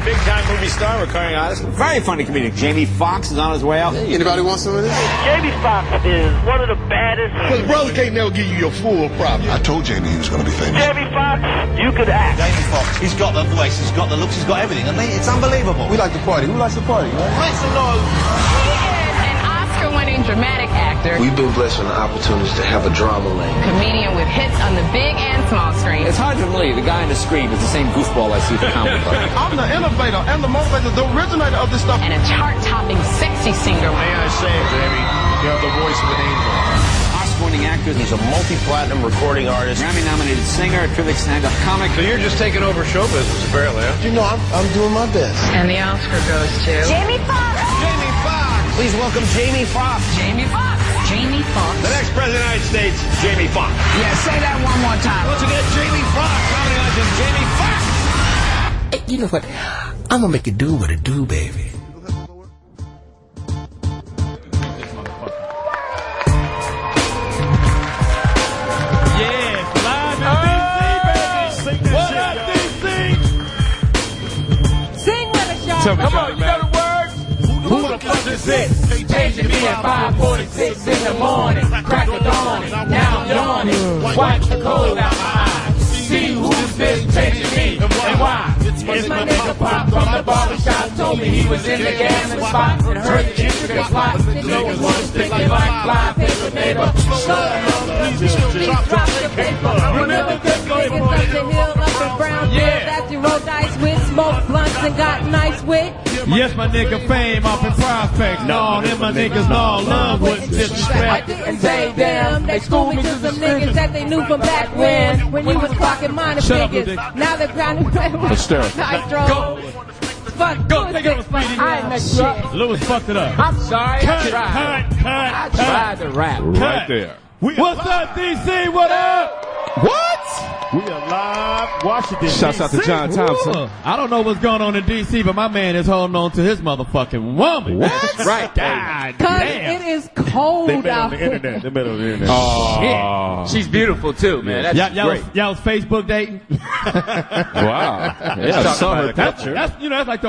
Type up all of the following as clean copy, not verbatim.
big-time movie star, recurring artist, very funny comedian. Jamie Foxx is on his way out. Hey, anybody want some of this? Jamie Foxx is one of the baddest. Well, brother can't never give you your full profit. I told Jamie he was going to be famous. Jamie Foxx, you could act. Jamie Foxx, he's got the voice, he's got the looks, he's got everything. I mean, it's unbelievable. We like to party. Who likes to party? Make some noise. Oscar-winning dramatic actor. We've been blessed with the opportunities to have a drama lane. Comedian with hits on the big and small screen. It's hard to believe the guy on the screen is the same goofball I see at the comedy club. I'm the innovator and the motivator, the originator of this stuff. And a chart-topping sexy singer. May I say, baby, you have the voice of an angel. Oscar-winning actor. He's a multi-platinum recording artist, Grammy-nominated singer, terrific stand-up comic. So you're just taking over show business, apparently, huh? You know, I'm doing my best. And the Oscar goes to... Jamie Foxx. Jamie Foxx. Please welcome Jamie Foxx. Jamie Foxx. Jamie Foxx. The next president of the United States, Jamie Foxx. Yeah, say that one more time. Once again, Jamie Foxx, comedy legend Jamie Foxx. Hey, you know what? I'm gonna make it do what it do, baby. Come on, you know the words? Who the fuck is this? Paging me at 5:46 in the morning. Crack of dawn, now I'm yawning. Wipe the cold out my eyes. See who's this paging me and why? It's my nigga Pop from the barbershop. Told me he was in the gambling spot and heard the intricate plot. Niggas wanna stick me like fly paper neighbor. Please drop the paper. Remember this niggas up the hill, up the brown field that you roll dice with, smoke blunts and got nice with. Yes, my nigga Fame off in Prospect. No, them my niggas no love with disrespect. I didn't say them. They schooled me to some niggas that they knew from back when you was clocking minor figures. Now they're grinding with nice throw. Fuck, go, take it over, Speedy. I ain't messed you up. Lewis fucked it up. I'm sorry. Cut. I tried to rap. Right there. What's up, D.C.? What up? What? We are live, Washington D.C. Shouts out to John Thompson. I don't know what's going on in D.C., but my man is holding on to his motherfucking woman. What? Right. God Cause damn. it is cold They met out on the here. internet. They met on the internet. Oh, She's beautiful too, man. That's great. Y'all was Facebook dating? Wow. Yeah, That's, saw her picture. that's like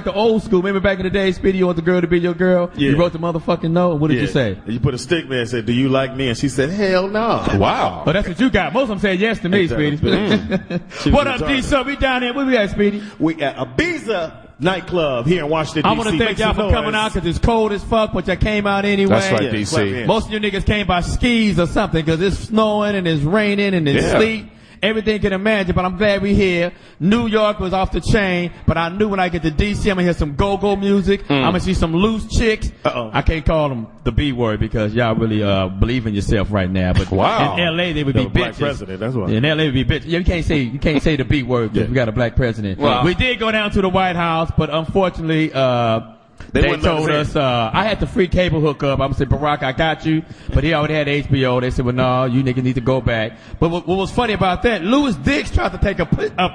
the old school. Remember back in the day, Speedy, you want the girl to be your girl? Yeah. You wrote the motherfucking note. What did you say? You put a stick man and said, "Do you like me?" And she said, "Hell no." Wow. Oh, that's what you got. Most of them said yes to me, Exactly. Speedy. What up, D? So we down here. Where we at, Speedy? We at Ibiza Night Club here in Washington D.C. I want to thank y'all for coming out because it's cold as fuck, but y'all came out anyway. That's right, D.C. Most of you niggas came by skis or something because it's snowing and it's raining and it's sleet. Everything you can imagine, but I'm glad we're here. New York was off the chain, but I knew when I get to D.C. I'm going to hear some go-go music. I'm going to see some loose chicks. I can't call them the B word because y'all really believe in yourself right now. But in L.A. they would be bitches. Black president, that's why. In L.A. would be bitches. Yeah, you can't say the B word because we got a black president. Well, we did go down to the White House, but unfortunately, they told us, I had the free cable hookup. I'm saying, Barack, I got you. But he already had HBO. They said, well, no, you niggas need to go back. But what was funny about that, Louis Dix tried to take a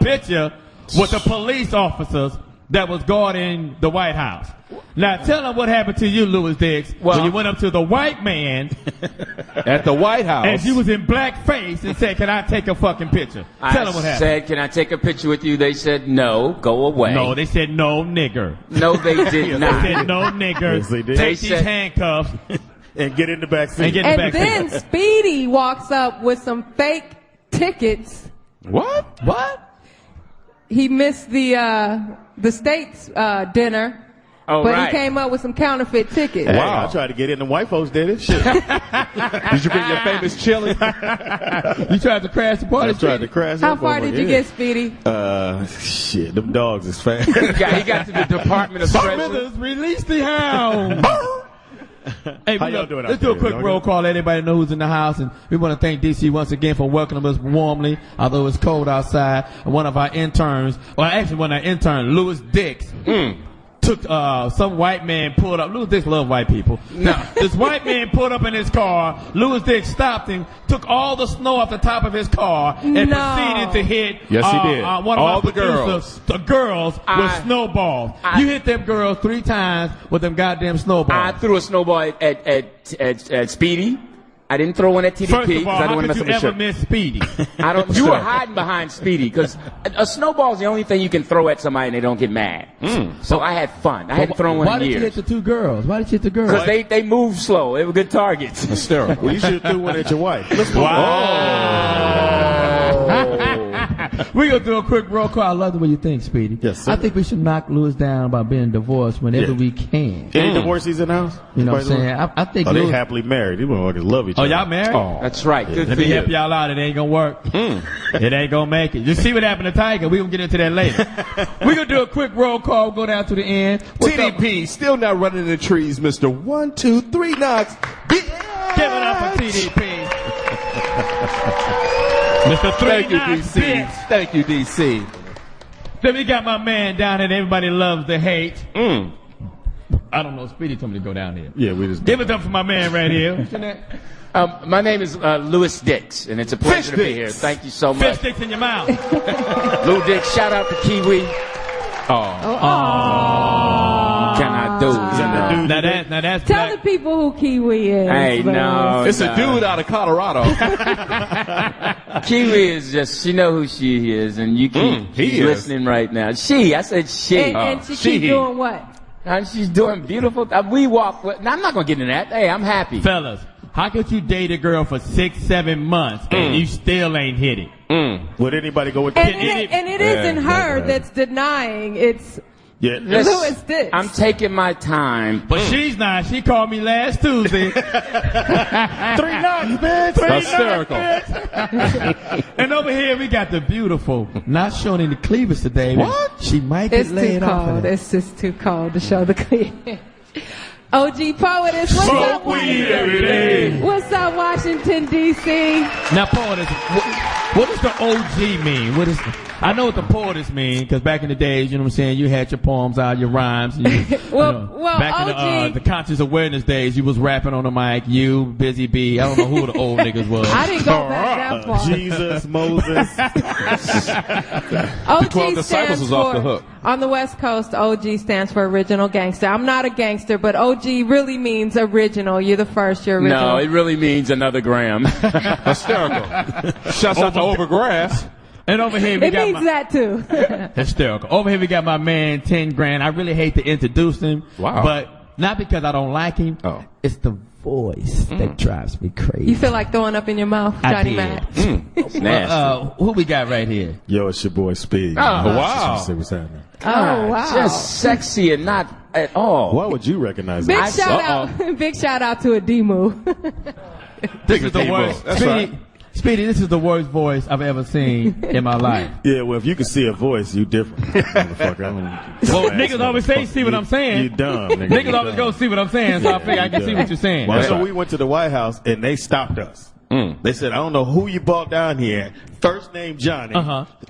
picture with the police officers that was guarding the White House. Now, tell them what happened to you, Louis Dix, when you went up to the white man at the White House. And you was in blackface and said, can I take a fucking picture? Tell them what happened. I said, can I take a picture with you? They said, no, go away. No, they said, no, nigger. No, they did not. They said, no, nigger. Yes, they did. Take these handcuffs. And get in the back seat. And then Speedy walks up with some fake tickets. What? He missed the state's dinner. Oh, but he came up with some counterfeit tickets. Hey, I tried to get in. The white folks did it. Shit. Did you bring your famous chili? You tried to crash the party? I tried to crash. How far did you get, Speedy? Shit, them dogs is fast. He got to the Department of Treasury. Smithers, release the hound. Hey, how y'all doing? Let's do a quick roll call. Let everybody know who's in the house, and we want to thank DC once again for welcoming us warmly, although it's cold outside. And one of our interns, Louis Dix, took some white man pulled up. Louis Dix love white people. Now, this white man pulled up in his car. Louis Dix stopped him, took all the snow off the top of his car, and proceeded to hit yes, he did. One of all the girls with snowballs. You hit them girls 3 times with them goddamn snowballs. I threw a snowball at Speedy. I didn't throw one at TDP First of because all, I didn't how want to could mess you up ever his shirt. miss Speedy? You were hiding behind Speedy because a snowball is the only thing you can throw at somebody and they don't get mad. So I had fun. I hadn't thrown one in Why did you years. hit the two girls? Why did you hit the girls? Because they moved slow. They were good targets. Hysterical. Well, you should have threw one at your wife. We're going to do a quick roll call. I love the way you think, Speedy. Yes, sir. I think we should knock Lewis down by being divorced whenever we can. Any divorcees in the house? You know what I'm saying? I think they Lewis... happily married. These motherfuckers love each other. Oh, y'all married? Oh. That's right. Good Let for me you. help y'all out. It ain't going to work. It ain't going to make it. You see what happened to Tiger. We're going to get into that later. We're going to do a quick roll call. Go down to the end. TDP, still not running in the trees, Mr. 1, 2, 3 knocks. Give it up for TDP. Mr. 3 Thank you, Knocks, DC. bitch. Thank you, DC. Then we got my man down there that everybody loves to hate. I don't know. Speedy told me to go down here. Yeah, we just Give it up for my man right here. What's your name? My name is Louis Dix, and it's a pleasure to be here. Thank you so much. Fish sticks in your mouth. Lou Dix, shout out to Kiwi. Can I do? Now that's Tell black. the people who Kiwi is. Hey, no. It's a dude out of Colorado. Kiwi is just, she know who she is, and you keep listening right now. I said she. And she keep doing what? And she's doing beautiful. We walk, now, I'm not going to get into that. Hey, I'm happy. Fellas, how could you date a girl for 6-7 months and you still ain't hit it? Would anybody go with And it isn't her that's denying. It's Louis Dix. I'm taking my time. But she's not. She called me last Tuesday. 3 knocks, bitch. 3 Hysterical. knocks, bitch. And over here we got the beautiful, not showing any cleavage today. What? She might get It's too laid off. cold. It's just too cold to show the cleavage. OG Poetess, what's up? weed every day. What's up, Washington D.C.? Now, Poetess, what does the OG mean? I know what the Poetess mean, because back in the days, you know what I'm saying, you had your poems out, your rhymes. And Well, back OG, in the conscious awareness days, you was rapping on the mic, you, Busy B. I don't know who the old niggas was. I didn't go back that far. Jesus, Moses. OG 12 disciples stands was off the for- hook. On the West Coast, OG stands for original gangster. I'm not a gangster, but OG really means original. You're the first, you're original. No, it really means another gram. Hysterical. Shouts out to Overgrass. And over here we It got means that too. hysterical. Over here we got my man 10 Grand. I really hate to introduce him. Wow. But not because I don't like him. Oh. It's the voice that drives me crazy. You feel like throwing up in your mouth, I Johnny did. Mack. It's nasty. Who we got right here? Yo, it's your boy Speedy. wow. See what's happening. Oh, wow. Just sexy and not at all. Why would you recognize Big that? shout out. Big shout out to Adimu. This is the Demo. worst. That's Speedy, right. Speedy, this is the worst voice I've ever seen in my life. Yeah, well, if you can see a voice, you different, motherfucker. Well, niggas always say, see what I'm saying. You dumb, nigga. Niggas You always dumb. go see what I'm saying, so I figure I can see what you're saying. Well, so we went to the White House, and they stopped us. They said, I don't know who you brought down here. First name Johnny,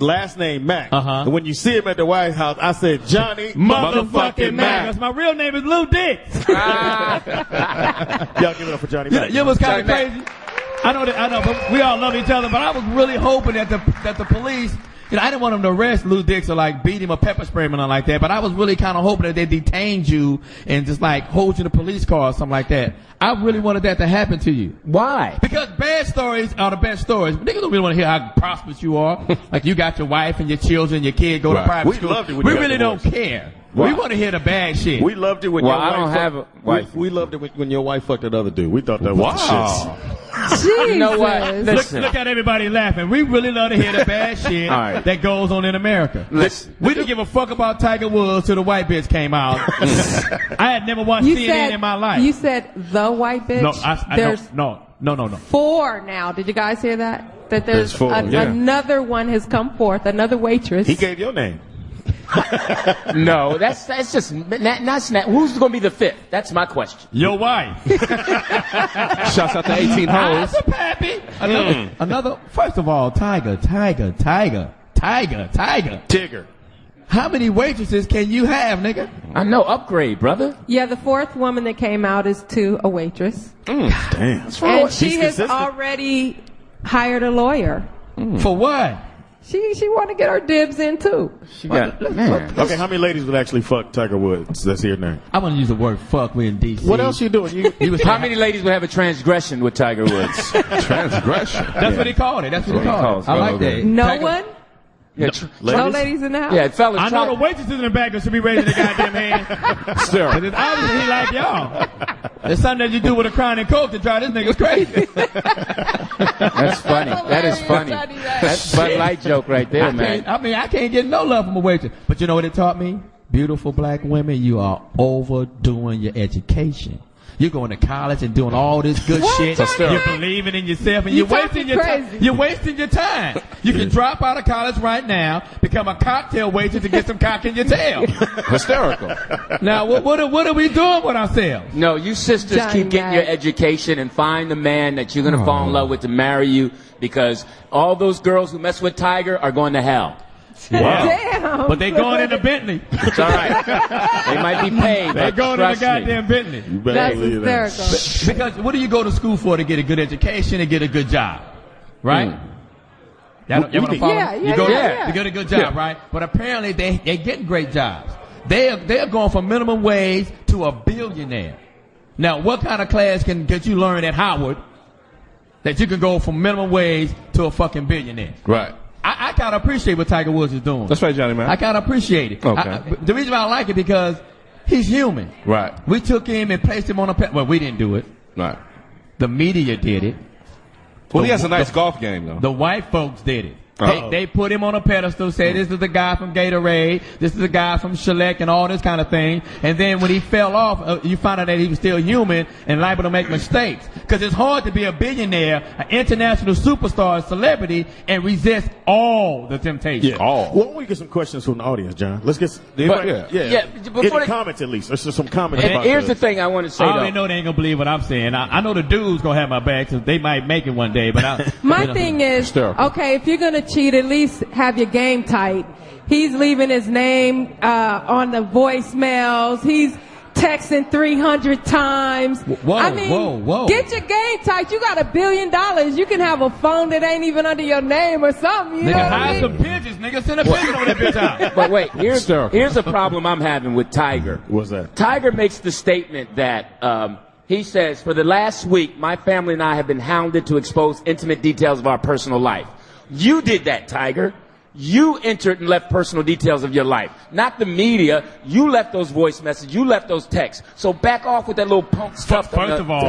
last name Mack. And when you see him at the White House, I said, Johnny motherfucking Mack. Because my real name is Lou Dix. Y'all give it up for Johnny Mack. You know what's kind of crazy? I know, but we all love each other. But I was really hoping that the police, you know, I didn't want them to arrest Lou Dix or like beat him or pepper spray him or nothing like that. But I was really kind of hoping that they detained you and just like hold you in a police car or something like that. I really wanted that to happen to you. Why? Because bad stories are the best stories. Niggas don't really want to hear how prosperous you are. Like you got your wife and your children, your kid go to private We school. loved it when We you got really don't divorced. care. Wow. We want to hear the bad shit. We loved it when Well, your I wife don't have a wife. We loved it when your wife fucked that other dude. We thought that was the shit. You know what? Jesus. Listen. Look at everybody laughing. We really love to hear the bad shit All right. that goes on in America. Listen. We didn't give a fuck about Tiger Woods till the white bitch came out. I had never watched You CNN in my life. You said the white bitch. No, There's no. 4 now. Did you guys hear that? That there's There's 4, yeah. another one has come forth. Another waitress. He gave your name. No, that's just who's going to be the 5th? That's my question. Your wife. Shouts out to 18 hoes. That's a pappy. Another. First of all, Tiger. Tigger. How many waitresses can you have, nigga? I know, upgrade, brother. Yeah, the 4th woman that came out is to a waitress. Damn. And she She's has consistent. already hired a lawyer. For what? She want to get her dibs in too. She got man. Okay, how many ladies would actually fuck Tiger Woods? That's here now. I'm gonna use the word "fuck" with in D.C. What else you doing? How many ladies would have a transgression with Tiger Woods? Transgression. That's what he called it. That's what he called it. I like that. No Tiger, one. Yeah, No ladies in the house. Yeah, fellas. I know the waitresses in the back should be raising their goddamn hand. Sure. But it's obviously he like y'all. It's something that you do with a Crown and Coke to drive this nigga's crazy. That's funny. That is funny. That's Bud Light joke right there, man. I can't get no love from a waitress. But you know what it taught me? Beautiful black women, you are overdoing your education. You're going to college and doing all this good shit. You're believing in yourself, and you're wasting your time. You're wasting your time. You can drop out of college right now, become a cocktail waitress, and get some cock in your tail. Hysterical. Now, what are we doing with ourselves? No, you sisters keep getting your education and find the man that you're going to fall in love with to marry you, because all those girls who mess with Tiger are going to hell. Wow. Damn. But they going in the Bentley. It's all right. They might be paid. They going in the goddamn Bentley. That's hysterical. Because what do you go to school for? To get a good education and get a good job, right? You want to follow? You go to get a good job, right? But apparently they getting great jobs. They're going from minimum wage to a billionaire. Now, what kind of class can you learn at Howard that you can go from minimum wage to a fucking billionaire? Right. I kind of appreciate what Tiger Woods is doing. That's right, Johnny Mack. I kind of appreciate it. Okay. The reason why I like it because he's human. Right. We took him and placed him on a pedestal. Well, we didn't do it. Right. The media did it. Well, he has a nice golf game, though. The white folks did it. They put him on a pedestal, say this is the guy from Gatorade, this is the guy from Shellac and all this kind of thing. And then when he fell off, you found out that he was still human and liable to make mistakes. Because it's hard to be a billionaire, an international superstar, a celebrity, and resist all the temptation. Yeah. Well, why don't we get some questions from the audience, John? Let's get in the comments at least. Let's just some comments. And here's the thing I want to say, I already know they ain't going to believe what I'm saying. I know the dudes going to have my back, so they might make it one day. But my thing is, okay, if you're going to cheat, at least have your game tight. He's leaving his name on the voicemails. He's texting 300 times. Whoa. Get your game tight. You got $1 billion. You can have a phone that ain't even under your name or something. You know what I mean? Some pigeons, nigga. Send a pigeon on that bitch out. But wait, here's a problem I'm having with Tiger. What's that? Tiger makes the statement that he says, for the last week, my family and I have been hounded to expose intimate details of our personal life. You did that, Tiger. You entered and left personal details of your life. Not the media. You left those voice messages. You left those texts. So back off with that little punk stuff. First of all,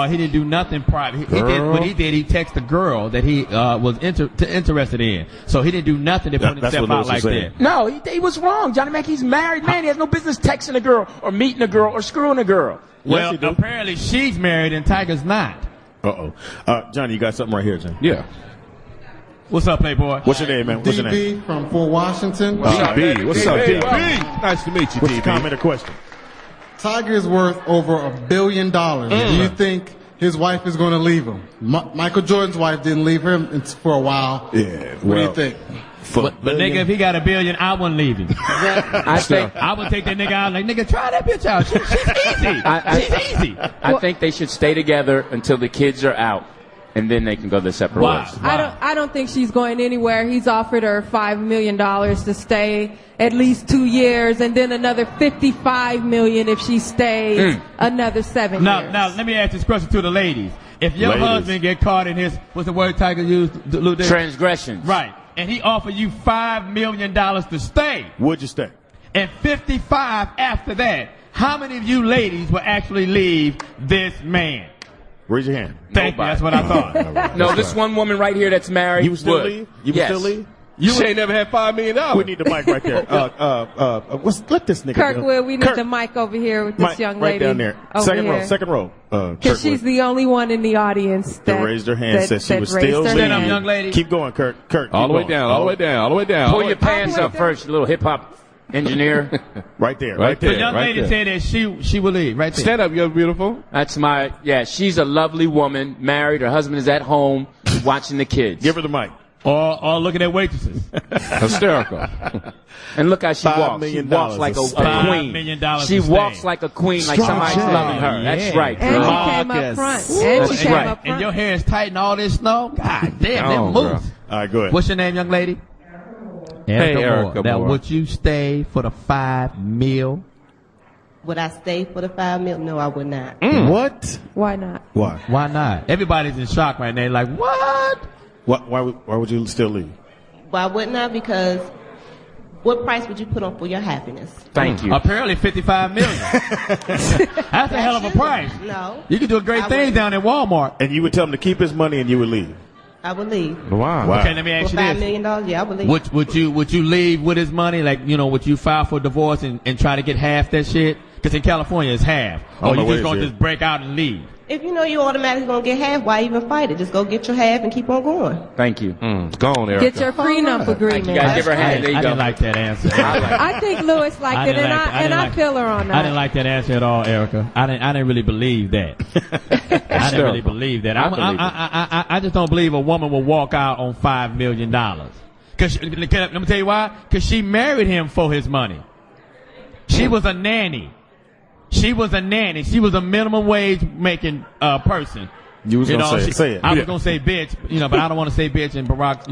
he didn't do nothing private. He did what he did. He texted a girl that he was interested in. So he didn't do nothing to put himself out like that. No, he was wrong. Johnny Mack, he's married, man. He has no business texting a girl or meeting a girl or screwing a girl. Well, apparently she's married and Tiger's not. Johnny, you got something right here, Johnny. Yeah. What's up, Playboy? What's your name, man? What's your name? DB from Fort Washington. DB. What's up, DB? Nice to meet you, What's DB. your comment or question? Tiger is worth over $1 billion. Do you think his wife is going to leave him? Michael Jordan's wife didn't leave him for a while. Yeah. What do you think? But nigga, if he got $1 billion, I wouldn't leave him. I would take that nigga out like, nigga, try that bitch out. She's easy. She's easy. I think they should stay together until the kids are out, and then they can go their separate ways. I don't think she's going anywhere. He's offered her $5 million to stay at least 2 years, and then another $55 million if she stays another 7 years. Now, let me ask this question to the ladies. If your husband get caught in his, what's the word Tiger used? Transgressions. Right. And he offered you $5 million to stay. Would you stay? And 55 after that. How many of you ladies will actually leave this man? Raise your hand. Thank you. That's what I thought. No, this one woman right here that's married. You would still leave? You would still leave? You ain't never had $5 million. We need the mic right there. Let this nigga Kirkwood, we need the mic over here with this young lady. Right down there. Second row. Because she's the only one in the audience that raised her hand, said she was still leaving. Stand up, young lady. Keep going, Kirk. All the way down. Pull your pants up first, you little hip-hop engineer. Right there. The young lady said that she will leave. Right there. Stand up, you're beautiful. That's she's a lovely woman, married. Her husband is at home watching the kids. Give her the mic. Or looking at waitresses. Hysterical. And look how she walks. She walks like a queen. $5 million She walks like a queen, like somebody's loving her. Yeah. That's right. And she came up front. And your hair is tight and all this snow. God damn, them moves. All right, go ahead. What's your name, young lady? Hey, Erica Now, Moore. would you stay for the $5 million? Would I stay for the $5 million? No, I would not. What? Why not? Why? Why not? Everybody's in shock right now. Like, what? Why would you still leave? Why wouldn't I? Because what price would you put on for your happiness? Thank you. Apparently $55 million. That's a hell of a price. No. You can do a great thing down at Walmart. And you would tell him to keep his money and you would leave. I would leave. Wow. Okay, let me ask For you $5 this. million, yeah, I would leave. Would you leave with his money? Like, would you file for divorce and try to get half that shit? Because in California it's half. Or you just gonna just break out and leave? If you know you automatically gonna get half, why even fight it? Just go get your half and keep on going. Thank you. Go on, Erica. Get your prenup agreement. You guys give her hand. There you I go. didn't like that answer. I think Lewis liked it, and I feel her on that. I didn't like that answer at all, Erica. I didn't really believe that. I didn't really believe that. I just don't believe a woman will walk out on $5 million. Let me tell you why. Because she married him for his money. She was a nanny. She was a minimum wage making person. You was gonna say it. I was gonna say bitch, but I don't want to say bitch in Barack,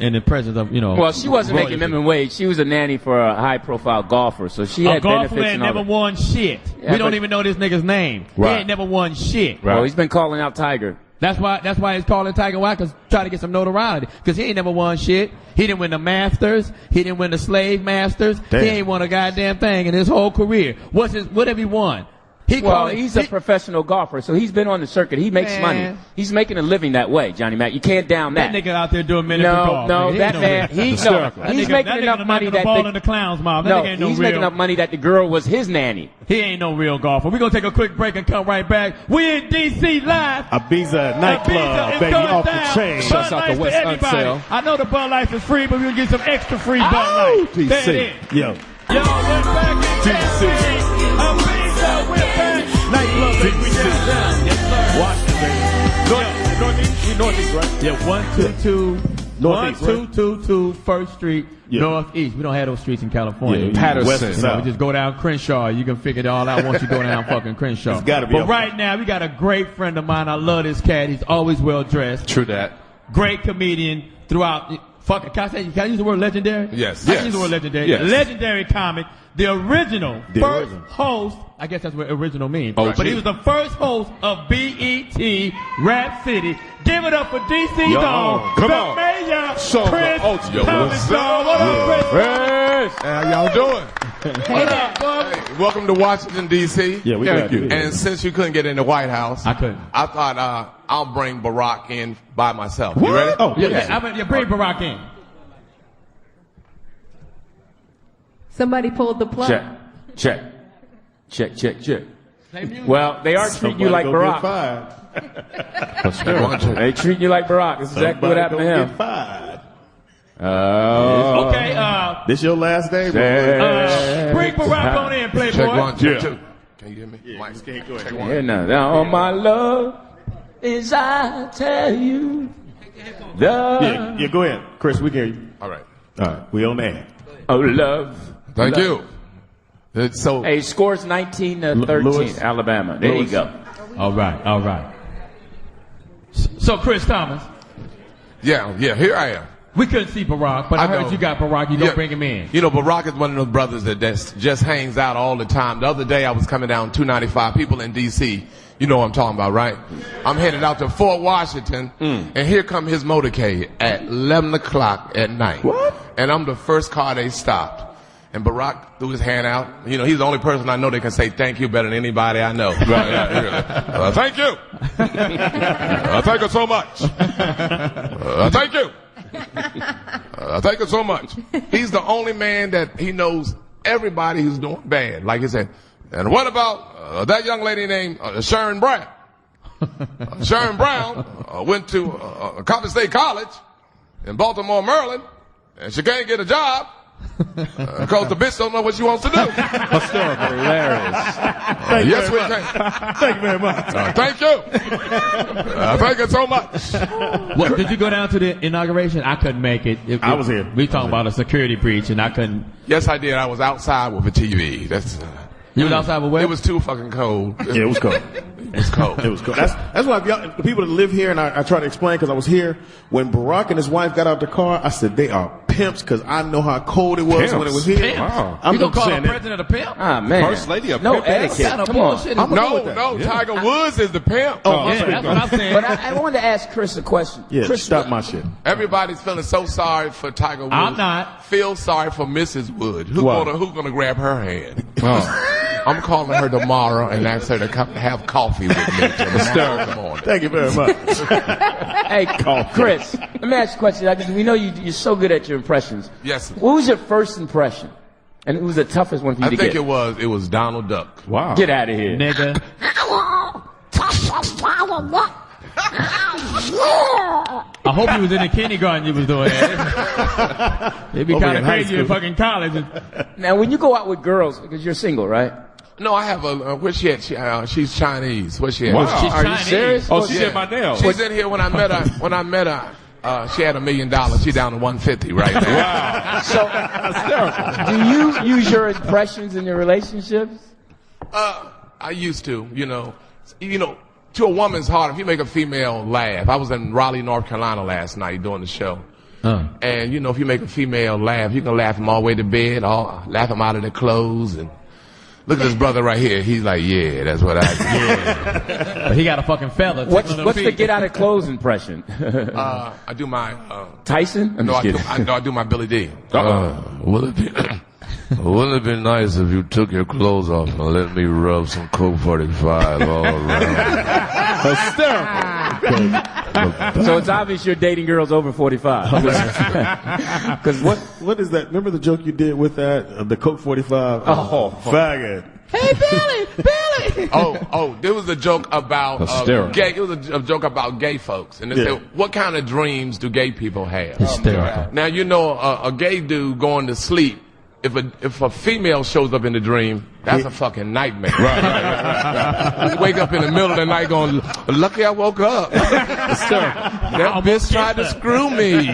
in the presence of, Well, she wasn't royalty. making minimum wage. She was a nanny for a high-profile golfer, so she had A golfer benefits ain't and all never that. won shit. Yeah, We don't but- even know this nigga's name. Right. He ain't never won shit. Well, he's been calling out Tiger. That's why he's calling Tiger. Why? Because try to get some notoriety. Because he ain't never won shit. He didn't win the Masters. He didn't win the Slave Masters. Damn. He ain't won a goddamn thing in his whole career. What have he won? He's a professional golfer, so he's been on the circuit. He makes Man. money. He's making a living that way, Johnny Mack. You can't down that. That nigga out there doing minutes of golf. No, that man, he's making enough money the that ball in the clown's mouth. That no, nigga ain't no he's real. making enough money that the girl was his nanny. He ain't no real golfer. We're gonna take a quick break and come right back. We in D.C. live. Ibiza Night Club, It's baby, going off down. the chain. Bud Shuts out Lights the for West everybody. Unsale. I know the Bud Lights is free, but we'll get some extra free Bud Lights. Say it TC. Yo. in. Yo, we're back in TC. Ibiza, we're back. Night Club, baby. We shut down. Yes, sir. Washington. Northeast? We northeast, right? Yeah, 122 Northeast, right? 1222 First Street, Yeah. Northeast. We don't have those streets in California. Yeah, Patterson. West and We south. just go down Crenshaw. You can figure it all out once you go down fucking Crenshaw. It's gotta be But up right now, we got a great friend of mine. I love this cat. He's always well dressed. True that. Great comedian throughout. Can I use the word legendary? Yes. I can use the word legendary. Yes. Legendary comic. The original first original. host. I guess that's what original means. OG. But he was the first host of BET Rap City. Give it up for DC Dog. Come the on. Mayor, Show the Chris ultimate. Yo, Thomas what's Dog. What up, Chris? How y'all doing? Hey, welcome to Washington D.C. Yeah, we got you. And since you couldn't get in the White House, I couldn't. I thought I'll bring Barack in by myself. You ready? Oh, Yeah, bring Barack in. Somebody pulled the plug. Check. Well, they are treating you like Barack. They treating you like Barack. This is exactly what happened to him. Get fired. Okay, This your last day, bro? bring Barack on in, Playboy. Check one, check Yeah. two. Can you hear me? Yeah, Mike, just can't go ahead. check one. Here now, all my love is I tell you. Yeah, go ahead. Chris, we can hear you. All right. All right, we on air. Oh, love. Thank you. So, Hey, scores 19-13, Lewis. Alabama. There you go. All right. So, Chris Thomas, yeah, here I am. we couldn't see Barack, but I heard know. you got Barack. You don't bring him in. You know, Barack is one of those brothers that just hangs out all the time. The other day I was coming down 295, people in D.C., you know what I'm talking about, right? I'm headed out to Fort Washington, and here come his motorcade at 11 o'clock at night. What? And I'm the first car they stopped. And Barack threw his hand out. You know, he's the only person I know that can say thank you better than anybody I know. Thank you. Thank you so much. Thank you. Thank you so much. He's the only man that he knows everybody who's doing bad. Like he said, and what about that young lady named Sharon Brown? Sharon Brown went to Coppin State College in Baltimore, Maryland, and she can't get a job because the bitch don't know what she wants to do. Hilarious. Yes, we can. Thank you very much. Thank you. Thank you so much. What, did you go down to the inauguration? I couldn't make it. I was here. We talking about a security breach, and I couldn't. Yes, I did. I was outside with a TV. You was outside with what? It was too fucking cold. Yeah, it was cold. It was cold. It was cold. That's why the people that live here, and I try to explain because I was here when Barack and his wife got out the car. I said they are pimps because I know how cold it was when it was here. Wow. I'm you gonna call the saying president a pimp? Ah, man. First lady a no pimp. etiquette. Come on. No, Tiger Woods is the pimp. Yeah, that's what I'm saying. But I wanted to ask Chris a question. Yeah, Chris, stop my shit. Everybody's feeling so sorry for Tiger Woods. I'm not. Feel sorry for Mrs. Wood. Who gonna grab her hand? I'm calling her tomorrow and ask her to come have coffee with me tomorrow morning. Thank you very much. Hey, Chris, let me ask you a question. We know you're so good at your impressions. Yes. What was your first impression? And it was the toughest one for you to get. I think it was Donald Duck. Wow. Get out of here. Nigga. I hope you was in the kindergarten you was doing that. It'd be kind of crazy in fucking college. Now, when you go out with girls, because you're single, right? No, I have a. Where's she at? She's Chinese. Where's she at? Wow. She's Are Chinese. you serious? Oh, she said my nails. She's in here when I met her. When I met her, she had $1 million. She's down to 150 right now. Wow. So, do you use your impressions in your relationships? I used to. To a woman's heart, if you make a female laugh. I was in Raleigh, North Carolina last night doing the show. And, if you make a female laugh, you can laugh them all the way to bed, laugh them out of their clothes. And look at this brother right here. He's like, yeah, that's what I do. Yeah. But he got a fucking fella. What's the get out of clothes impression? I do my... Tyson? I do my Billy D. Wouldn't it be nice if you took your clothes off and let me rub some Coke 45 all around? Hysterical. So it's obvious you're dating girls over 45. Because what is that? Remember the joke you did with that? The Coke 45? Oh. Faggot. Hey, Billy! There was a joke about gay. It was a joke about gay folks, and they said, "What kind of dreams do gay people have?" Hysterical. Now a gay dude going to sleep. If a female shows up in the dream, that's a fucking nightmare. Right. Wake up in the middle of the night going, lucky I woke up. That bitch tried to screw me.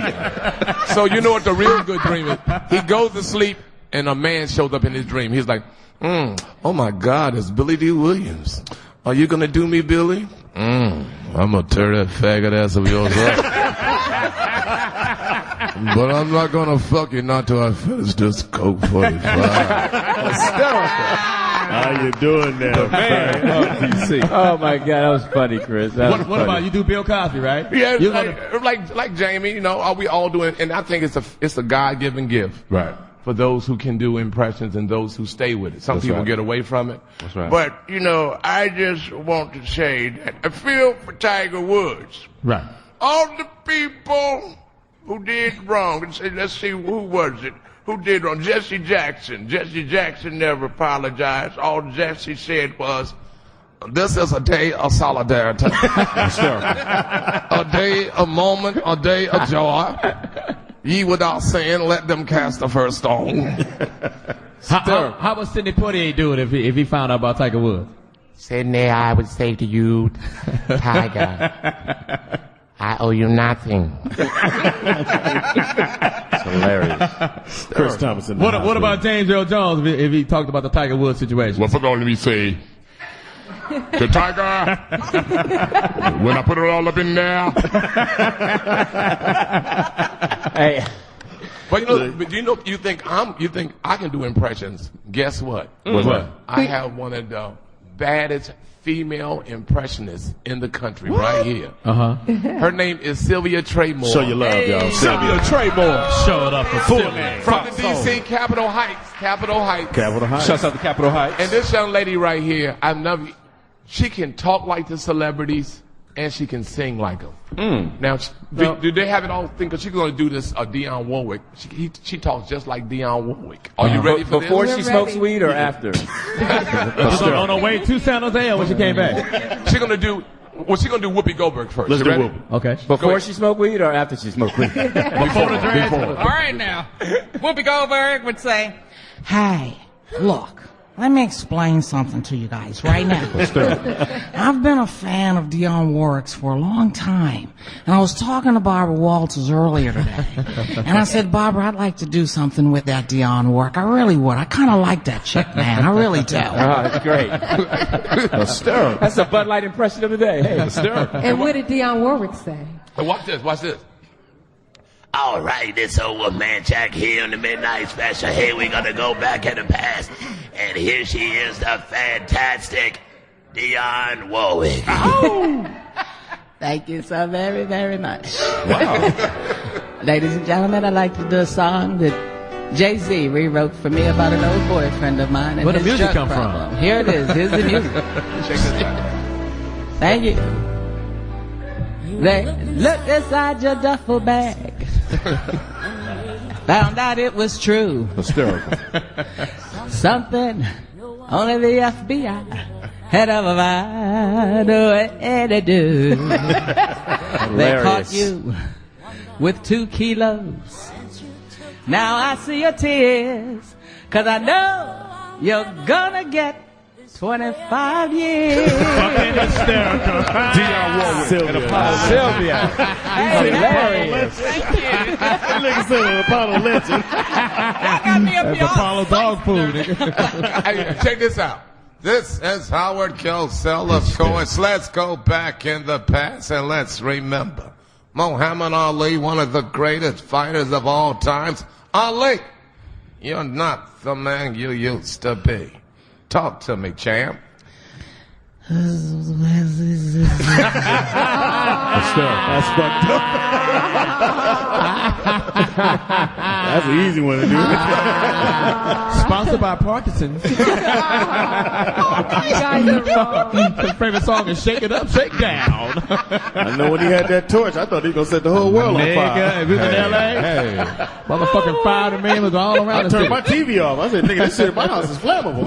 So you know what the real good dream is? He goes to sleep and a man shows up in his dream. He's like, oh my God, it's Billy D. Williams. Are you gonna do me, Billy? I'm gonna tear that faggot ass of yours up. But I'm not gonna fuck you not till I finish this Coke 45. How you doing there, man? Oh my God, that was funny, Chris. What about you? Do Bill Cosby, right? Yeah, like Jamie. We all doing? And I think it's a God-given gift, right, for those who can do impressions and those who stay with it. Some people get away from it. That's right. But I just want to say that I feel for Tiger Woods. Right. All the people who did wrong. Let's see, who was it? Who did wrong? Jesse Jackson. Jesse Jackson never apologized. All Jesse said was, this is a day of solidarity. A day, a moment, a day of joy. Ye without sin, let them cast the first stone. How would Sidney Poitier do it if he found out about Tiger Woods? Sidney, I would say to you, Tiger, I owe you nothing. It's hilarious. Chris Thompson. What about James Earl Jones if he talked about the Tiger Woods situation? Well, first of all, let me say, the Tiger, when I put it all up in there. Hey. But you think I can do impressions. Guess what? What? I have one of the baddest female impressionists in the country right here. Her name is Sylvia Traymore. Show your love, y'all. Sylvia Traymore. Show it up for Sylvia. From the D.C. Capitol Heights. Capitol Heights. Shouts out to Capitol Heights. And this young lady right here, she can talk like the celebrities and she can sing like them. Now, do they have it all? Because she's going to do this Dionne Warwick. She talks just like Dionne Warwick. Are you ready for Before this? she smokes weed or after? She's on her way to San Jose when she came back. She's going to do Whoopi Goldberg first. Let's do ready? Whoopi. Okay. Before she smoked weed or after she smoked weed? Before the dreads. All right now. Whoopi Goldberg would say, "Hey, look, Let me explain something to you guys right now. I've been a fan of Dionne Warwick's for a long time. And I was talking to Barbara Walters earlier today. And I said, Barbara, I'd like to do something with that Dionne Warwick. I really would. I kind of like that chick, man. I really do. Oh, that's great. That's a Bud Light impression of the day. Hey, And what did Dionne Warwick say? Watch this, watch this. All right, this old man Jack here on the Midnight Special. Here we gonna go back in the past. And here she is, the fantastic Dionne Warwick. Oh! Thank you so very, very much. Wow. Ladies and gentlemen, I'd like to do a song that Jay-Z rewrote for me about an old boyfriend of mine. And Where the his music drug come problem. from? Here it is. Here's the music. Check this out. Thank you. They looked inside your duffel bag. Found out it was true. Hysterical. Something only the FBI had ever found a way to do. They caught you with 2 kilos. Now I see your tears, 'cause I know you're gonna get 25 years. Fucking hysterical. Dionne Warwick. Sylvia. Hilarious. Thank you. That nigga said an Apollo legend. Got me a That's Apollo dog food, nigga. Hey, check this out. This is Howard Cosell going. Let's go back in the past and let's remember Muhammad Ali, one of the greatest fighters of all times. Ali, you're not the man you used to be. Talk to me, champ. That's fucked up. That's an easy one to do. Sponsored by Parkinson's. You guys are wrong. His favorite song is Shake It Up, Shake Down. I know when he had that torch, I thought he was going to set the whole world on fire. Nigga, if we was in L.A., motherfucking fire man was all around I the turned city. my TV off. I said, nigga, this shit in my house is flammable.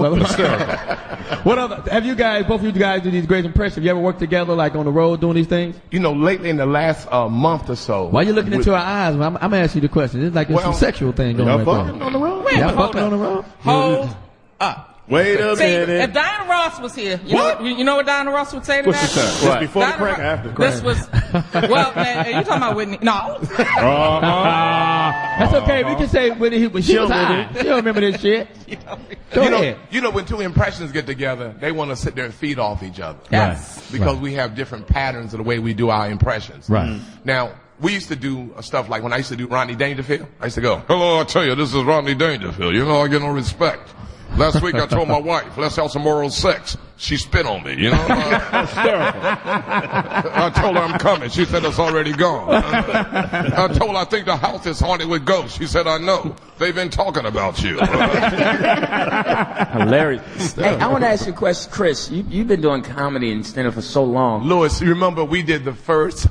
What other, have you guys, both of you guys do these great impressions? Have you ever worked together, like on the road doing these things? You know, lately in the last month or so. Why are you looking into our eyes? I'm going to ask you the question. It's like it's some sexual thing going on. Fucking on the road? Y'all fucking on the road? Hold up. Wait a See, minute. if Diana Ross was here, you know what Diana Ross would say to What's that? she say? What? Before the crack or after the crack? This was, well, man, you talking about Whitney? No. That's okay. We can say when she was high. She don't remember this shit. Go ahead. You know, when 2 impressions get together, they want to sit there and feed off each other. Yes. Because we have different patterns of the way we do our impressions. Right. Now, we used to do stuff like when I used to do Rodney Dangerfield, I used to go, hello, I tell you, this is Rodney Dangerfield. You know, I get no respect. Last week I told my wife, let's have some oral sex. She spit on me, you know. I told her I'm coming. She said it's already gone. I told her I think the house is haunted with ghosts. She said, I know. They've been talking about you. Hilarious. Hey, I want to ask you a question, Chris. You've been doing comedy and stand-up for so long. Louis, you remember we did the first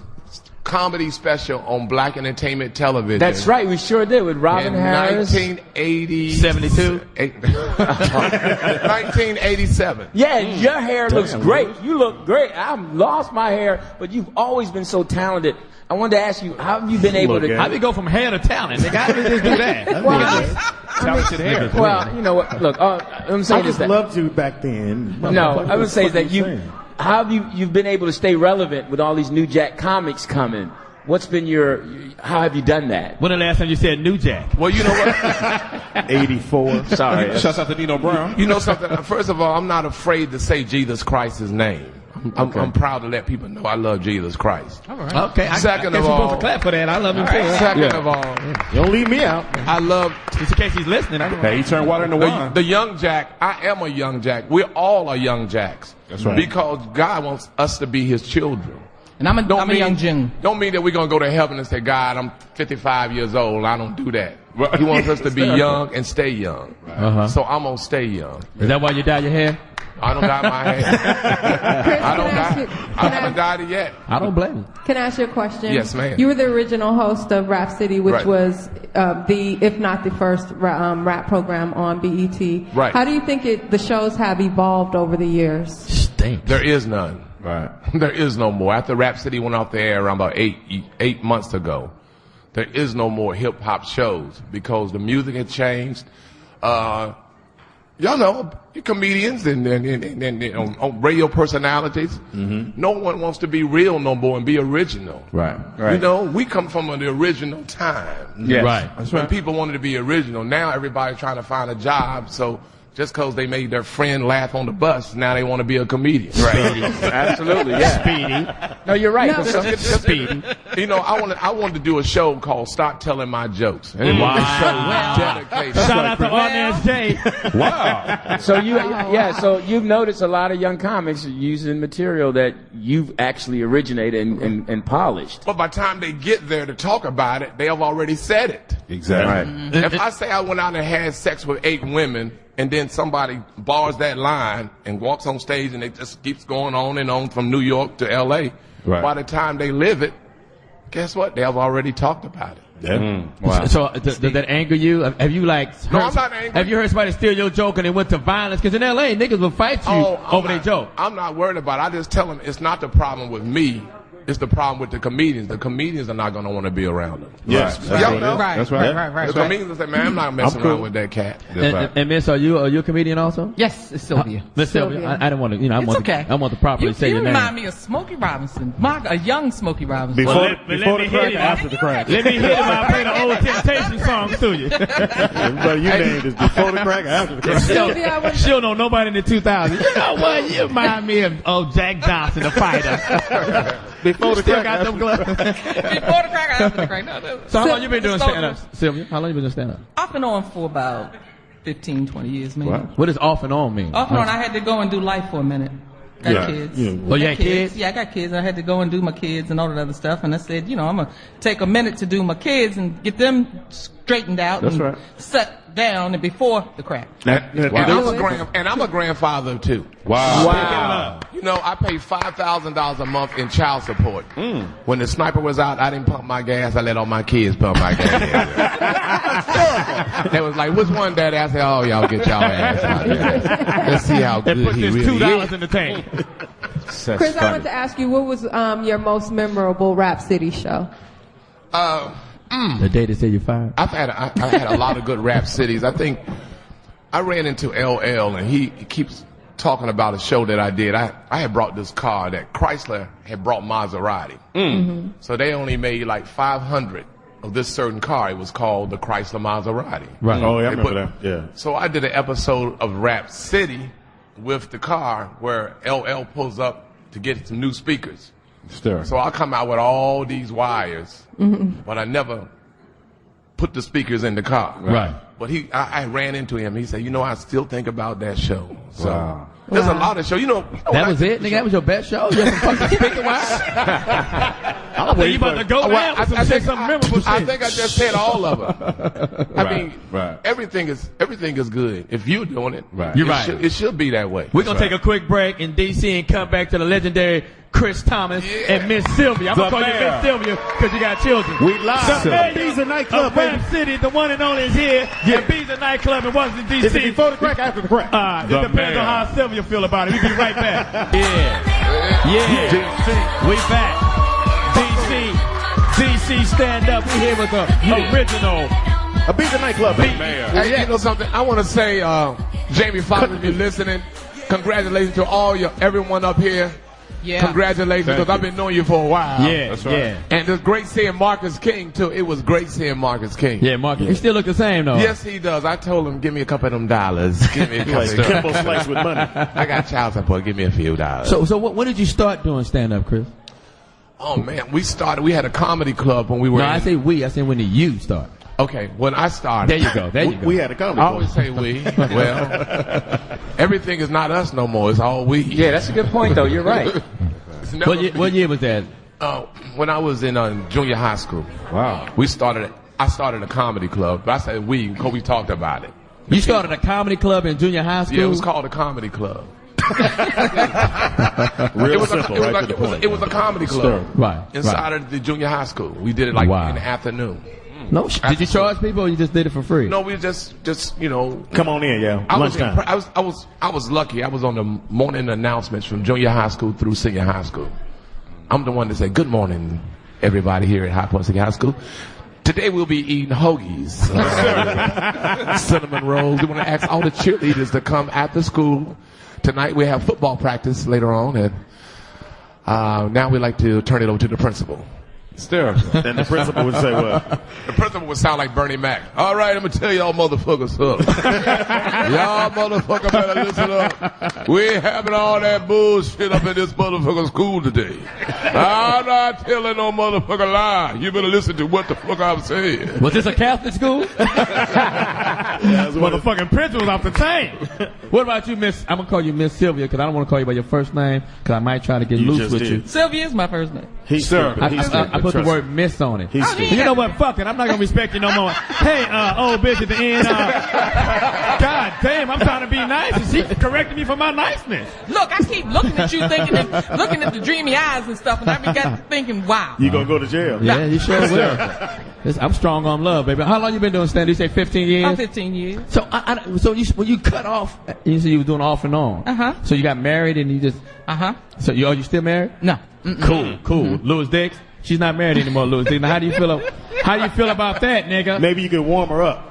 comedy special on Black Entertainment Television. That's right, we sure did with Robin in Harris. 1972? 1987. Yeah, your hair looks great. You look great. I've lost my hair, but you've always been so talented. I wanted to ask you, how have you been able to... How do you go from hair to talent? Nigga, how did you do that? Talented hair. Well, you know what? Look, I'm saying I just that... loved you back then. No, I would say that how have you've been able to stay relevant with all these New Jack comics coming? What's been how have you done that? When the last time you said New Jack? Well, you know what? 84. Sorry. Shouts out to Nino Brown. You know something? First of all, I'm not afraid to say Jesus Christ's name. I'm proud to let people know I love Jesus Christ. All right. Okay. Second I guess of we're all, supposed to clap for that. I love him too. Second of all, don't leave me out. I love. Just in case he's listening. Hey, he turned water into wine. The young Jack. I am a young Jack. We all are young Jacks. That's right. Because God wants us to be His children. And I'm a young June. Don't mean that we're gonna go to heaven and say, God, I'm 55 years old. I don't do that. He wants us to be young and stay young. So I'm gonna stay young. Is that why you dye your hair? I don't dye my hair. I haven't dyed it yet. I don't blame you. Can I ask you a question? Yes, ma'am. You were the original host of Rap City, which Right. was if not the first rap program on BET. Right. How do you think the shows have evolved over the years? Stink. There is none. Right. There is no more. After Rap City went off the air around about eight months ago, there is no more hip hop shows because the music had changed. Y'all know, comedians and radio personalities. No one wants to be real no more and be original. Right. You know, we come from the original time. Yes. Right. That's When right. people wanted to be original. Now everybody's trying to find a job, so just because they made their friend laugh on the bus, now they want to be a comedian. Right. Absolutely, yeah. Speedy. No, you're right. No, Speedy. You know, I wanted to do a show called Stop Telling My Jokes. And Wow. dedicated. Shout out to Arnaz J. Wow. So so you've noticed a lot of young comics using material that you've actually originated and polished. But by the time they get there to talk about it, they have already said it. Exactly. If I say I went out and had sex with 8 women, and then somebody bars that line and walks on stage and it just keeps going on and on from New York to L.A., by the time they live it, guess what? They have already talked about it. Yeah. Wow. So does that anger you? Have you No, I'm not angry. Have you heard somebody steal your joke and it went to violence? Because in L.A., niggas will fight you over their joke. I'm not worried about it. I just tell them it's not the problem with me. It's the problem with the comedians. The comedians are not going to want to be around them. Yes. That's Y'all right. know? That's right. Right. The comedians will say, man, I'm not messing around with that cat. And Miss, are you a comedian also? Yes, it's Sylvia. Miss Sylvia. I didn't want to, I want to properly say You your name. remind me of Smokey Robinson, a young Smokey Robinson. Before the crack, after the crack. Let me hit him. I'll play the old Temptation song to you. Everybody you named is before the crack, after the crack. She don't know nobody in the 2000s. You know what? You remind me of Jack Johnson, the fighter. Before the Still crack, got them gloves. Before the crack, after the crack. No. So how long you been doing stand-up, Sylvia? How long you been doing stand-up? Off and on for about 15, 20 years, maybe. What does off and on mean? Off and on, I had to go and do life for a minute. Got kids. Oh, you had kids? Yeah, I got kids. I had to go and do my kids and all that other stuff. And I said, I'm going to take a minute to do my kids and get them straightened out and set down and before the crack. And I'm a grandfather too. Wow. You know, I pay $5,000 a month in child support. When the sniper was out, I didn't pump my gas. I let all my kids pump my gas. They was like, which one, Daddy? I said, oh, y'all get y'all ass out there. Let's see how good put he this really $2 is. in the tank. Chris, I want to ask you, what was your most memorable Rap City show? The day they say you're fired? I've had a lot of good rap cities. I think I ran into LL and he keeps talking about a show that I did. I had brought this car that Chrysler had brought Maserati. So they only made like 500 of this certain car. It was called the Chrysler Maserati. Right. Oh, yeah, I remember that. Yeah. So I did an episode of Rap City with the car where LL pulls up to get some new speakers. Sure. So I come out with all these wires, but I never put the speakers in the car. Right. But I ran into him. He said, I still think about that show. So there's a lot of shows. That was it, nigga. That was your best show. You had some fucking speaker wires. I think you about to go down with some memorable shit. I think I just said all of them. I mean, everything is good. If you're doing it, You're right. It should be that way. We're going to take a quick break in D.C. and come back to the legendary Chris Thomas and Miss Sylvia. I'm going to call you Miss Sylvia because you got children. We live. The Ibiza Night Club, Rap City, the one and only is here. Ibiza Night Club in Washington D.C. Is it before the crack, after the crack? It depends on how Sylvia feel about it. We'll be right back. We back. D.C. stand up. We here with the original Ibiza Night Club. Hey, you know something? I want to say, Jamie Foxx, if you're listening, congratulations to everyone up here. Yeah. Congratulations, because I've been knowing you for a while. Yeah, that's right. Yeah. And it's great seeing Marcus King, too. It was great seeing Marcus King. Yeah, Marcus. He still look the same, though. Yes, he does. I told him, give me a couple of them dollars. Give me a couple of Kimbo Slice with money. I got child support. Give me a few dollars. So when did you start doing stand-up, Chris? Oh, man. We had a comedy club when we were I say we. I say when did you start? Okay, when I started. There you go. We had a comedy I club. always say we. Well, everything is not us no more. It's all we. Yeah, that's a good point, though. You're right. What year was that? When I was in junior high school. Wow. I started a comedy club. But I said we because we talked about it. You started a comedy club in junior high school? Yeah, it was called a comedy club. Real simple, right to the point. It was a comedy club. Right. Inside of the junior high school. We did it in the afternoon. No, did you charge people or you just did it for free? No, we just come on in, yeah. Lunchtime. I was lucky. I was on the morning announcements from junior high school through senior high school. I'm the one that said, good morning, everybody here at High Point Senior High School. Today we'll be eating hoagies, cinnamon rolls. We want to ask all the cheerleaders to come after school. Tonight we have football practice later on, and now we'd like to turn it over to the principal. And the principal would say what? The principal would sound like Bernie Mac. All right, I'm going to tell y'all motherfuckers up. Y'all motherfuckers better listen up. We ain't having all that bullshit up in this motherfucker school today. I'm not telling no motherfucker lie. You better listen to what the fuck I'm saying. Was this a Catholic school? Motherfucking principal's off the chain. What about you, Miss? I'm going to call you Miss Sylvia because I don't want to call you by your first name because I might try to get loose with you. Sylvia is my first name. I put the word Miss on it. You know what? Fuck it. I'm not going to respect you no more. Hey, old bitch at the end. God damn, I'm trying to be nice and she corrected me for my niceness. Look, I keep looking at you looking at the dreamy eyes and stuff, and I be got thinking, wow. You going to go to jail? Yeah, you sure will. I'm strong on love, baby. How long you been doing stand? You say 15 years? I'm 15 years. So, when you cut off, you said you were doing off and on. So you got married and you just. So you still married? No. Cool. Louis Dix. She's not married anymore, Louis Dix. Now, how do you feel about that, nigga? Maybe you can warm her up.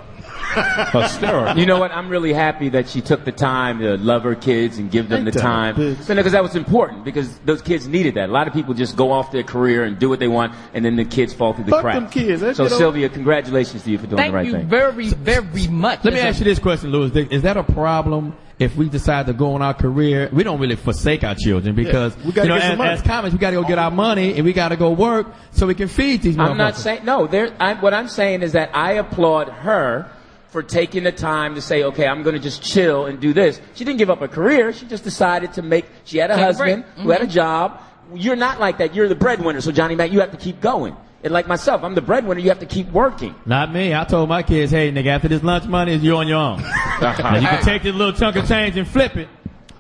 You know what? I'm really happy that she took the time to love her kids and give them the time. Because that was important, because those kids needed that. A lot of people just go off their career and do what they want, and then the kids fall through the cracks. Them kids. So, Sylvia, congratulations to you for doing the right thing. Thank you very, very much. Let me ask you this question, Louis Dix. Is that a problem if we decide to go on our career? We don't really forsake our children because, as comics, we got to go get our money and we got to go work so we can feed these motherfuckers. I'm not saying, no. What I'm saying is that I applaud her for taking the time to say, okay, I'm going to just chill and do this. She didn't give up her career. She just decided to she had a husband who had a job. You're not like that. You're the breadwinner. So, Johnny Mack, you have to keep going. And like myself, I'm the breadwinner. You have to keep working. Not me. I told my kids, hey, nigga, after this lunch money, you're on your own. Now, you can take this little chunk of change and flip it.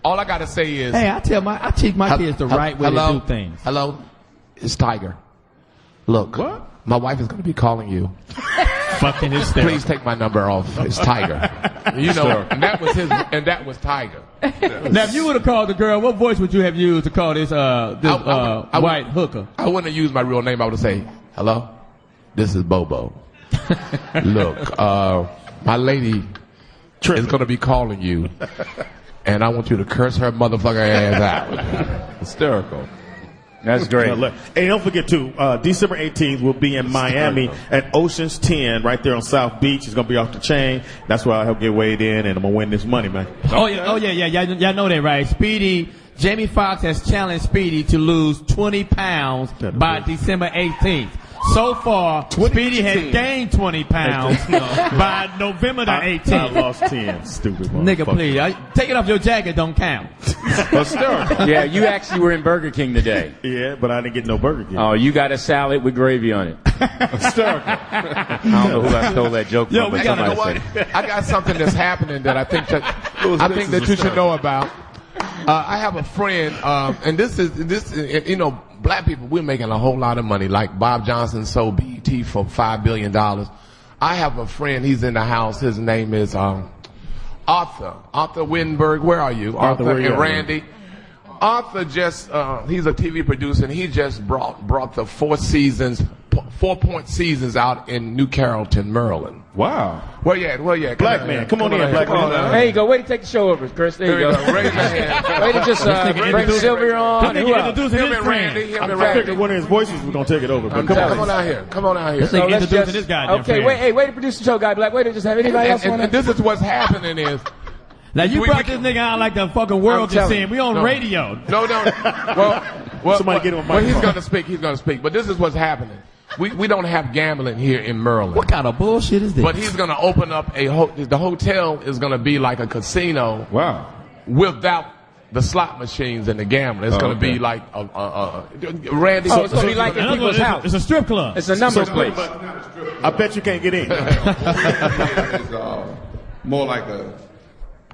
All I got to say is... Hey, I teach my kids the right way to do things. Hello? It's Tiger. Look. What? My wife is going to be calling you. Fucking hysterical. Please take my number off. It's Tiger. You know, and that was Tiger. Now, if you would have called the girl, what voice would you have used to call this white hooker? I wouldn't have used my real name. I would have said, hello, this is Bobo. Look, my lady is going to be calling you, and I want you to curse her motherfucker ass out. Hysterical. That's great. Hey, don't forget too, December 18th we'll be in Miami at Ocean's 10 right there on South Beach. It's gonna be off the chain. That's where I help get weighed in, and I'm gonna win this money, man. Oh yeah. Y'all know that, right? Speedy, Jamie Foxx has challenged Speedy to lose 20 pounds by December 18th. So far, Speedy has gained 20 pounds by November the 18th. I lost 10. Stupid motherfucker. Nigga, please. Take it off your jacket. Don't count. Yeah, you actually were in Burger King today. Yeah, but I didn't get no Burger King. Oh, you got a salad with gravy on it. I don't know who I stole that joke from. But somebody said it. I got something that's happening that I think that you should know about. I have a friend, and this is black people, we're making a whole lot of money. Like Bob Johnson sold BET for $5 billion. I have a friend, he's in the house. His name is Arthur Wittenberg. Where are you? Arthur and Randy. Arthur just, he's a TV producer, and he just brought the 4-point seasons out in New Carrollton, Maryland. Wow. Where you at? Black man. Come on in, black man. There you go. Way to take the show over, Chris. There you go. Raise your hand. Way to just bring Sylvia on. Him and Randy. I figured one of his voices was going to take it over. But come on out here. Come on out here. So let's just, this guy. Okay, way to produce the show, guy. Black. Way to just have anybody else on. And this is what's happening is. Now you brought this nigga out like the fucking world is seeing. We on radio. No. Well, somebody get him a microphone. Well, he's going to speak. But this is what's happening. We don't have gambling here in Maryland. What kind of bullshit is this? But he's going to open up the hotel is going to be like a casino. Wow. Without the slot machines and the gambling. It's going to be like Randy. So it's going to be like in people's house. It's a strip club. It's a numbers place. I bet you can't get in. It's more like a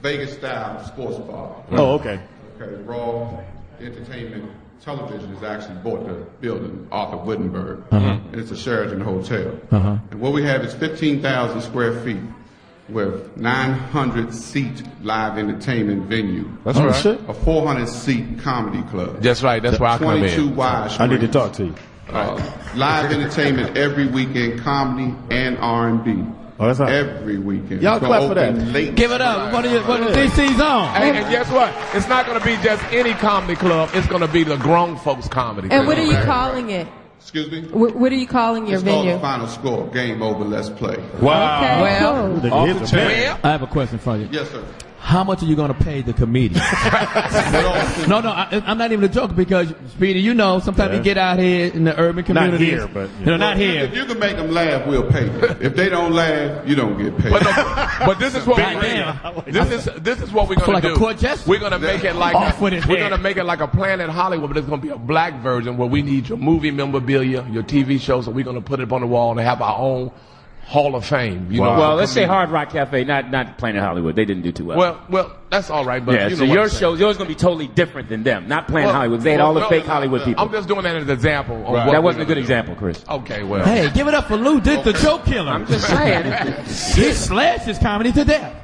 Vegas-style sports bar. Oh, okay. Okay, Raw Entertainment Television has actually bought the building, Arthur Wittenberg, and it's a Sheraton Hotel. And what we have is 15,000 square feet with 900-seat live entertainment venue. That's right. A 400-seat comedy club. That's right. That's where I come in. 22 wide screens. I need to talk to you. Live entertainment every weekend, comedy and R&B. Oh, that's every weekend. Y'all It's clap gonna for that. open late. Give it up. What are DC's on? Hey, and guess what? It's not going to be just any comedy club. It's going to be the grown folks comedy club. And what are you calling it? Excuse me? What are you calling your It's called venue? The Final Score. Game over. Let's play. Wow. Okay, Well, cool. off the chain. I have a question for you. Yes, sir. How much are you going to pay the comedian? No, I'm not even a joke because, Speedy, you know, sometimes you get out here in the urban communities. Not here, but... not here. If you can make them laugh, we'll pay you. If they don't laugh, you don't get paid. But this is what this is what we're going to do. We're going to make it like a Planet Hollywood, but it's going to be a black version where we need your movie memorabilia, your TV shows, so we're going to put it up on the wall and have our own Hall of Fame. You know, well, let's say Hard Rock Cafe, not Planet Hollywood. They didn't do too well. Well, that's all right. But yeah, you so know yours going to be totally different than them. Not Planet Hollywood. They had all the fake Hollywood people. I'm just doing that as an example. That wasn't a good example, Chris. Okay, well. Hey, give it up for Lou Dick, the joke killer. I'm just saying. He slashed his comedy to death.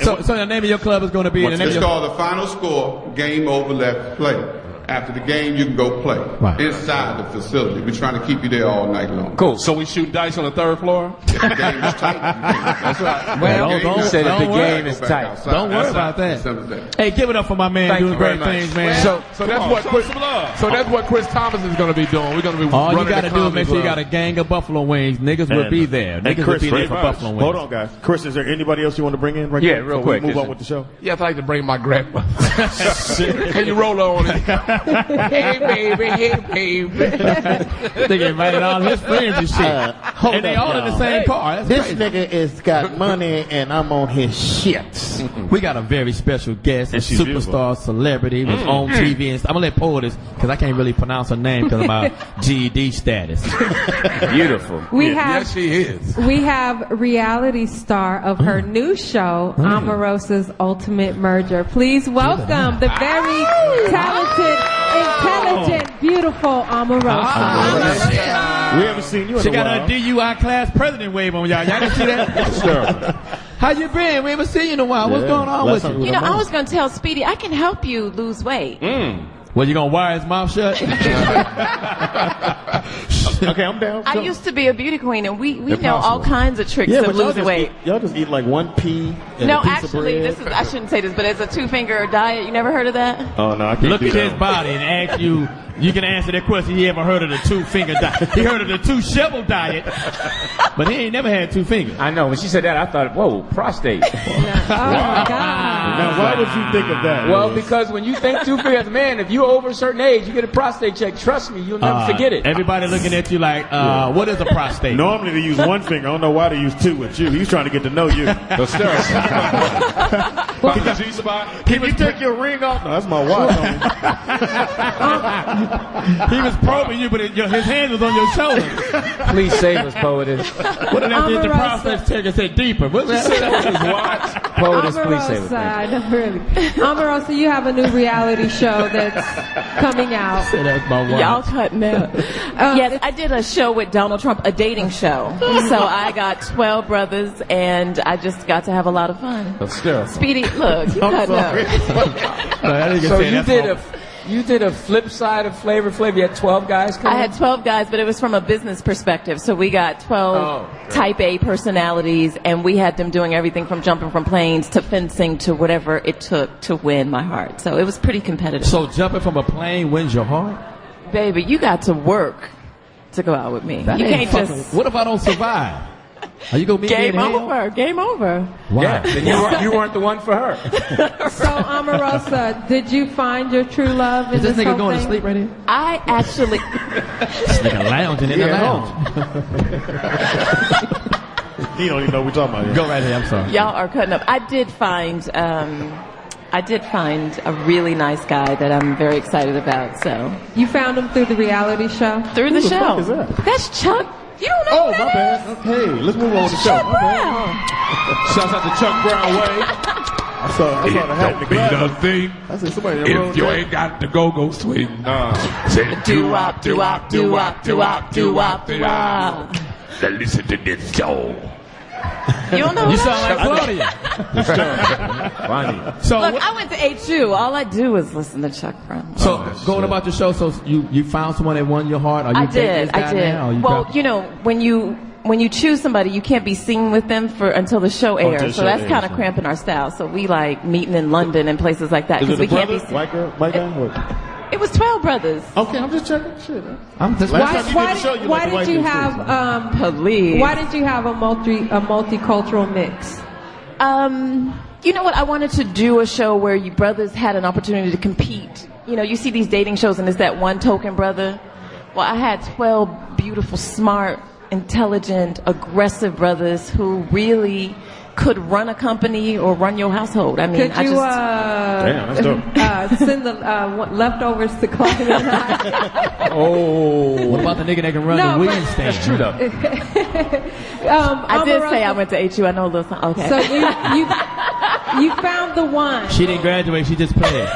So the name of your club is going to be... It's called The Final Score. Game over. Let's play. After the game, you can go play inside the facility. We're trying to keep you there all night long. Cool. So we shoot dice on the third floor? The game is tight. That's right. Well, don't say that the game is tight. Don't worry about that. Hey, give it up for my man doing great things, man. So that's what Chris Thomas is going to be doing. We're going to be all running you got to the do is make sure you club. got a gang of buffalo wings. Niggas will be there. Niggas will be there for buffalo wings. Hold on, guys. Chris, is there anybody else you want to bring in right now? Yeah, real quick. Move on with the show. Yes, I'd like to bring my grandmother. Can you roll on it? Hey, baby. Hey, baby. They invited all his friends and shit. And they all in the same car. This nigga is got money and I'm on his shit. We got a very special guest, a superstar celebrity, was on TV and stuff. I'm gonna let Poetess, because I can't really pronounce her name because of my GED status. Beautiful. Yes, she is. We have reality star of her new show, Omarosa's Ultimate Merger. Please welcome the very talented, intelligent, beautiful Omarosa. We haven't seen you in She a got while. her DUI class president wave on y'all. Y'all can see that? How you been? We haven't seen you in a while. What's going on with you? You know, I was going to tell Speedy, I can help you lose weight. Well, you gonna wire his mouth shut? Okay, I'm down. I used to be a beauty queen, and we know all kinds of tricks Yeah, to but y'all lose just weight. y'all just eat like one pea and No, a piece actually, of bread. I shouldn't say this, but it's a 2-finger diet. You never heard of that? Oh no, I can't Look do at that. his body and ask you. You can answer that question. He ever heard of the 2-finger diet? He heard of the 2-shovel diet, but he ain't never had 2 fingers. I know. When she said that, I thought, whoa, prostate. Oh, my God. Now, why would you think of that? Well, because when you think 2 fingers, man, if you're over a certain age, you get a prostate check. Trust me, you'll never forget it. Everybody looking at you like, what is a prostate? Normally they use 1 finger. I don't know why they use 2 with you. He's trying to get to know you. The stairs. The G-spot. Can you take your ring off? No, that's my watch. He was probing you, but his hand was on your shoulder. Please save us, Poetess. What did that do? The prostate check and said deeper. What did you say that was his watch? Poetess, please save us. Omarosa, no, really. Omarosa, you have a new reality show that's coming out. Say that's my watch. Y'all cutting out. Yes, I did a show with Donald Trump, a dating show. So I got 12 brothers, and I just got to have a lot of fun. Speedy, look, you cutting out. So you did a flip side of Flavor Flav. You had 12 guys coming? I had 12 guys, but it was from a business perspective. So we got 12 type A personalities, and we had them doing everything from jumping from planes to fencing to whatever it took to win my heart. So it was pretty competitive. So jumping from a plane wins your heart? Baby, you got to work to go out with me. That you ain't can't fucking, just... What if I don't survive? Are you gonna meet me in hell? Game over. Wow. Yeah, then you weren't the one for her. So, Omarosa, did you find your true love in Is this nigga whole going thing? to sleep right here? I actually... This nigga lounging in the lounge. He don't even know what we're talking about. Go right ahead, I'm sorry. Y'all are cutting up. I did find a really nice guy that I'm very excited about. So You found him through the reality show? Through the Who the show. fuck is that? That's Chuck. You don't know who my that bad. Hey, let's move on to the show. Chuck Brown. Shouts out to Chuck Brown Way. I saw the hat in the Be glass. nothing I said somebody if you ain't got the go-go swing. Say Do-wop, do-wop, do-wop, do-wop, do-wop, do-wop. Now listen to this song. You don't know? You sound like Claudia. So look, I went to HU. All I do is listen to Chuck Brown. So going about your show, so you found someone that won your heart? Are you dating this guy I did. now, or you Well, got- you know, when you choose somebody, you can't be seen with them until the show airs. So that's kind of cramping our style. So we like meeting in London and places like that because we can't be seen. White girl, white guy? What? It was 12 brothers. Okay, I'm just checking. Shit. I'm just. Why did you have Police. Why did you have a multicultural mix? You know what? I wanted to do a show where you brothers had an opportunity to compete. You know, you see these dating shows and there's that one token brother. Well, I had 12 beautiful, smart, intelligent, aggressive brothers who really could run a company or run your household. I mean, Could you Damn, that's dope. send the leftovers to Claudia and I? Oh, what about the nigga that can run the weed stand? That's true though. I did say I went to HU. I know a little something. Okay. So you found the one. She didn't graduate. She just played.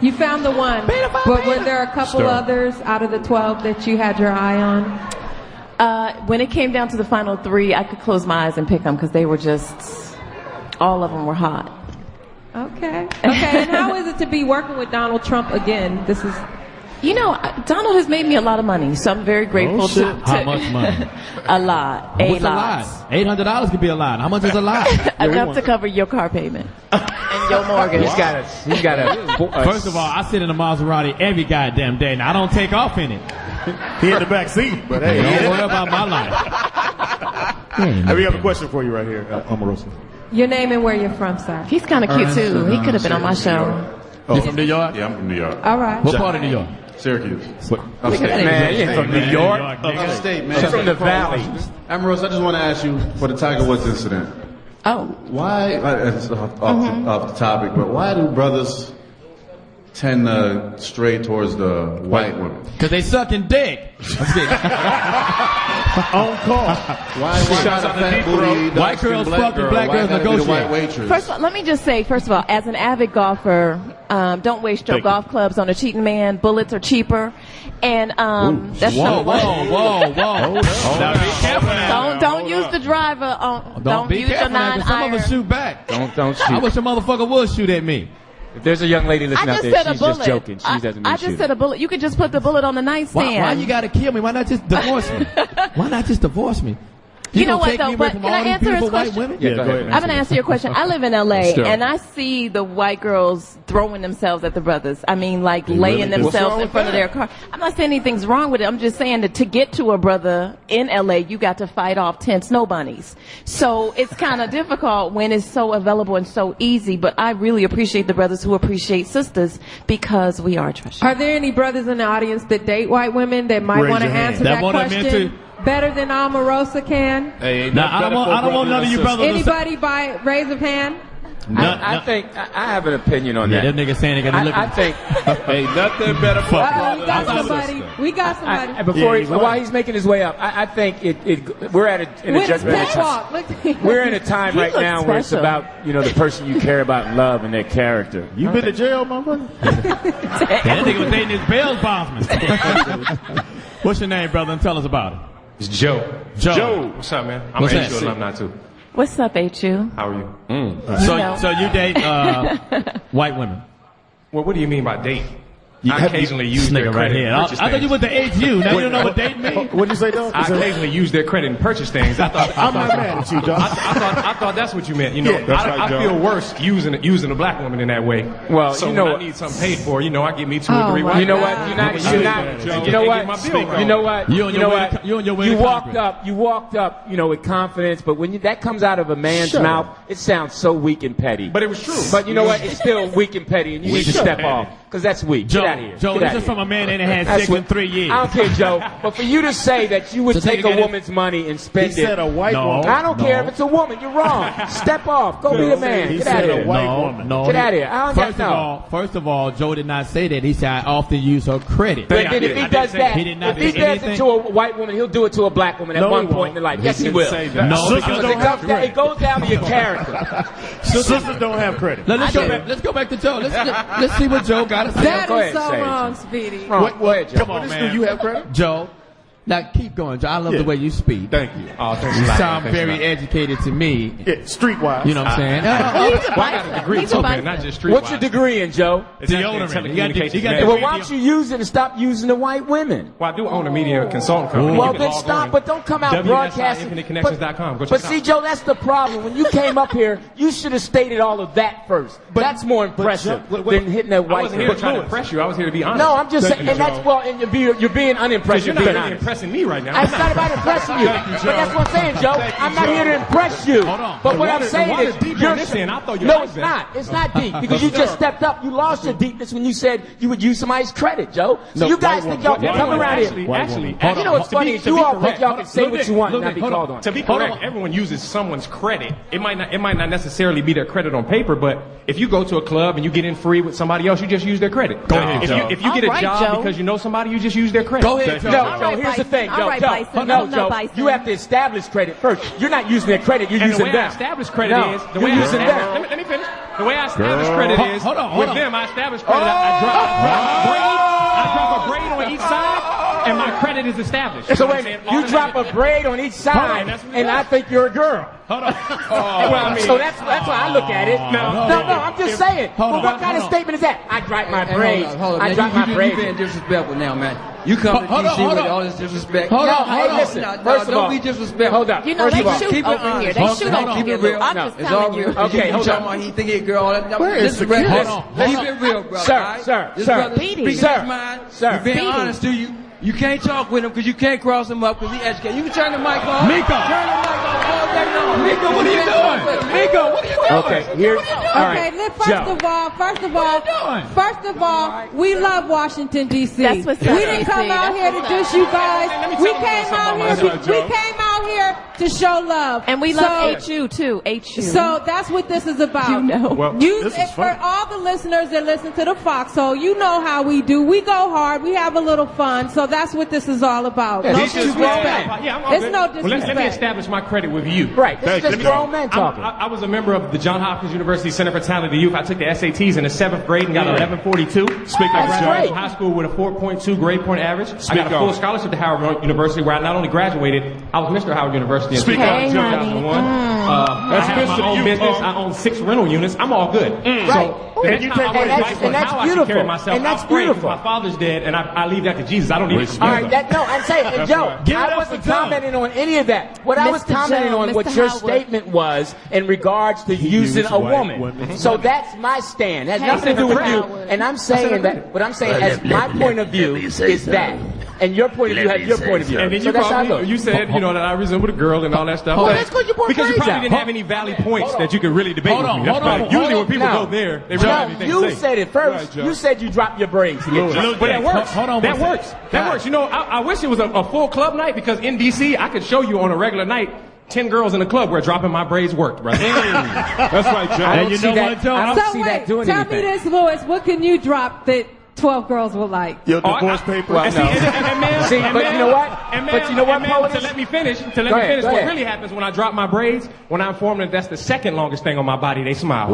You found the one. But were there a couple others out of the 12 that you had your eye on? When it came down to the final 3, I could close my eyes and pick them because they were just, all of them were hot. Okay. And how is it to be working with Donald Trump again? This is, you know, Donald has made me a lot of money, so I'm very grateful to. How much money? A lot. What's a lot? $800 could be a lot. How much is a lot? Enough to cover your car payment and your mortgage. He's got a. First of all, I sit in a Maserati every goddamn day. Now I don't take off in it. He in the back seat, but hey, don't worry about my life. We have a question for you right here, Omarosa. your name and where you're from, sir. He's kind of cute too. He could have been on my show. You from New York? Yeah, I'm from New York. All right. What part of New York? Syracuse. Upstate. Man, you ain't from New York. Upstate, man. She's from the valley. Omarosa, I just want to ask you for the Tiger Woods incident. Oh. Why, it's off the topic, but why do brothers tend to stray towards the white women? Because they sucking dick. On call. Why is it a fat booty, white girls fucking black girls negotiate. First of all, let me just say, as an avid golfer, don't waste your golf clubs on a cheating man. Bullets are cheaper. And that's whoa. Now be careful now. Don't use the driver on. Don't use your 9 Some of us shoot back. Don't shoot. I wish a motherfucker would shoot at me. If there's a young lady listening out there, she's just joking. She doesn't mean I just said a bullet. You could just put the bullet on the nightstand. Why you gotta kill me? Why not just divorce me? Why not just divorce me? You know what, take though? me away But from can all I these answer his beautiful white question? women? Yeah, go ahead. I'm going to answer your question. I live in L.A., Sure. and I see the white girls throwing themselves at the brothers. I mean, like laying themselves in front of their car. I'm not saying anything's wrong with it. I'm just saying that to get to a brother in L.A., you got to fight off 10 snow bunnies. So it's kind of difficult when it's so available and so easy, but I really appreciate the brothers who appreciate sisters because we are treasure. Are there any brothers in the audience that date white women that might Raise want to your hand. answer That that what I'm question into. better than Omarosa can? Hey, Now, I don't want none of you brothers. Anybody by raise of hand? I think I have an opinion on Yeah, that. that nigga saying they gotta look. I think. Ain't nothing better for We got somebody. We got somebody. While he's making his way up, I think we're at in a With his judgmental catwalk. Look. We're in a time He right looks now where it's special. about the person you care about and love and their character. You been to jail, motherfucker? That nigga was dating his bail bondsman. What's your name, brother? And tell us about it. It's Joe. Joe. What's up, man? I'm What's an that? HU alumni too. What's up, HU? How are you? So you date white women? Well, what do you mean by date? You I have- occasionally use This their nigga right credit here. and I purchase thought you things. went to HU. Now you don't know what date means. What'd you say, though? I occasionally use their credit and purchase things. I'm not mad at you, Joe. I thought that's what you meant. You know, Yeah, that's right, I Joe. feel worse using a black woman in that way. Well, so you know when I what? need something paid for, I get me 2 or 3 Oh, white You know girls. what? You're not. You know what? You know what? You on your way to walked Congress. up. You walked up. With confidence. But when that comes out of a man's mouth, it sounds so weak and petty. But it was true. But you know what? It's still weak and petty, and you need to step off because that's weak. Joe, Get out of here. Joe, Get this out is of from here. a man that ain't had That's sex in what- 3 years. I don't care, Joe. But for you to say that you would So take take a it- woman's money and spend He it. said a white No. woman. I don't care if it's a woman. You're wrong. Step off. Go be the man. He Get said out of a here. white No, woman. no. Get out of here. I don't First of all, Joe did not say that. He said I often use her credit. But then if he does that, He did not if he say does anything. it to a white woman, he'll do it to a black woman at No, one he point in won't. their life. Yes, he will. No, Because it goes down to your character. Sisters don't have credit. Let's go back to Joe. Let's see what Joe got to say. That Go is ahead, so say it. wrong, Speedy. Go ahead, Joe. Come on, man. Do you have credit? Joe, Now keep going, Joe. I love the way you speak. Thank you. Oh, thanks a You lot. sound Thanks a very lot. educated to me. Yeah, streetwise. You know what I'm saying? I got a degree too, man, not just streetwise. What's your degree in, Joe? It's actually in telecommunications. Well, why don't you use it and stop using the white women? Well, I do own a media consulting company. Well, then stop, but don't come out broadcasting. WSIInfiniteconnections.com. Go check But it see, out. Joe, that's the problem. When you came up here, you should have stated all of that first. But that's more impressive than hitting that I white wasn't here to try to impress you. I was here to be honest. No, I'm just saying, and that's, well, and you're being unimpressive. You're not really impressing me right now. It's not about impressing you. Thank you, But Joe. that's what I'm saying, Joe. Thank you, I'm not Joe. here to impress you. Hold on. But The what I'm water- saying the water's is, deeper you're on this end. I thought you no, liked it's that. not. It's not deep because you just stepped up. You lost your deepness when you said you would use somebody's credit, Joe. So you guys think y'all can come around here? You know what's funny is you all think y'all can say what you want and not be called on. To be correct, everyone uses someone's credit. It might not necessarily be their credit on paper, but if you go to a club and you get in free with somebody else, you just use their credit. Go ahead, Joe. If you get a job because you know somebody, you just use their credit. Go ahead, Joe. No, here's the thing, Joe. Joe, you have to establish credit first. You're not using their credit, you're And using the way I them. establish credit is the way you're I using establish. them. Let me finish. The way I establish credit is with them. I establish credit. I drop a braid on each side, and my credit is established. So wait a minute, you drop a braid on each side, and I think you're a girl. Hold on. Well, I mean, so that's how I look at it. No, I'm just saying. Well, what kind of statement is that? I drop my braids. I drop my braids. You're being disrespectful now, man. You come to D.C. with all this disrespect. Listen. First of all, don't be disrespectful. Hold up. You know, they shoot over here. They shoot over Keep here. it real. I'm just It's all telling you. real. Okay, hold talking on. about he think he a girl. Where is This is security? real. Keep it real, brother. Sir. This brother speaking his Sir. mind. Sir. He's being honest to you. You can't talk with him because you can't cross him up because he educated. You can turn the mic on. Miko. Turn the mic on all day long. Miko, what are you doing? Miko, what are you doing? Okay, here. All right. First of all, we love Washington D.C. That's what's We up. didn't come out here to dish you guys. We came out here to show love, And we love HU too. HU. So that's what this is about. You know. Well, this is for fun. all the listeners that listen to the Foxxhole, you know how we do. We go hard. We have a little fun. So that's what this is all about. No disrespect. Yeah, I'm all It's good. no Well, let me disrespect. establish my credit with you. Right. This is just grown men talking. I was a member of the John Hopkins University Center for Talented Youth. I took the SATs in the 7th grade and got an 1142. I graduated from high school with a 4.2 grade point average. I got a full scholarship to Howard University, where I not only graduated, I was Mr. Howard University in 2001. I have my own business. I own 6 rental units. I'm all good. Right. So the next time I want advice on that's how I should carry beautiful. myself, And that's I'll pray, 'cause beautiful. my father's dead, and I leave that to Jesus. I don't need All right, I'm saying, and Joe, Give it I up wasn't for Joe. commenting on any of that. What I was Mr. commenting Joe, on what Mr. your Howard. statement was in regards to using used a white woman. women. So that's my stand. It has nothing to do with you. And I'm saying that, what I'm saying as my point of view is that. And your point of view has your point of view. And then So you that's how I called me, look. you said, you know, that I resembled a girl and all that stuff. Well, But- that's 'cause you brought because you braids probably out. didn't have any valid points that you could really debate with me. That's probably, usually when people go there, they really have anything you to say. said it first. You said you dropped your braids to get drunk. But that works. Hold on That one second. works. That works. You know, I wish it was a full club night, because in D.C., I could show you on a regular night 10 girls in the club where dropping my braids worked, brother. That's right, Joe. I And don't you see know that. what, Joe? I don't So see wait, that doing tell anything. me this, Louis. What can you drop that 12 girls will like? Your divorce papers. well, no. See, but you know what? But you know what, to Poetess? let me finish, Go ahead. what really happens when I drop my braids, when I inform them that's the second longest thing on my body, they smile.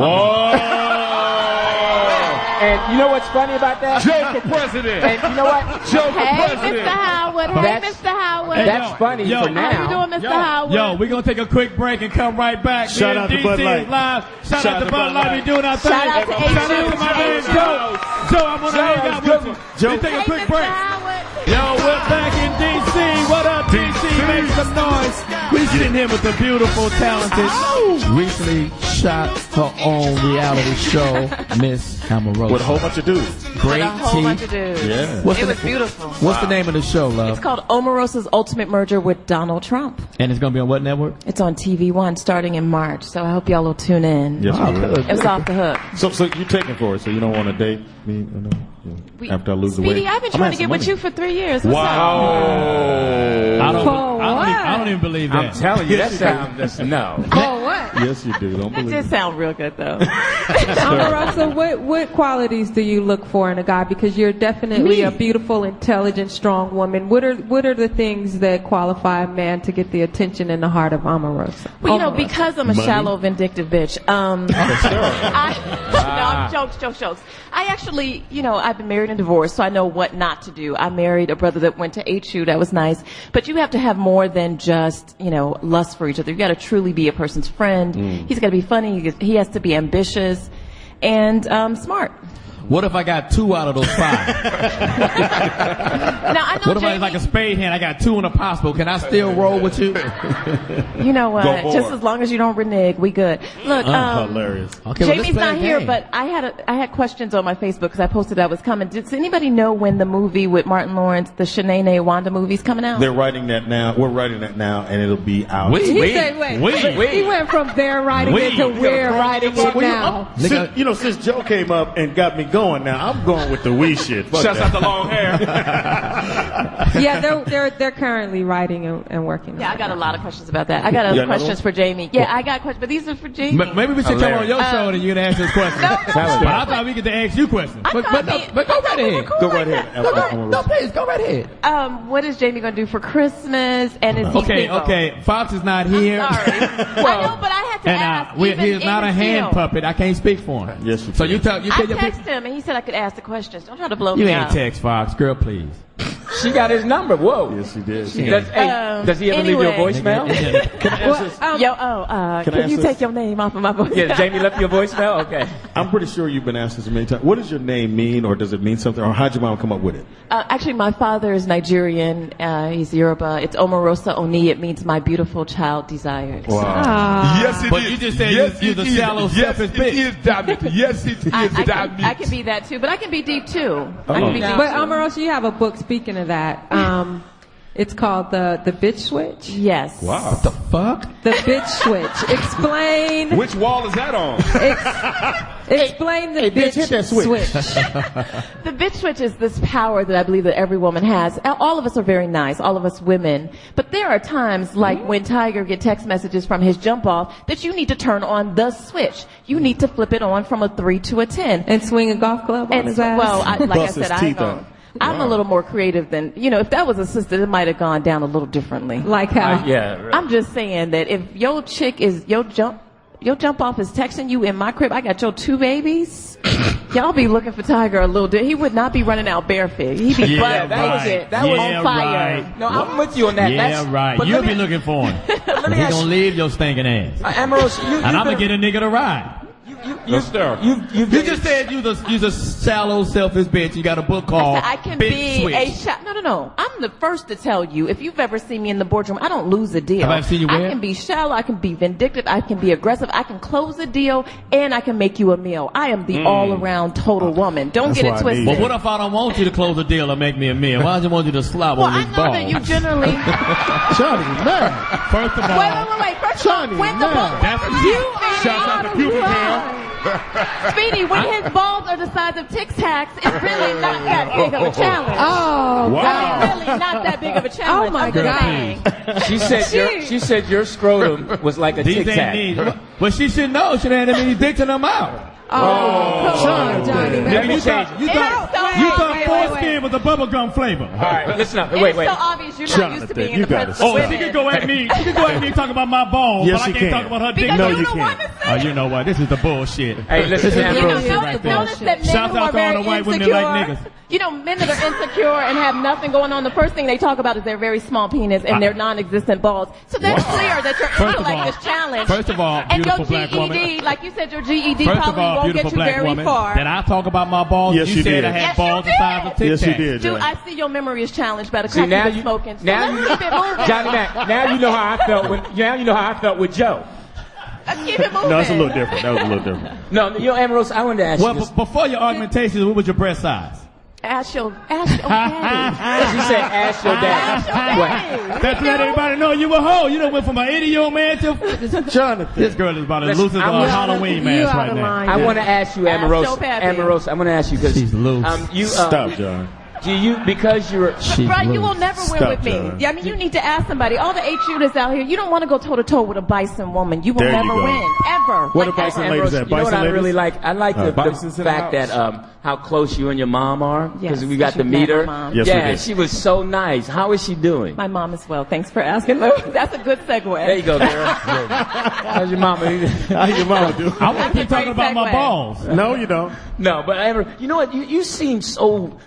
And you know what's funny about that? Joe for president. And you know what? Joe for Hey, president. Mr. Howard. Hey, That's- Mr. Howard. That's funny for How you now. doing, Mr. Howard? Yo, we're going to take a quick break and come right back. Shout out to DC Bud Light. is live. Shout out to Bud Light. We doing our thing. Shout out to Shout out to my man Joe. Joe, I'm going to hang out with you. Joe. Let's take a Hey, quick Mr. break. Howard. Yo, we're back in D.C. What up, D.C.? Make some noise. We sitting here with the beautiful, talented, recently shot her own reality show, Miss Omarosa. With a whole bunch of dudes. Great A whole bunch of teeth. dudes. Yeah. What's It the- was beautiful. What's the name of the show, love? It's called Omarosa's Ultimate Merger with Donald Trump. And it's going to be on what network? It's on TV1 starting in March, so I hope y'all will tune in. Yes, we will. It was off the hook. So you taking for it, so you don't want to date me after I lose the weight? Speedy, I've been I'm trying having to get some with money. you for 3 years. What's I don't even believe that. I'm telling you, that sounds no. For what? Yes, you do. Don't That believe just it. sound real good, though. Omarosa, what qualities do you look for in a guy? Because you're definitely a beautiful, intelligent, strong woman. What are the things that qualify a man to get the attention in the heart of Omarosa? Well, you know, because I'm a shallow, vindictive bitch. No, jokes. I actually, you know, I've been married and divorced, so I know what not to do. I married a brother that went to HU. That was nice. But you have to have more than just, you know, lust for each other. You got to truly be a person's friend. He's got to be funny. He has to be ambitious and smart. What if I got 2 out of those 5? Now, I know What if I was like a spade hand? I got 2 in the possible. Can I still roll with you? You know what? Just as long as you don't renege, we good. Look, hilarious. Okay, well, Jamie's not here, but I had questions on my Facebook because I posted I was coming. Does anybody know when the movie with Martin Lawrence, the Shanae Wanda movie's coming out? They're writing that now. We're writing that now, and it'll be out. He went from there writing it to we're writing it now. Since Joe came up and got me going now, I'm going with the we shit. Shouts out the long hair. Yeah, they're currently writing and working. Yeah, I got a lot of questions about that. I got other questions for Jamie. Yeah, I got questions, but these are for Jamie. Maybe we should come on your show and you can ask us questions. But I thought we could ask you questions. But go right ahead. Go right ahead. No, please, go right ahead. What is Jamie going to do for Christmas? And is he single? Okay. Fox is not here. I'm sorry. I know, but I had to ask. He is not a hand puppet. I can't speak for him. Yes, so you tell I texted him and he said I could ask the questions. Don't try to blow you me ain't up. text Fox, girl, please. She got his number. Whoa. Yes, she did. Does he ever leave you a voicemail? Can you take your name off of my voicemail? Yeah, Jamie left you a voicemail? Okay. I'm pretty sure you've been asked this many times. What does your name mean, or does it mean something, or how'd your mom come up with it? Actually, my father is Nigerian. He's Yoruba. It's Omarosa Oni. It means my beautiful child desires. Wow. Yes, it is. But you just said you're the shallow, selfish bitch. Yes, it is, damn it. Yes, it is, damn it. I can be that too, but I can be deep too. I can be deep But too. Omarosa, you have a book speaking of that. It's called the Bitch Switch. Yes. Wow. What the fuck? The Bitch Switch. Explain. Which wall is that on? Explain the bitch hit that switch. The bitch switch is this power that I believe that every woman has. All of us are very nice, all of us women. But there are times, like when Tiger get text messages from his jump off, that you need to turn on the switch. You need to flip it on from a 3 to a 10. And swing a golf club on his ass. Well, like I said, I'm a little more creative than, if that was a sister, it might have gone down a little differently. Like how? I'm just saying that if your chick is, your jump off is texting you in my crib, I got your 2 babies, y'all be looking for Tiger a little bit. He would not be running out barefoot. He'd be butt naked on fire. Right. No, I'm with you on that. Right. You'll be looking for him. He's going to leave your stinking ass. Amorous, and I'm going to get a nigga to ride. You just said you're a shallow, selfish bitch. You got a book called I can Big be Switch. No. I'm the first to tell you, if you've ever seen me in the boardroom, I don't lose a deal. Have I seen you where? I can be shallow, I can be vindictive, I can be aggressive, I can close a deal, and I can make you a meal. I am the all-around total woman. Don't get it twisted. But what if I don't want you to close a deal or make me a meal? Why do you want you to slob on this ball? I know that you generally... Johnny Mack. First of all... Wait. First of all, when the ball... Shouts out to pubic hair. Speedy, when his balls are the size of Tic Tacs, it's really not that big of a challenge. Oh, wow. I mean, really not that big of a challenge. Oh, my God. She said your scrotum was like a Tic Tac. Well, she should know. She didn't have any dick in her mouth. Come on, Johnny. Let me change it. You thought foreskin was a bubblegum flavor. All right, listen up. It's so obvious you're not used to being in the presence of women. She could go at me. She could go at me and talk about my balls, Yes, but I she can't can. talk about her dick. No, you can't. Oh, you know what? This is the bullshit. Hey, listen, this is the Ambrose. bullshit right there. Notice that men Shout who out are to all very the white women insecure, that like niggas. Men that are insecure and have nothing going on, the first thing they talk about is their very small penis and their non-existent balls. So that's clear that your intellect is challenged. First of all, and your beautiful black woman. GED, like you said, your GED First of probably all, won't beautiful get you black very woman. far. Did I talk about my balls? Yes, you said did. I had Yes, balls you the size of Tic Yes, Tacs. you did, Dude, Johnny. I see your memory is challenged by the See, crack now you've been you, smoking. So now let's you, keep it moving. Johnny Mack, now you know how I felt with Joe. Let's keep it moving. No, it's a little different. That was a little different. No, Amorous, I wanted to ask you this. Before your argumentation, what was your breast size? Ask your daddy. She said ask your daddy. That's to let everybody know you a hoe. You done went from an 80-year-old man to Jonathan. This girl is about as loose as a Halloween mask right now. I want to ask you, Amorous. I want to ask you because she's loose. Stop, John. do you, because you're... Right, you will never win with me. I mean, you need to ask somebody. All the 8 shooters out here, you don't want to go toe-to-toe with a bison woman. You will There you never go. win, ever. What are bison ladies at? You know what Bison I really ladies? like? I like the Bison's in the fact house. that how close you and your mom are. Because Yes, we got to you've meet met her. my mom. Yes, we Yeah, did. she was so nice. How is she doing? My mom as well. Thanks for asking. That's a good segue. There you go, girl. How's your mama? How your mama do? I want to keep talking about my balls. No, you don't. No, but you know what? You seem so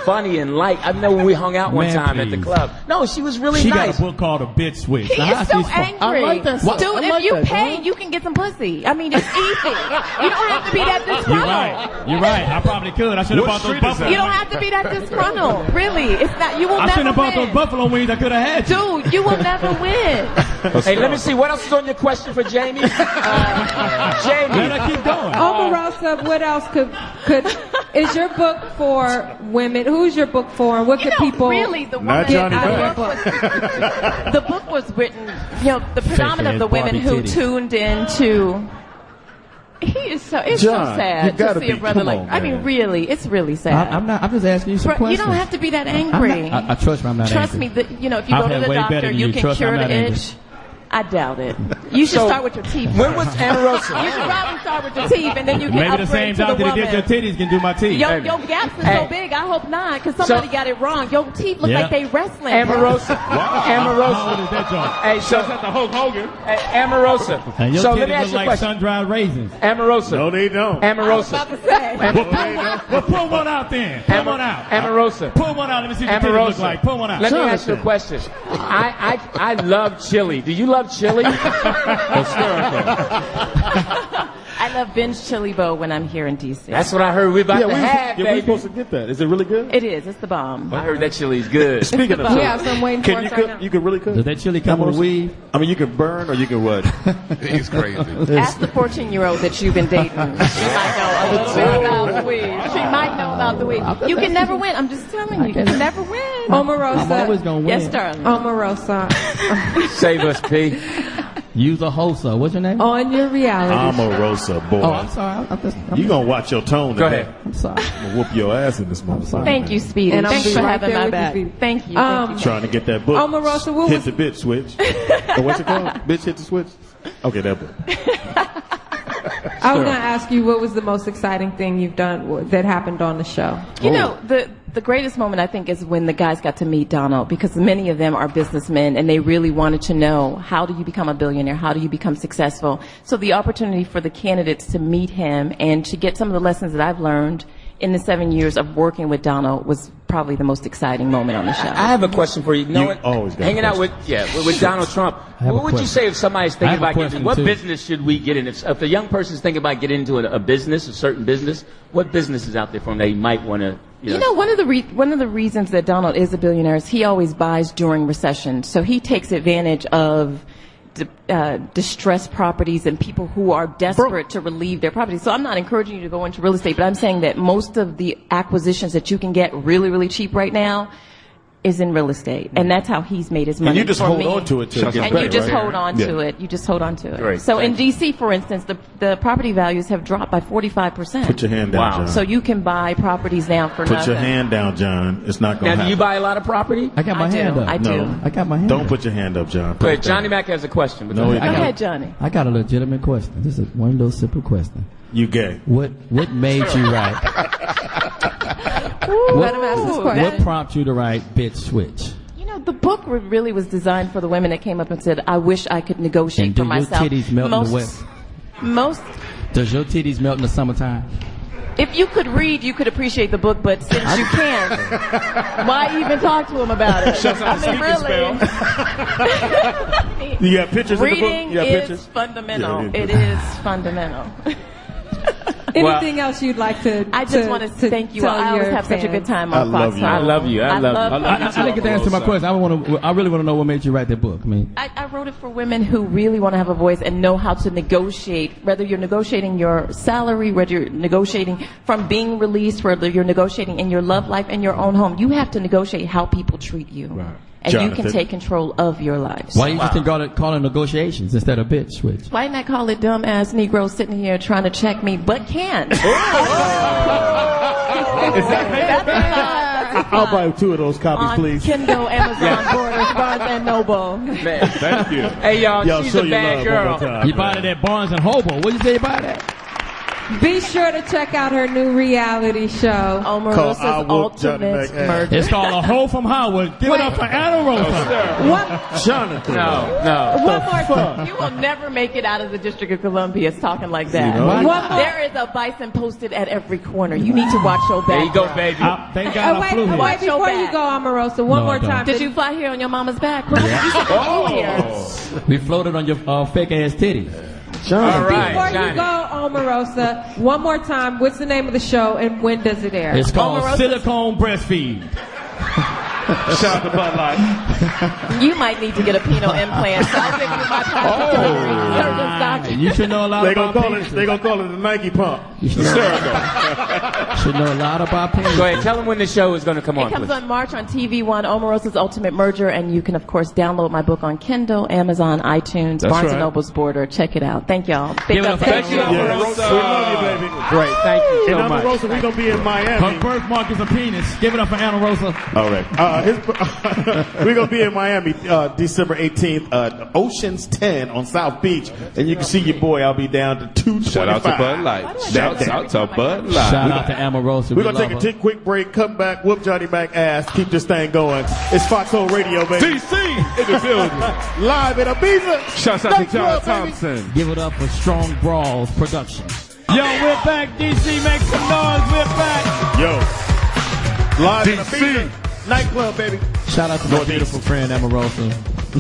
funny and light. I know when we hung out one Man, time at the please. club. No, she was really She nice. got a book called A Bitch Switch. He Now, how is so she's fun- angry. I like that song. Dude, I if like you that pay, song. you can get some pussy. I mean, it's easy. You don't have to be that You're disgruntled. right. You're right. I probably could. I should have bought those buffalo. You don't have to be that disgruntled. Really, it's not. You will I should never have bought those win. buffalo wings. I could have had you. Dude, you will never win. Hey, let me see. What else is on your question for Jamie? Jamie. Let her keep going. Omarosa, what else could is your book for women? Who's your book for? And what could people really, the Not woman Johnny out Mack. of the book was written, the predominant of the women Barbie who titties. tuned into. It's so John, sad you to gotta see a be- brother come like. on, I mean, man. really, it's really sad. I'm just asking you some You questions. don't have to be that angry. I trust me, I'm not Trust angry. me, that if you I've go to had the way better doctor, than you you. can Trust me, cure I'm the not angry. itch. I doubt it. You should start with your teeth. When was Omarosa? You should probably start with your teeth, and then you can Maybe the upgrade same to the doctor that did your woman. titties can do my teeth. Your gaps are so big. I hope not, because somebody got it wrong. Your teeth look Yeah. like they wrestling. Omarosa. How old is that joint? Hey, so That's at the Hulk Hogan. Omarosa. And your So titties let me ask look you a like question. sun-dried raisins. Omarosa. No, they don't. Omarosa. Well, pull one out then. Pull one out. Omarosa. Pull one out. Let me see what your titties look Omarosa. like. Pull one out. Let me ask you a question. I love chili. Do you love chili? I love binge chili bowl when I'm here in D.C. That's what I heard we're about to have, we're baby. supposed to get that. Is it really good? It is. It's the bomb. I heard that chili's good. Speaking of We have some waiting for can you us right cook? now. You can really cook? Does that chili come with a weave? I mean, you can burn or you can what? He's crazy. Ask the 14-year-old that you've been dating. She might know a little bit about the weed. She might know about the weed. You can never win. I'm just telling you. You can never win. Omarosa? I'm always gonna win. Yes, darling. Omarosa. Save us, P. Use a hosa. What's your name? On your reality. Omarosa, boy. Oh, I'm sorry. You gonna watch your tone Go today. ahead. I'm sorry. I'm gonna whoop your ass in this motherfucker. Thank you, Speedy. And I'm Thanks be for right having there my with you, back. Speedy. Thank you. Trying to get that book. Omarosa, what Hit was the bitch switch. Or what's it called? Bitch hit the switch. Okay, that book. I was going to ask you what was the most exciting thing you've done that happened on the show? You know, the greatest moment I think is when the guys got to meet Donald, because many of them are businessmen and they really wanted to know, how do you become a billionaire? How do you become successful? So the opportunity for the candidates to meet him and to get some of the lessons that I've learned in the 7 years of working with Donald was probably the most exciting moment on the show. I have a question for you. You know You what? always got a Hanging out with Donald Trump. have What a would you question. say if somebody's I thinking have a about getting question, what too. business should we get in? If a young person's thinking about getting into a business, a certain business, what business is out there for them they might want to? You know, one of the reasons that Donald is a billionaire is he always buys during recession. So he takes advantage of distressed properties and people who are desperate to relieve their property. So I'm not encouraging you to go into real estate, but I'm saying that most of the acquisitions that you can get really, really cheap right now is in real estate, and that's how he's made his money. And you just from hold me. on to it till it gets and better, you just right? hold on Yeah. to it. You just hold on to it. Great. So in Thank DC, for instance, the property values have dropped by 45%. Put your hand down, John. So you can buy properties now for Put nothing. your hand down, John. It's not gonna Now, do happen. you buy a lot of property? I got my I do. hand up. I do. No. I got my hand Don't up. put your hand up, John. Put Wait, it down. Johnny Mack has a question. No, he Go don't. ahead, Johnny. I got a legitimate question. This is one little simple question. You gay. What made you write? Let him ask this question. What prompted you to write Bitch Switch? You know, the book really was designed for the women that came up and said, I wish I could negotiate And do for myself. your titties melt in the wet? Most, Does your titties melt in the summertime? if you could read, you could appreciate the book, but since you can't, why even talk to him about it? Shuts out the speaking You got pictures in the book? Reading You got is pictures? fundamental. Yeah, It is fundamental. Anything else you'd like to I just want to thank you. tell I always your have such a good fans? time I on love Foxxhole. you. I love you. I love you. I didn't get to answer my question. I really want to know what made you write that book. I mean, I wrote it for women who really want to have a voice and know how to negotiate, whether you're negotiating your salary, whether you're negotiating from being released, whether you're negotiating in your love life in your own home. You have to negotiate how people treat you. Right. And you Jonathan. can take control of your life. why you just didn't call it negotiations instead of Bitch Switch? Why not call it dumbass Negroes sitting here trying to check me, but can't? That's I'll buy 2 of those copies, on please. Kindle, Amazon, Borders, Barnes and Noble. Thank you. Hey, y'all, she's show a your bad love girl. one more time, You bought it at Barnes and Noble. What did you say you bought it? Be sure to check out her new reality show, Omarosa's Ultimate Murder. It's called A Hoe from Howard. Give it up for Omarosa. Jonathan. No. One more time. You will never make it out of the District of Columbia talking like that. You know? One more. There is a bison posted at every corner. You need to watch your back. There you go, baby. Thank God I flew here. Wait, before you go, Omarosa, one more time. Did you fly here on your mama's back? You should flew here. We floated on your fake ass titties. All right, Before Johnny. you go, Omarosa, one more time, what's the name of the show and when does it air? It's called Silicone Breastfeed. Shout out to Bud Light. You might need to get a penile implant. So I'll give you my plastic You should know a lot They about gonna call it. penises. They gonna call it the Nike pump. You should know a lot about penises. Go ahead, tell them when the show is going to come on, It comes please. on March on TV1, Omarosa's Ultimate Merger, and you can, of course, download my book on Kindle, Amazon, iTunes, That's Barnes right. & Noble's Border. Check it out. Thank y'all. Big Give it up up to for everyone. We love you, baby. Great, thank you And so much. Omarosa, we gonna be in Miami. Her birthmark is a penis. Give it up for Omarosa. All right. We're going to be in Miami December 18th, Oceans 10 on South Beach. And you can see your boy. I'll be down to 225. Shout out to Bud Light. Shout out to Bud Light. Shout out to Omarosa. We're going to take a quick break, come back, whoop Johnny Mack ass, keep this thing going. It's Foxxhole Radio, baby. DC in the building. Live in Ibiza. Shout out to Night John Club, baby. Thompson. Give it up for Strong Brawls Productions. Yo, we're back. DC, make some noise. We're back. Yo. Live in DC. Ibiza. Nightclub, baby. Shout out to my beautiful friend Omarosa.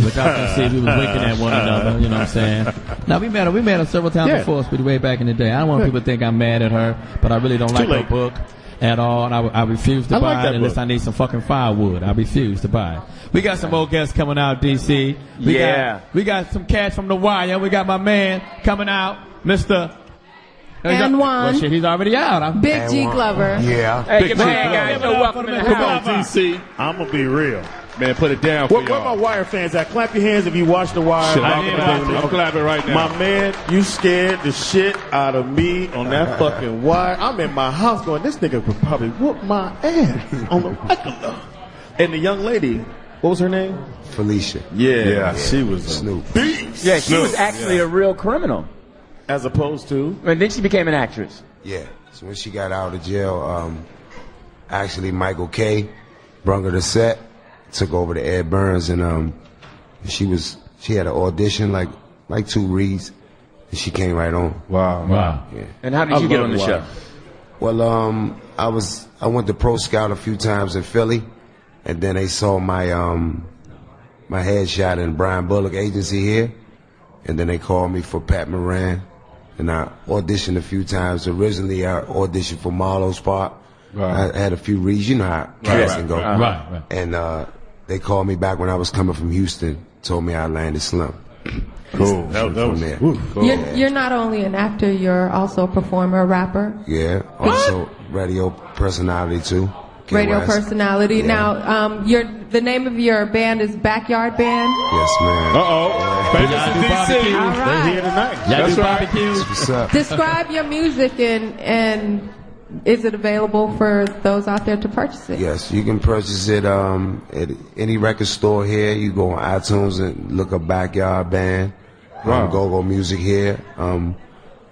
Which I can see we was winking at one another, you know what I'm saying? Now we met her several times before, Speedy, way back in the day. I don't want people to think I'm mad at her, but I really don't like her book at all, and I refuse to buy it unless I need some fucking firewood. I refuse to buy it. We got some old guests coming out, DC. We got some cats from The Wire. We got my man coming out, Mr. Anwan. Well, shit, he's already out. Big G Glover. Yeah. Hey, your man, guys, so welcome in the Come house. on, DC. I'm going to be real. Man, put it down for Where my y'all. Wire fans at? Clap your hands if you watch The Wire. Shit, I'm clapping right now. My man, you scared the shit out of me on that fucking Wire. I'm in my house going, this nigga would probably whoop my ass on the regular. And the young lady, what was her name? Felicia. Yeah, she was Snoop. Beast. Yeah, she was actually a real criminal. As opposed to? And then she became an actress. Yeah. So when she got out of jail, actually Michael K. brung her to set, took over to Ed Burns, and she had an audition like 2 reads, and she came right on. Wow. Yeah. And how did you get on the show? Well, I went to Pro Scout a few times in Philly, and then they saw my headshot in Brian Bullock agency here, and then they called me for Pat Moran, and I auditioned a few times. Originally, I auditioned for Marlowe's part. Right. I had a few reads, you know how casting go. Right. And they called me back when I was coming from Houston, told me I landed Slum. Cool. That was there. Cool. You're not only an actor, you're also a performer, a rapper. Yeah, also radio personality too. Radio personality. Yeah. Now, the name of your band is Backyard Band. Yes, man. Famous in DC. All right. They're here tonight. That's right. What's up? Describe your music and is it available for those out there to purchase it? Yes, you can purchase it at any record store here. You go on iTunes and look up Backyard Band. Go-Go Music here.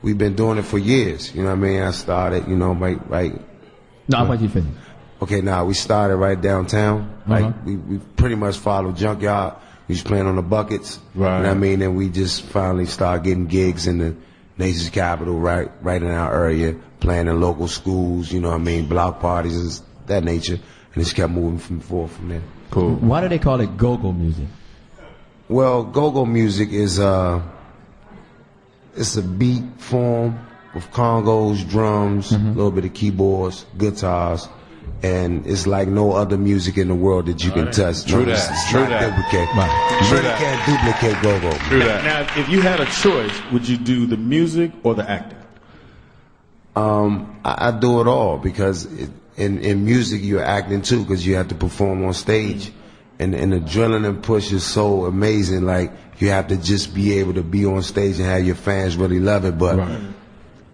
We've been doing it for years. You know what I mean? I started, right. No, I'm you finish. Okay, now we started right downtown. Like we pretty much followed Junkyard. We was playing on the buckets. Right. You know what I mean? And we just finally started getting gigs in the nation's capital, right in our area, playing in local schools, you know what I mean, block parties and that nature. And it just kept moving from there. Cool. Why do they call it go-go music? Well, go-go music is it's a beat form with congos, drums, a little bit of keyboards, guitars, and it's like no other music in the world that you can touch. True that. It's True not that. duplicate. Right. You really can't duplicate go-go. True that. Now, if you had a choice, would you do the music or the acting? I do it all because in music you're acting too because you have to perform on stage, and the adrenaline push is so amazing. Like you have to just be able to be on stage and have your fans really love it. But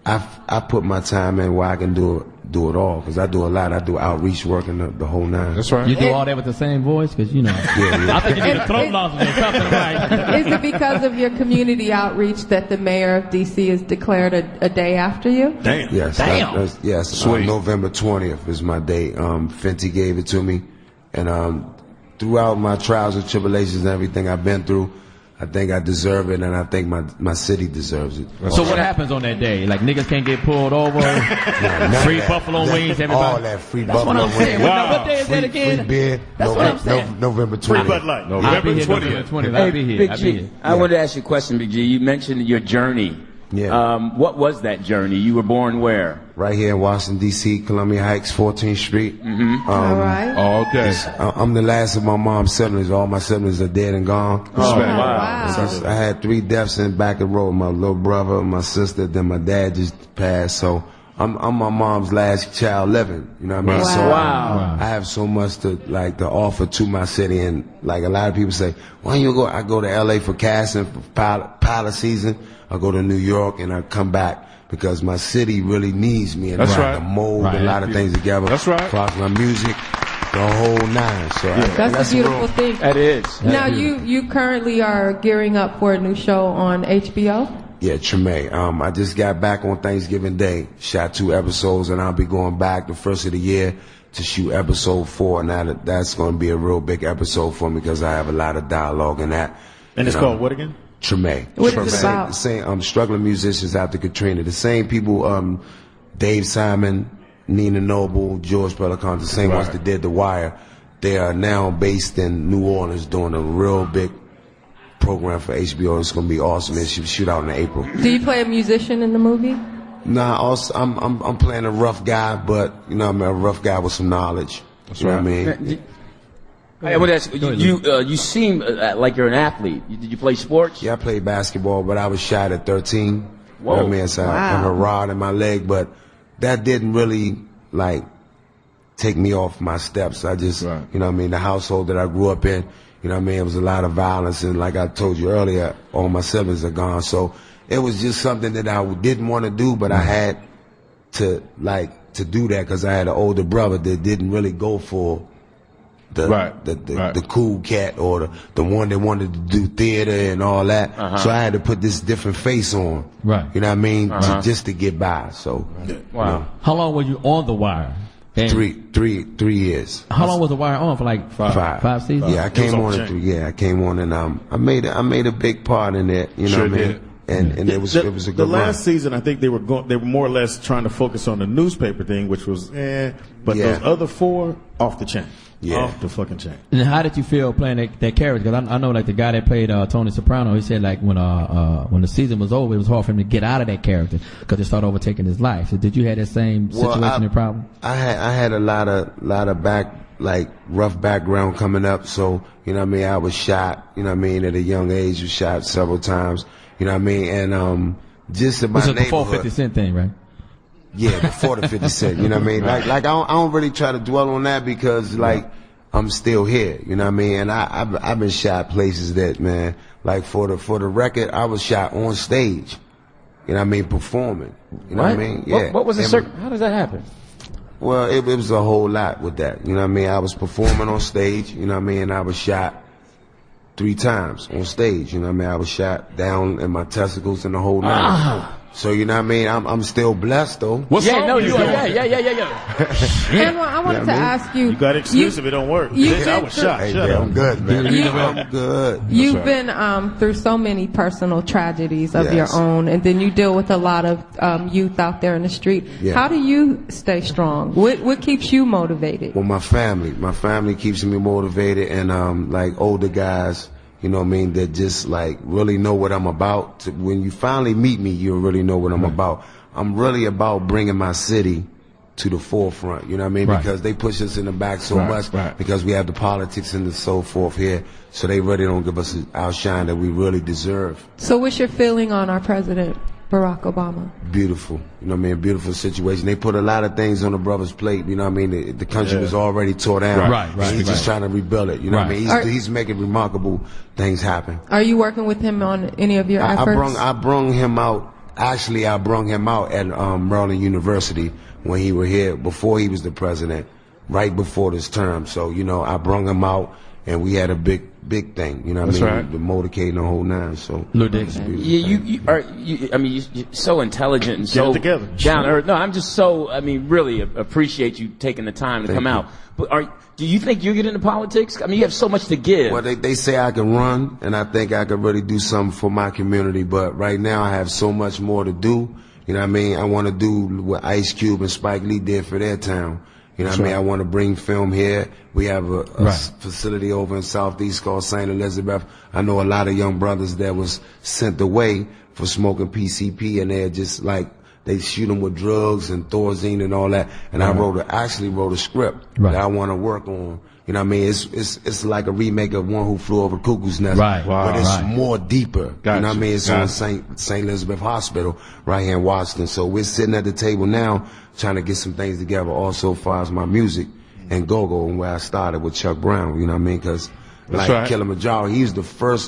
I put my time in where I can do it do it all because I do a lot. I do outreach work and the whole nine. That's right. You do all that with the same voice? Because, you know. I think you need a throat lozenge or something, right? Is it because of your community outreach that the mayor of D.C. has declared a day after you? Damn. Yes. Damn. Yes. Sweet. November 20th is my date. Fenty gave it to me. And throughout my trials and tribulations and everything I've been through, I think I deserve it, and I think my city deserves it. So what happens on that day? Like niggas can't get pulled over? Free buffalo wings, everybody? All that free That's buffalo what I'm saying. wings. Wow. What day is that again? Free beer. That's what I'm saying. November 20th. Free Bud Light. November 20th. 20th. Hey, I'll be here. Big I'll G, be here. I wanted to ask you a question, Big G. You mentioned your journey. Yeah. What was that journey? You were born where? Right here in Washington D.C., Columbia Heights, 14th Street. Mm-hmm. All right. Oh, okay. I'm the last of my mom's siblings. All my siblings are dead and gone. Oh, wow. I had 3 deaths in back of the road. My little brother, my sister, then my dad just passed. So I'm my mom's last child living. You know what I mean? Wow. So Wow. I have so much to offer to my city. And like a lot of people say, why don't you go? I go to L.A. for casting for pilot season. I go to New York and I come back because my city really needs me and That's I right. have to mold a lot of things together. That's right. Across my music, the whole nine. So That's a beautiful thing. That is. Now, you currently are gearing up for a new show on HBO? Yeah, Treme. I just got back on Thanksgiving Day, shot 2 episodes, and I'll be going back the first of the year to shoot episode 4. Now that's going to be a real big episode for me because I have a lot of dialogue in that. And it's called what again? Treme. What is it about? The same struggling musicians after Katrina. The same people, Dave Simon, Nina Noble, George Pelican, the same ones that did The Wire. They are now based in New Orleans doing a real big program for HBO. It's going to be awesome. It should shoot out in April. Do you play a musician in the movie? Nah, also, I'm playing a rough guy, but you know, I'm a rough guy with some knowledge. That's you know right. what I mean? I would ask you seem like you're an athlete. Did you play sports? Yeah, I played basketball, but I was shot at 13. Whoa. You know what I mean? So I had a rod in my leg, but that didn't really take me off my steps. I just, you know what I mean, the household that I grew up in, you know what I mean, it was a lot of violence, and like I told you earlier, all my siblings are gone. So it was just something that I didn't want to do, but I had to do that because I had an older brother that didn't really go for the cool cat or the one that wanted to do theater and all that. So I had to put this different face on. Right. You know what I mean? Just to get by. So Wow. You know. How long were you on The Wire? And 3 years. how long was The Wire on for? Like 5 seasons? Yeah, I came on it. Yeah, I came on and I made a big part in it. You know what I mean? And it was a good The run. last season, I think they were more or less trying to focus on the newspaper thing, which was but those other 4 off the chain. Yeah. Off the fucking chain. And how did you feel playing that character? Because I know, like, the guy that played Tony Soprano, he said, like, when the season was over, it was hard for him to get out of that character because it started overtaking his life. So did you have that same situation and problem? I had a lot of rough background coming up. So, you know what I mean? I was shot, you know what I mean, at a young age, was shot several times, you know what I mean? And just in my neighborhood. This is before 50 Cent thing, right? Yeah, before the 50 Cent, you know what I mean? Like I don't really try to dwell on that because, I'm still here, you know what I mean? And I've been shot places that, man, like for the record, I was shot on stage, you know what I mean, performing, you know what I mean? Yeah. What was the how does that happen? Well, it was a whole lot with that, you know what I mean? I was performing on stage, you know what I mean? And I was shot 3 times on stage, you know what I mean? I was shot down in my testicles and the whole nine. So, you know what I mean? I'm still blessed, though. Yeah. Anwan, I wanted to ask you. You got exclusive. It don't work. I was shot. Hey, Shut man, up. I'm good, man. I'm good. You've been through so many personal tragedies of your own, and then you deal with a lot of youth out there in the street. Yeah. How do you stay strong? What keeps you motivated? Well, my family keeps me motivated, and like older guys, you know what I mean, that just like really know what I'm about. When you finally meet me, you'll really know what I'm about. I'm really about bringing my city to the forefront, you know what I mean? Because they push us in the back so much because we have the politics and the so forth here, so they really don't give us our shine that we really deserve. So what's your feeling on our president, Barack Obama? Beautiful, you know what I mean? Beautiful situation. They put a lot of things on the brother's plate, you know what I mean? The country was already tore down. He's just trying to rebuild it, you know what I mean? He's making remarkable things happen. Are you working with him on any of your efforts? I brung him out Actually, I brung him out at Maryland University when he were here before he was the president, right before this term. So, you know, I brung him out, and we had a big thing. You know what I mean? Right. The motorcade and the whole nine. So, you're so intelligent and so together. down to earth. No, I'm just so, really appreciate you taking the time to come out. But do you think you get into politics? I mean, you have so much to give. Well, they say I can run, and I think I could really do something for my community. But right now, I have so much more to do. You know what I mean? I want to do what Ice Cube and Spike Lee did for their town. You know what I mean? I want to bring film here. We have a facility over in Southeast called St. Elizabeth. I know a lot of young brothers that was sent away for smoking PCP, and they're just like, they shoot them with drugs and Thorazine and all that. And I actually wrote a script that I want to work on. You know what I mean? It's like a remake of One Who Flew Over Cuckoo's Nest. But it's more deeper. You know what I mean? It's on St. Elizabeth Hospital right here in Washington. So we're sitting at the table now trying to get some things together also as far as my music and go-go, and where I started with Chuck Brown. You know what I mean? Because like Kilimanjaro,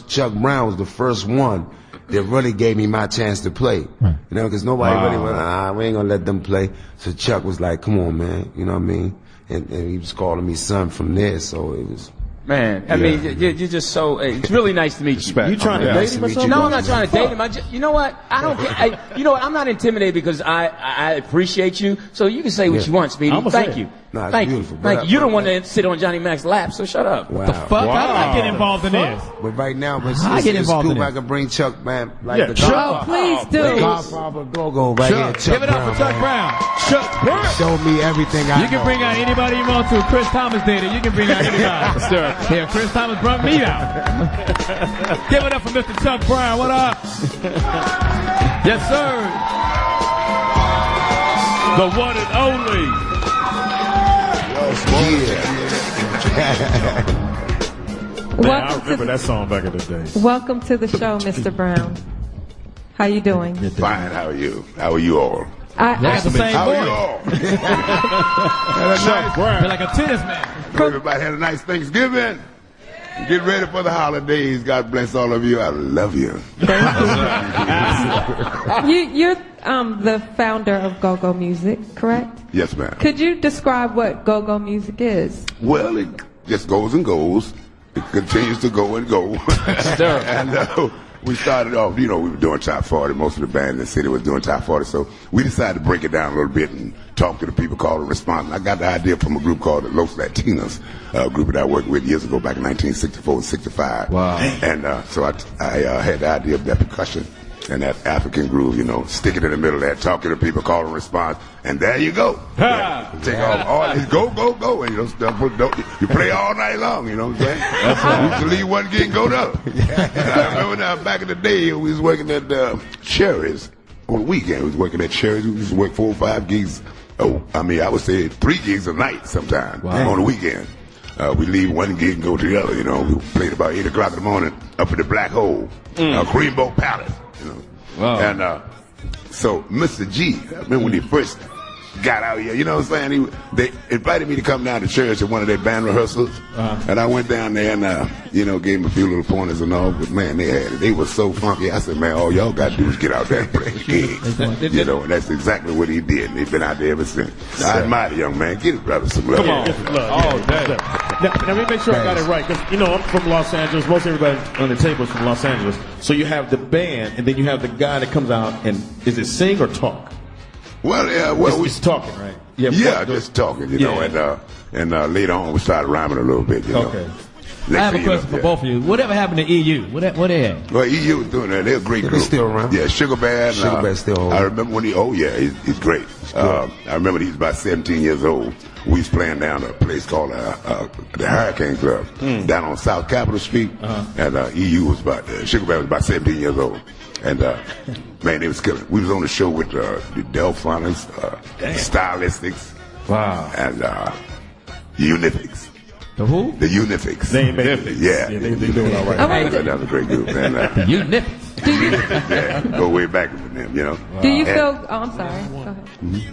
Chuck Brown was the first one that really gave me my chance to play. You know, because nobody really went, we ain't gonna let them play. So Chuck was like, come on, man. You know what I mean? And he was calling me son from there, so it was... Man, I mean, you're just so... it's really nice to meet you. You trying to date him or something? No, I'm not trying to date him. You know what? I don't get... you know what? I'm not intimidated because I appreciate you, so you can say what you want, Speedy. Thank you. No, Thank beautiful. you. Thank you. You don't want to sit on Johnny Mack's lap, so shut up. Wow. The fuck? How did I get involved in this? But right now, I get involved in I this. can bring Chuck, man. Like Yeah, the Chuck. Godfather. Please do. The Godfather go-go right here. Chuck Give it up for Chuck Brown. Chuck Brown. Show me everything I You can bring out anybody you want to. Chris Thomas did it. You can bring out anybody. Here, Chris Thomas brought me out. Give it up for Mr. Chuck Brown. What up? Yes, sir. The one and only. Man, I remember that song back in the day. Welcome to the show, Mr. Brown. How you doing? Fine, how are you? How are you all? That's the same How are voice. you all? Feel like a tennis man. Everybody had a nice Thanksgiving. Get ready for the holidays. God bless all of you. I love you. You're the founder of Go-Go Music, correct? Yes, ma'am. Could you describe what Go-Go Music is? Well, it just goes and goes. It continues to go and go. And we started off, you know, we were doing top 40. Most of the band in the city was doing top 40. So we decided to break it down a little bit and talk to the people, call and respond. I got the idea from a group called the Los Latinos, a group that I worked with years ago, back in 1964 and 65. Wow. And so I had the idea of that percussion and that African groove, you know, stick it in the middle there, talk to the people, call and respond, and there you go. Yeah. Take off all this go, go, go, and you know, you play all night long, you know what I'm saying? You used to leave one gig and go to other. I remember now, back in the day, we was working at Cherries on the weekend. We was working at Cherries. We used to work 4 or 5 gigs. Oh, I mean, I would say 3 gigs a night sometime on the weekend. We leave one gig and go to the other, you know. We played about 8 o'clock in the morning up at the Black Hole, Greenbow Palace, you know. Wow. And so Mr. G, I remember when he first got out here, you know what I'm saying? They invited me to come down to church at one of their band rehearsals. And I went down there and, you know, gave them a few little pointers and all. But, man, they were so funky. I said, man, all y'all got to do is get out there and play gigs. You know, and that's exactly what he did. And he's been out there ever since. I admire the young man. Give his brother some love. Come on. All day. Now, let me make sure I got it right. Because, you know, I'm from Los Angeles. Most everybody on the table is from Los Angeles. So you have the band, and then you have the guy that comes out and, is it sing or talk? Well, yeah, it's talking, right? Yeah, just talking, you know, and later on we started rhyming a little bit, you know. Okay. I have a question for both of you. Whatever happened to EU? What they had? Well, EU was doing that. They're a great group. They're still around. Yeah, Sugar Bad. Sugar Bad still on. I remember when he's great. I remember he was about 17 years old. We was playing down a place called the Hurricane Club down on South Capitol Street. And EU was Sugar Bad was about 17 years old. And man, it was killing. We was on the show with the Delphonics, Stylistics, and Unifics. The who? The Unifics. They ain't Unifics. Yeah, they doing all right. That was a great group, man. Unifics. Yeah, go way back with them, you know. Do you feel? Oh, I'm sorry. Go ahead.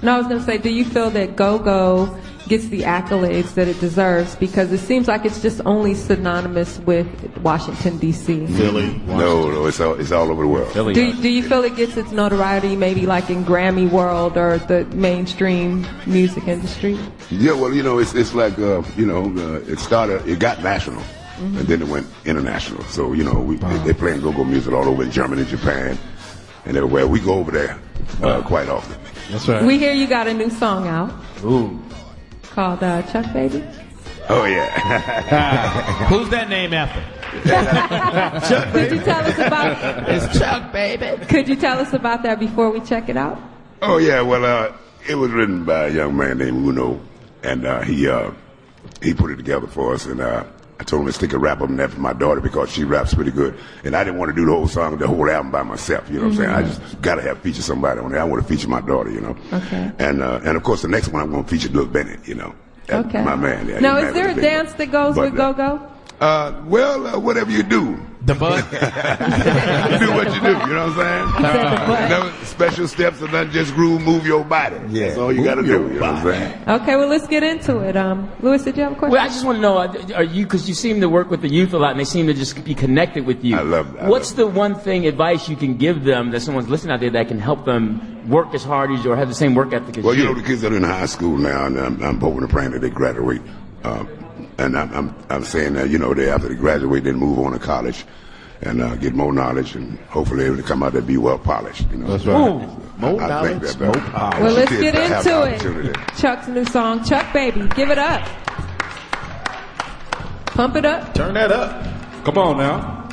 No, I was going to say, do you feel that Go-Go gets the accolades that it deserves? Because it seems like it's just only synonymous with Washington D.C. Philly. No, it's all over the world. Do you feel it gets its notoriety maybe like in Grammy world or the mainstream music industry? Yeah, well, it's like it got national. And then it went international. So, they playing go-go music all over in Germany, Japan, and everywhere. We go over there quite often. That's right. We hear you got a new song out. Ooh. Called Chuck Baby. Oh, yeah. Who's that name after? Could you tell us about It's Chuck Baby. Could you tell us about that before we check it out? Oh, yeah. Well, it was written by a young man named Uno, and he put it together for us, and I told him to stick a rap on that for my daughter because she raps pretty good. And I didn't want to do the whole song, the whole album by myself, you know what I'm saying? I just got to feature somebody on there. I want to feature my daughter, Okay. And of course, the next one I'm going to feature Lil Bennett, Okay. My man. Yeah, now, is there a dance that goes with go-go? Whatever you do. The butt? You do what you do, you know what I'm saying? No special steps and then just groove, move your body. Yeah. That's all you got to do, you know what I'm saying? Okay, well, let's get into it. Louis, did you have a question? Well, I just want to know, because you seem to work with the youth a lot, and they seem to just be connected with you. What's the one thing, advice you can give them that someone's listening out there that can help them work as hard as you or have the same work ethic as you? Well, the kids that are in high school now, and I'm hoping and praying that they graduate. And I'm saying that, they after they graduate, then move on to college and get more knowledge and hopefully able to come out there be well polished. That's right. More knowledge, more power. Well, let's get into it. Chuck's new song, Chuck Baby. Give it up. Pump it up. Turn that up. Come on now.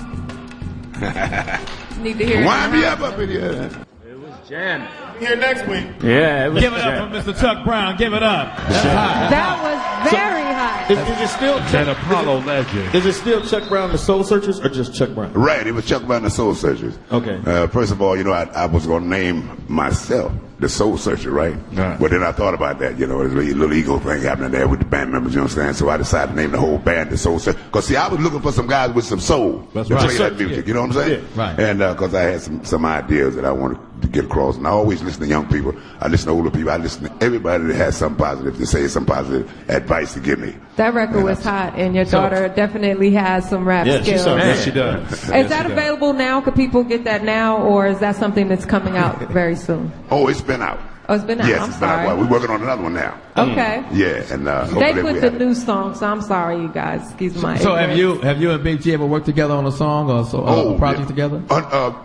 Need to hear Wind me up in here. It was jam. Here next week. Yeah, it was Give it up for Mr. Chuck Brown. Give it up. That was very hot. Is it still An Apollo legend. Is it still Chuck Brown and the Soul Searchers or just Chuck Brown? Right, it was Chuck Brown and the Soul Searchers. Okay. First of all, I was going to name myself the Soul Searcher, right? But then I thought about that, there's a little ego thing happening there with the band members, you understand? So I decided to name the whole band the Soul Searcher. Because, see, I was looking for some guys with some soul to play that music, you know what I'm saying? Yeah. Right. And because I had some ideas that I wanted to get across. And I always listen to young people. I listen to older people. I listen to everybody that has something positive to say, some positive advice to give me. That record was hot, and your daughter definitely has some rap skills. Yes, she does. Is that available now? Could people get that now, or is that something that's coming out very soon? Oh, it's been out. Oh, it's been out. Yes, I'm it's been out. sorry. Well, we're working on another one now. Okay. Yeah, and They hopefully put we the have it. new song, so I'm sorry, you guys. Excuse my So ignorance. have you and Big G ever worked together on a song or a project togetger?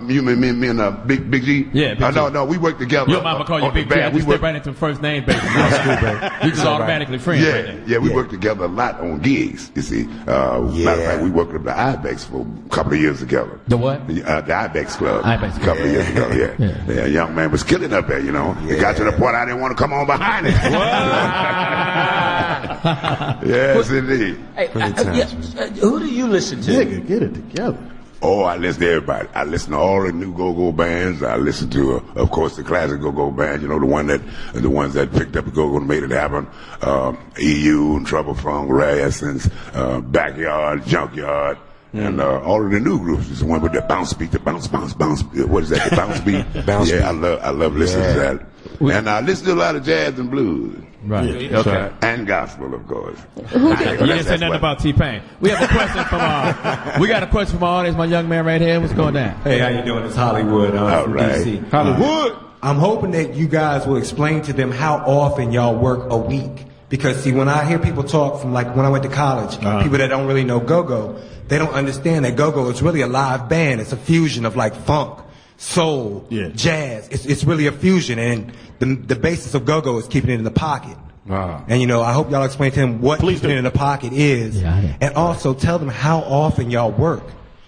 You mean me and Big G? Yeah, Big G. No, we work together. Your mama call you Big G. I just step right into first name, baby. You just automatically friends right there. Yeah, we work together a lot on gigs, you see. Matter of fact, we worked with the Ibex for a couple of years together. The what? The Ibex Club. Ibex A couple of years ago, yeah. A young man was killing up there, It got to the point I didn't want to come on behind it. Yes, indeed. Hey, who do you listen to? Nigga, get it together. Oh, I listen to everybody. I listen to all the new go-go bands. I listen to, of course, the classic go-go bands. The ones that picked up the go-go and made it happen. EU and Trouble Funk, Rare Essence, Backyard, Junkyard. And all of the new groups is the one with the bounce beat, the bounce. What is that? The bounce beat. Bounce beat. I love listening to that. And I listen to a lot of jazz and blues. Right. Yeah, okay. And gospel, of course. You didn't say nothing about T-Pain. We have a question from we got a question from our audience. My young man right here. What's going down? Hey, how you doing? It's Hollywood. I'm from D.C. Hollywood. I'm hoping that you guys will explain to them how often y'all work a week. Because, see, when I hear people talk from, like, when I went to college, people that don't really know go-go, they don't understand that go-go is really a live band. It's a fusion of, like, funk, soul, jazz. It's really a fusion, and the basis of go-go is keeping it in the pocket. And, I hope y'all explain to them what keeping it in the pocket is, and also tell them how often y'all work.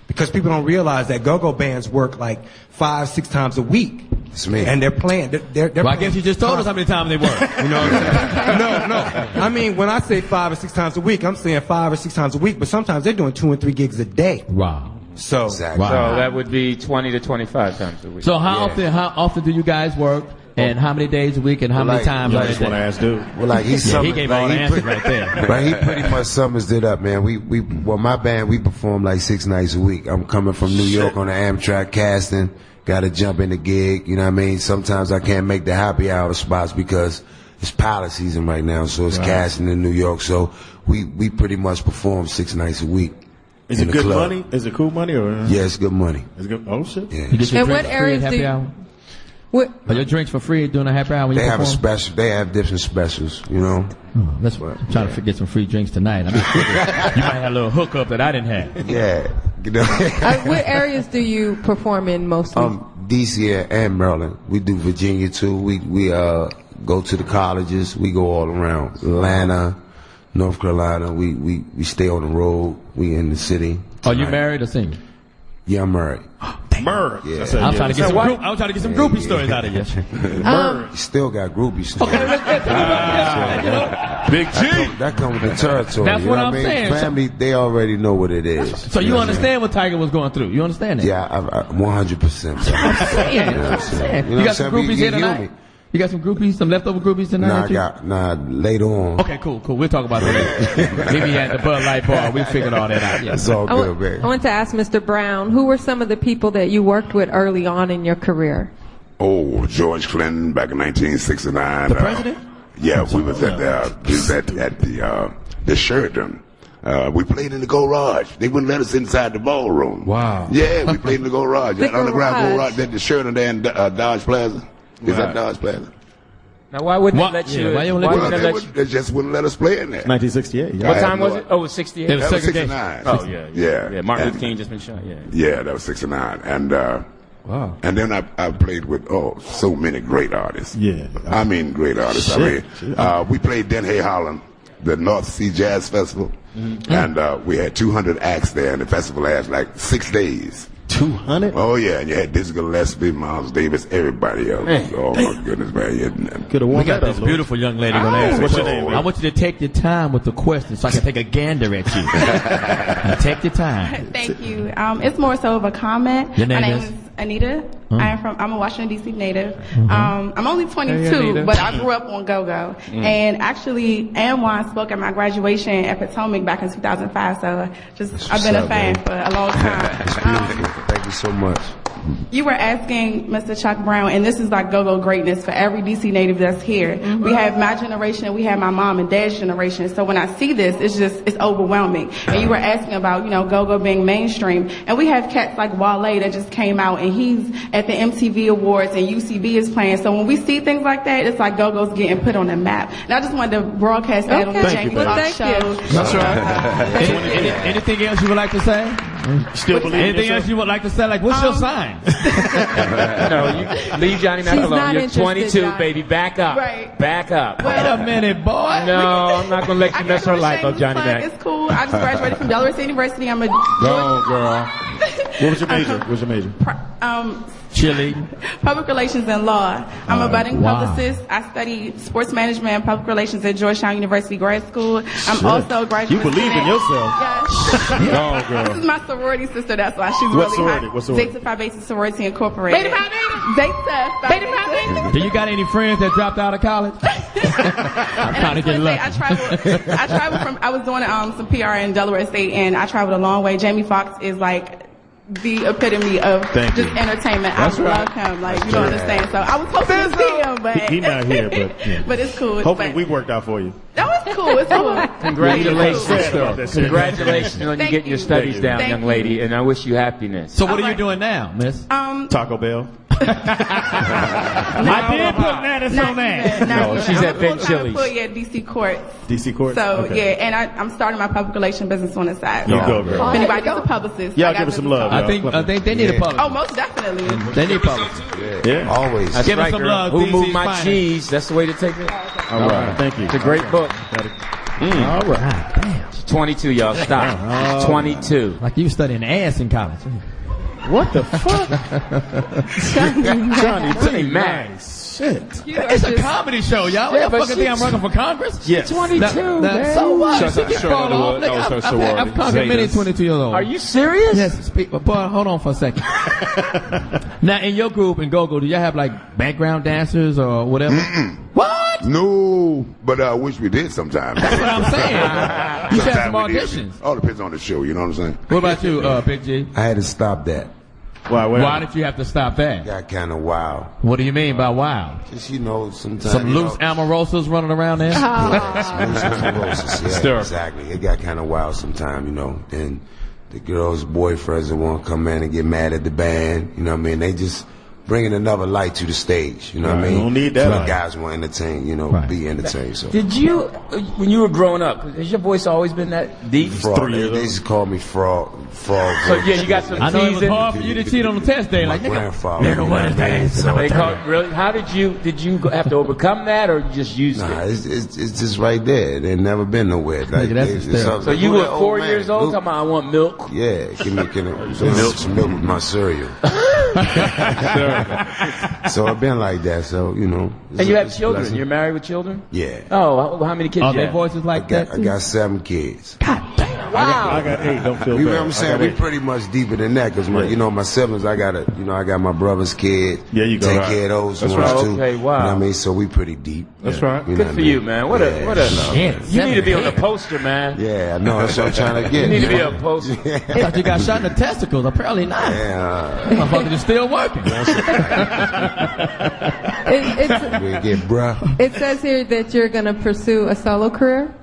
Because people don't realize that go-go bands work, like, 5-6 times a week. It's me. And they're playing. Well, I guess you just told us how many times they work. You know what I'm saying? No. I mean, when I say 5 or 6 times a week, I'm saying 5 or 6 times a week. But sometimes they're doing 2 and 3 gigs a day. Wow. So, So that would be 20 to 25 times a week. So how often do you guys work? And how many days a week and how many times? I just want to ask dude. Well, like he gave all the answers right there. Right, he pretty much summers it up, man. Well, my band, we perform like 6 nights a week. I'm coming from New York on the Amtrak casting. Got to jump in the gig, you know what I mean? Sometimes I can't make the happy hour spots because it's pilot season right now, so it's casting in New York. So we pretty much perform 6 nights a week. Is it good money? Is it cool money or? Yeah, it's good money. It's good. Oh shit. Yeah. You get your And what drinks free at areas do happy you? hour? What? Are your drinks for free during a happy hour when They you have a perform? special. They have different specials. You know. Let's try to get some free drinks tonight. I mean, you might have a little hookup that I didn't have. Yeah. What areas do you perform in mostly? D.C. and Maryland. We do Virginia too. We go to the colleges. We go all around Atlanta, North Carolina. We stay on the road. We in the city. Are you married or single? Yeah, I'm married. Married. Yeah. I'm trying to get some groupie stories out of you. Still got groupies. Big G. That comes with the territory. That's you what know I'm I mean? saying. Family, they already know what it is. So you understand what Tiger was going through? You understand that? Yeah, I 100%. You got some groupies here tonight? You got some groupies, some leftover groupies tonight? Later on. Okay, cool. We'll talk about that later. Maybe at the Bud Light bar. We figured all that out. Yeah. It's all good, baby. I want to ask Mr. Brown, who were some of the people that you worked with early on in your career? Oh, George Clinton back in 1969. The president? Yeah, we was at the Sheraton. We played in the garage. They wouldn't let us inside the ballroom. Wow. Yeah, we played in the garage. The That underground garage. garage at the Sheraton there in Dodge Plaza. Is that Dodge Plaza? Now, why wouldn't they let you? Why you why let wouldn't they let you? They just wouldn't let us play in there. 1968. Yeah. What time was it? Oh, it was 68. It was That was segregation. 69. Oh, yeah. Yeah. Martin And- Luther King just been shot. Yeah. Yeah, that was 69. And Wow. and then I played with so many great artists. Yeah. I mean great artists. Shit. We played Denhay Holland, the North Sea Jazz Festival, and we had 200 acts there, and the festival lasted like 6 days. 200? Oh yeah, and you had Dizzy Gillespie, Miles Davis, everybody else. Oh my goodness, man! Could have We won got that this up, beautiful young lady going to ask What's you. your name, man? I want you to take your time with the questions so I can take a gander at you. Now take your time. Thank you. It's more so of a comment. Your name My name is? is Anita. I'm a Washington D.C. native. Mhm. I'm only 22, Hey, Anita. but I grew up on go-go. And actually, Anwan spoke at my graduation at Potomac back in 2005. So I've been a fan for a long time. Thank you so much. You were asking Mr. Chuck Brown, and this is like go-go greatness for every DC native that's here. We have my generation, we have my mom and dad's generation. So when I see this, it's overwhelming. And you were asking about, go-go being mainstream. And we have cats like Wale that just came out, and he's at the MTV Awards, and UCB is playing. So when we see things like that, it's like go-go's getting put on the map. And I just wanted to broadcast that on the Jamie Foxx show. That's right. Anything else you would like to say? Still believe Anything else you would like to say? Like, what's your sign? No, you leave Johnny Mack She's alone. not You're interested, 22, Johnny. baby. Back up. Right. Back up. Wait a minute, boy. No, I'm not going to let you mess her life up, Johnny Mack. Mack. It's cool. I just graduated from Delaware State University. I'm a Go, girl. What was your major? What was your major? Chili. Public relations and law. I'm a budding wow. publicist. I studied sports management and public relations at Georgetown University Grad School. I'm Shit. also a graduate You believe in student. yourself. Yes. Go, girl. This is my sorority sister. That's why she's What really sorority? hot. What sorority? Zeta Phi Beta Sorority Incorporated. Beta Phi Zeta Phi Beta. Do you got any friends that dropped out of college? I'm trying to get lucky. I traveled from, I was doing some PR in Delaware State, and I traveled a long way. Jamie Foxx is like the epitome of just entertainment. That's I right. love him. Like, you don't understand. So I was hoping to see him, but He not here, but yeah. but it's cool. Hopefully But we worked out for you. that was cool. It's cool. Congratulations, Sad about that shit. Congratulations on you Thank getting your you. studies Thank you. down, Thank young you. lady, and I wish you happiness. So what are you doing now, miss? Taco Bell. I did put Nattis on that. No, she's at Ben Chili's. employee at DC Court. DC Court. So Okay. yeah, and I'm starting my public relation business on the side. You So go, girl. if anybody needs a publicist, Y'all I got give us some business love. cards. y'all. I think they need a public. Oh, most definitely. They need public. Yeah. Always. That's Give us right, some girl. love, Who DC's moved my finest. cheese? That's the way to take it. All right. Thank you. It's a great book. All right. Damn. 22, y'all. Stop. 22. Like you studying ass in college. What the fuck? Johnny, Johnny Mack. nice. Shit. It's a comedy show, y'all. Yeah, Y'all but fucking think I'm running for Congress? Yes. 22, man. So what? Shut up, She can shut fall up, off. that was her I've sorority. conquered many Zetas. 22 years old. Are you serious? Yes. Boy, hold on for a second. Now, in your group in Go-Go, do y'all have like background dancers or whatever? What? No, but I wish we did sometimes. That's what I'm saying. You should have some Sometimes we did. auditions. All depends on the show, you know what I'm saying? What about you, Big G? I had to stop that. Why did you have to stop that? Got kind of wild. What do you mean by wild? Just, sometimes. Some loose Omarosas running around there? Loose Omarosas, yeah, exactly. It got kind of wild sometimes, and the girls' boyfriends that want to come in and get mad at the band, they just bringing another light to the stage, what I mean? Don't need that. So the guys want to entertain, be entertained. So. Did you, when you were growing up, has your voice always been that deep? Frog. They used to call me Frog. So yeah, you got some I know it was teasing. hard for you to cheat on the test day. Like, grandfather. Really? How did you have to overcome that, or you just used it? It's just right there. They've never been nowhere. Like, so you were 4 years old, talking about I want milk? Yeah, give me some milk with my cereal. So I've been like that, so And you have children. You're married with children? Yeah. Oh, how many kids do you their have? voices like that? I got 7 kids. Wow. I got 8. Don't feel You bad. know what I'm saying? We pretty much deeper than that, because my siblings. I got my brother's kids. Yeah, you go. Take care of those ones too. Okay, wow. You know what I mean? So we pretty deep. That's right. Good for you, man. What a you need to be on the poster, man. Yeah, I know. That's what I'm trying to get. You need to be on the poster. I thought you got shot in the testicles. Apparently not. Yeah. Motherfucker is still working. It says here that you're going to pursue a solo career.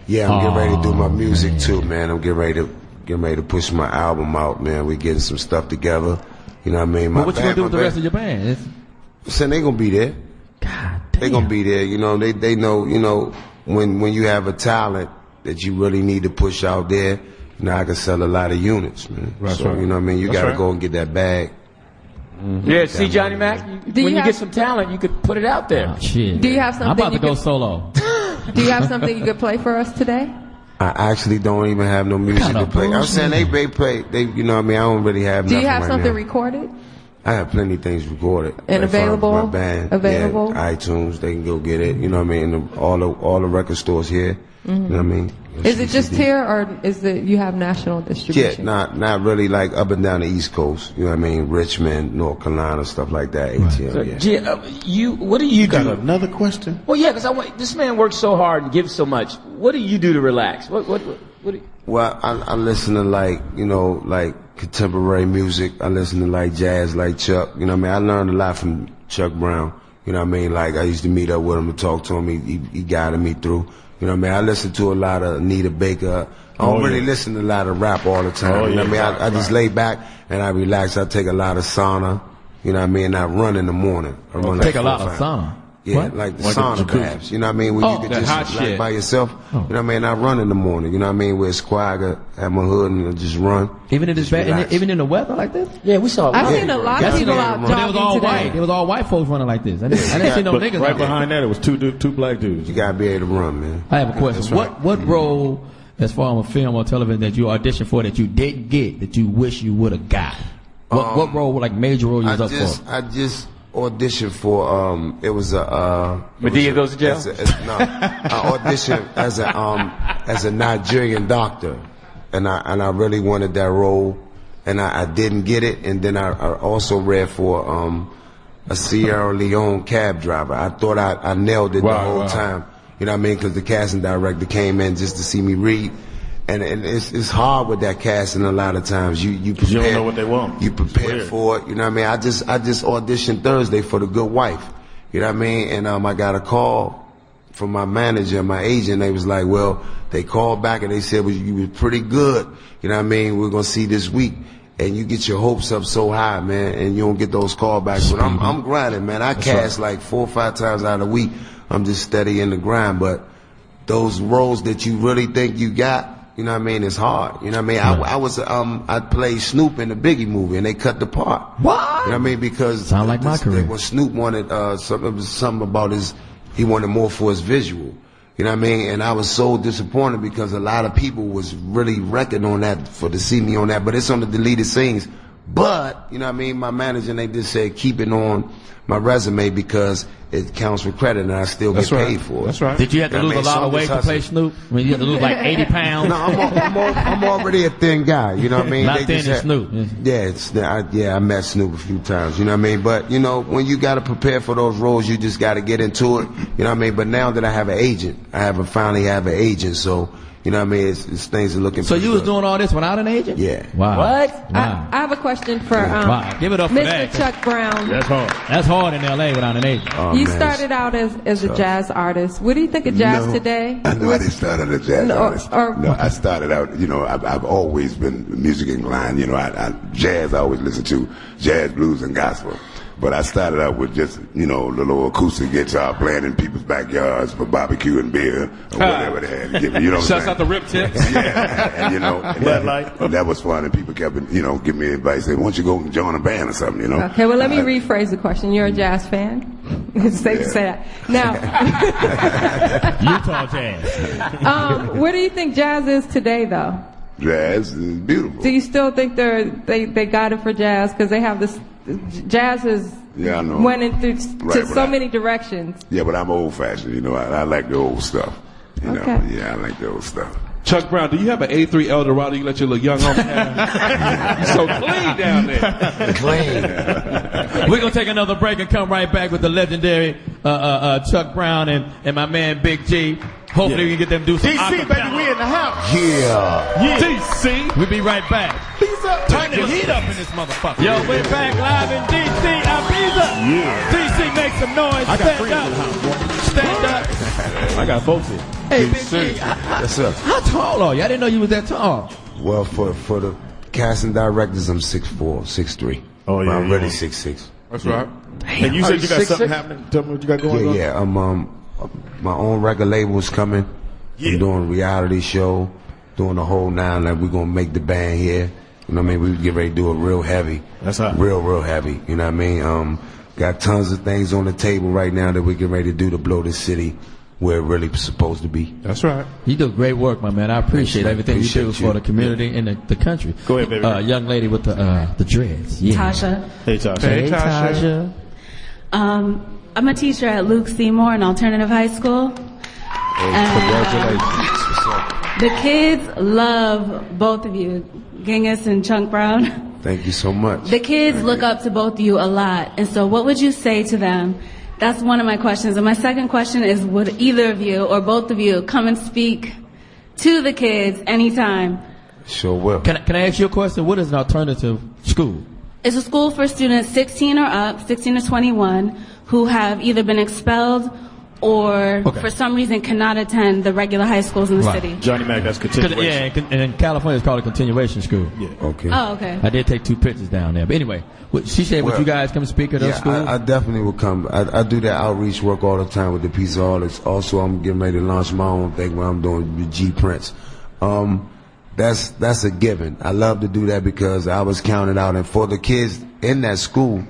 Yeah, I'm getting ready to do my music too, man. I'm getting ready to push my album out, man. We're getting some stuff together. You know what I mean? What you gonna do with the rest of your band? Saying they gonna be there. God damn. They gonna be there. They know. When you have a talent that you really need to push out there, I can sell a lot of units, man. That's so right. you know what I mean? You gotta go and get that bag. Yeah, see, Johnny Mack, when you get some talent, you could put it out there. Oh, shit. Do you have something? I'm about to go solo. Do you have something you could play for us today? I actually don't even have no music to play. I'm saying they play. You know what I mean? I don't really have. Do you have right something now. recorded? I have plenty of things recorded. And available? My band. Available? Yeah, iTunes, they can go get it. You know what I mean? All the record stores here. You know what I mean? Is it just here, or is it you have national distribution? Yeah, not really, like up and down the East Coast. You know what I mean? Richmond, North Carolina, stuff like that. ATL, So, what do you do? Got another question? Well, yeah, because this man works so hard and gives so much. What do you do to relax? What do you... Well, I listen to like contemporary music. I listen to like jazz, like Chuck. You know what I mean? I learned a lot from Chuck Brown. You know what I mean? Like I used to meet up with him and talk to him. He guided me through. You know what I mean? I listen to a lot of Anita Baker. I don't really listen to a lot of rap all the time. You know what I mean? I just lay back and I relax. I take a lot of sauna. You know what I mean? I run in the morning. I run take a lot of sauna. Yeah, What? like the sauna baths. You know what I mean? Where you can that just hot like shit. by yourself. You know what I mean? I run in the morning. You know what I mean? Where it's quiet, I have my hood and I just run. Even in this Just relax. even in the weather like this? Yeah, we saw. I've seen a lot of people out But it was all jogging white. today. It was all white folks running like this. I didn't see no But niggas right out there. behind that, it was two black dudes. You gotta be able to run, man. I have a question. What role, as far as film or television, that you auditioned for that you didn't get that you wish you would have got? What role, like major role, you was up for? I just auditioned for it was a Medea Goes to Jail? I auditioned as a Nigerian doctor, and I really wanted that role, and I didn't get it. And then I also read for a Sierra Leone cab driver. I thought I nailed it the whole time. You know what I mean? Because the casting director came in just to see me read. And it's hard with that casting a lot of times. You prepare, you don't know what they want. You prepare for it. You know what I mean? I just auditioned Thursday for The Good Wife. You know what I mean? And I got a call from my manager and my agent. They was like, well, they called back and they said, well, you was pretty good. You know what I mean? We're gonna see this week. And you get your hopes up so high, man, and you don't get those callbacks. But I'm grinding, man. I cast like 4 or 5 times out of the week. I'm just steady in the grind. But those roles that you really think you got, you know what I mean, it's hard. You know what I mean? I played Snoop in the Biggie movie, and they cut the part. What? You know what I mean? Because sound like my career. When Snoop wanted something about he wanted more for his visual. You know what I mean? And I was so disappointed because a lot of people was really wrecking on that to see me on that, but it's on the deleted scenes. But, you know what I mean, my manager, and they just said keep it on my resume because it counts for credit and I still get paid for it. That's right. Did you have to lose a lot of weight to play Snoop? I mean, you had to lose like 80 pounds? No, I'm already a thin guy, you know what I mean? Not thin as Snoop. I met Snoop a few times, you know what I mean? But, you know, when you got to prepare for those roles, you just got to get into it, you know what I mean? But now that I have an agent, finally have an agent, so, You know what I mean? It's things are looking. So you was doing all this without an agent? Yeah. Wow. What? Wow. I have a question for Wow. Give it up for Mr. that. Chuck Brown. That's hard. That's hard in L.A. without an agent. You started out as a jazz artist. What do you think of jazz today? I know I didn't start out as a jazz artist. No, I started out, you know, I've always been music inclined. You know, jazz I always listen to, jazz, blues, and gospel. But I started out with just, you know, little acoustic guitar playing in people's backyards for barbecue and beer or whatever they had to give me. You know what I'm saying? Shouts out the Rip Tips. Yeah, and you know, and that was fun. And people kept, you know, giving me advice. Saying, "Why don't you go and join a band or something?" You know. Okay, well, let me rephrase the question. You're a jazz fan? It's safe to say that. Now, Utah jazz. where do you think jazz is today, though? Jazz is beautiful. Do you still think they got it for jazz? Because they have this, jazz has I know. went into so many directions. Yeah, but I'm old fashioned. You know, I like the old stuff. You know, Okay. yeah, I like the old stuff. Chuck Brown, do you have an A3 Eldorado you let your little young homie have? You're so clean down there. Clean. We're going to take another break and come right back with the legendary Chuck Brown and my man Big G. Hopefully we can get them to do some DC, baby, we in the house. Yeah. DC. We'll be right back. Turn the heat up in this motherfucker. Yo, we're back live in DC, Ibiza. Yeah. DC, make some noise. I got Stand friends up. in the house, Stand up. I got folks here. Hey, Big G. Yes, sir. How tall are you? I didn't know you was that tall. Well, for the casting directors, I'm 6'4", 6'3". Oh, yeah. I'm really 6'6". That's right. And you said you got something happening. Tell me what you got going on. Yeah. My own record label's coming. Yeah. I'm doing a reality show, doing the whole nine. Like we're gonna make the band here. You know what I mean? We get ready to do it real heavy. That's hot. Real heavy. You know what I mean? Got tons of things on the table right now that we get ready to do to blow this city where it really supposed to be. That's right. You do great work, my man. I appreciate everything you do for the community and the country. Go ahead, baby. Young lady with the dreads. Yeah. Tasha. Hey, Tasha. Hey, Tasha. I'm a teacher at Luke Seymour in Alternative High School. Congratulations. The kids love both of you, Genghis and Chunk Brown. Thank you so much. The kids look up to both of you a lot. And so what would you say to them? That's one of my questions. And my second question is, would either of you or both of you come and speak to the kids anytime? Sure will. Can I ask you a question? What is an alternative school? It's a school for students 16 or up, 16 to 21, who have either been expelled or for some reason cannot attend the regular high schools in the city. Johnny Mack, that's continuation. Yeah, and in California it's called a continuation school. Yeah. Okay. Oh, okay. I did take 2 pictures down there. But anyway, she said, would you guys come speak at those schools? I definitely will come. I do that outreach work all the time with the Peace of Artists. Also, I'm getting ready to launch my own thing where I'm doing the G Prince. That's a given. I love to do that because I was counted out. And for the kids in that school,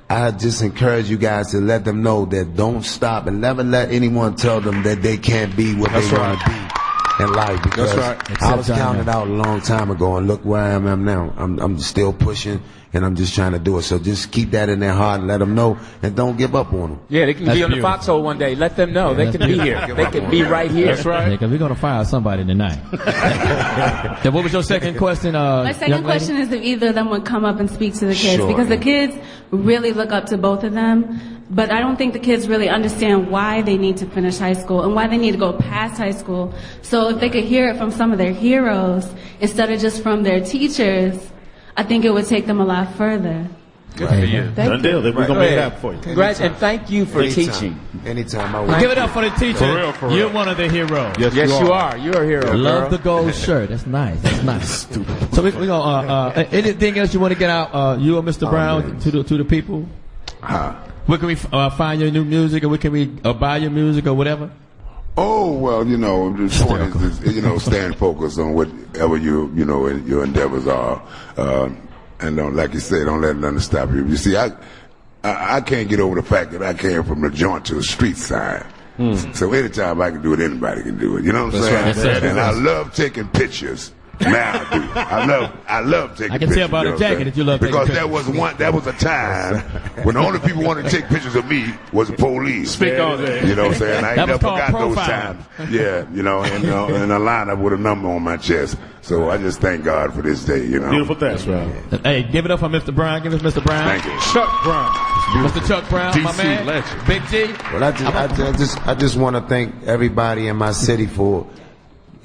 I just encourage you guys to let them know that don't stop and never let anyone tell them that they can't be what they want to be in life. Because I was counted out a long time ago, and look where I am now. I'm still pushing, and I'm just trying to do it. So just keep that in their heart and let them know, and don't give up on them. Yeah, they can be on the Foxxhole one day. Let them know. They can be here. They can be right here. That's right. Because we're going to fire somebody tonight. And what was your second question, My second question is if either of them would come up and speak to the kids. Because the kids really look up to both of them. But I don't think the kids really understand why they need to finish high school and why they need to go past high school. So if they could hear it from some of their heroes instead of just from their teachers, I think it would take them a lot further. Good for you. Done deal. We're going to make it happen for you. Congrats, and thank you for teaching. Anytime I will. Give it up for the teacher. For real, for real. You're one of the heroes. Yes, you are. You're a hero. Love the gold shirt. That's nice. That's nice. Stupid. So we're going anything else you want to get out, you or Mr. Brown, to the people? Where can we find your new music, or where can we buy your music, or whatever? Oh, well, you know, the point is, you know, staying focused on whatever your endeavors are. And don't, like you said, don't let nothing stop you. You see, I can't get over the fact that I came from the joint to the street side. So anytime I can do it, anybody can do it. You know what I'm saying? That's right. And I love taking pictures. Now I do. I love taking pictures. I can tell by the jacket that you love taking pictures. Because that was a time when the only people wanted to take pictures of me was the police. Speak on that. You know what I'm saying? I ain't never forgot those profiling. times. Yeah, you know, and a lineup with a number on my chest. So I just thank God for this day, you know. Beautiful things, right? Hey, give it up for Mr. Brown. Give us Mr. Brown. Thank you. Chuck Brown. Mr. Chuck Brown, my DC man. legend. Big G. Well, I just want to thank everybody in my city for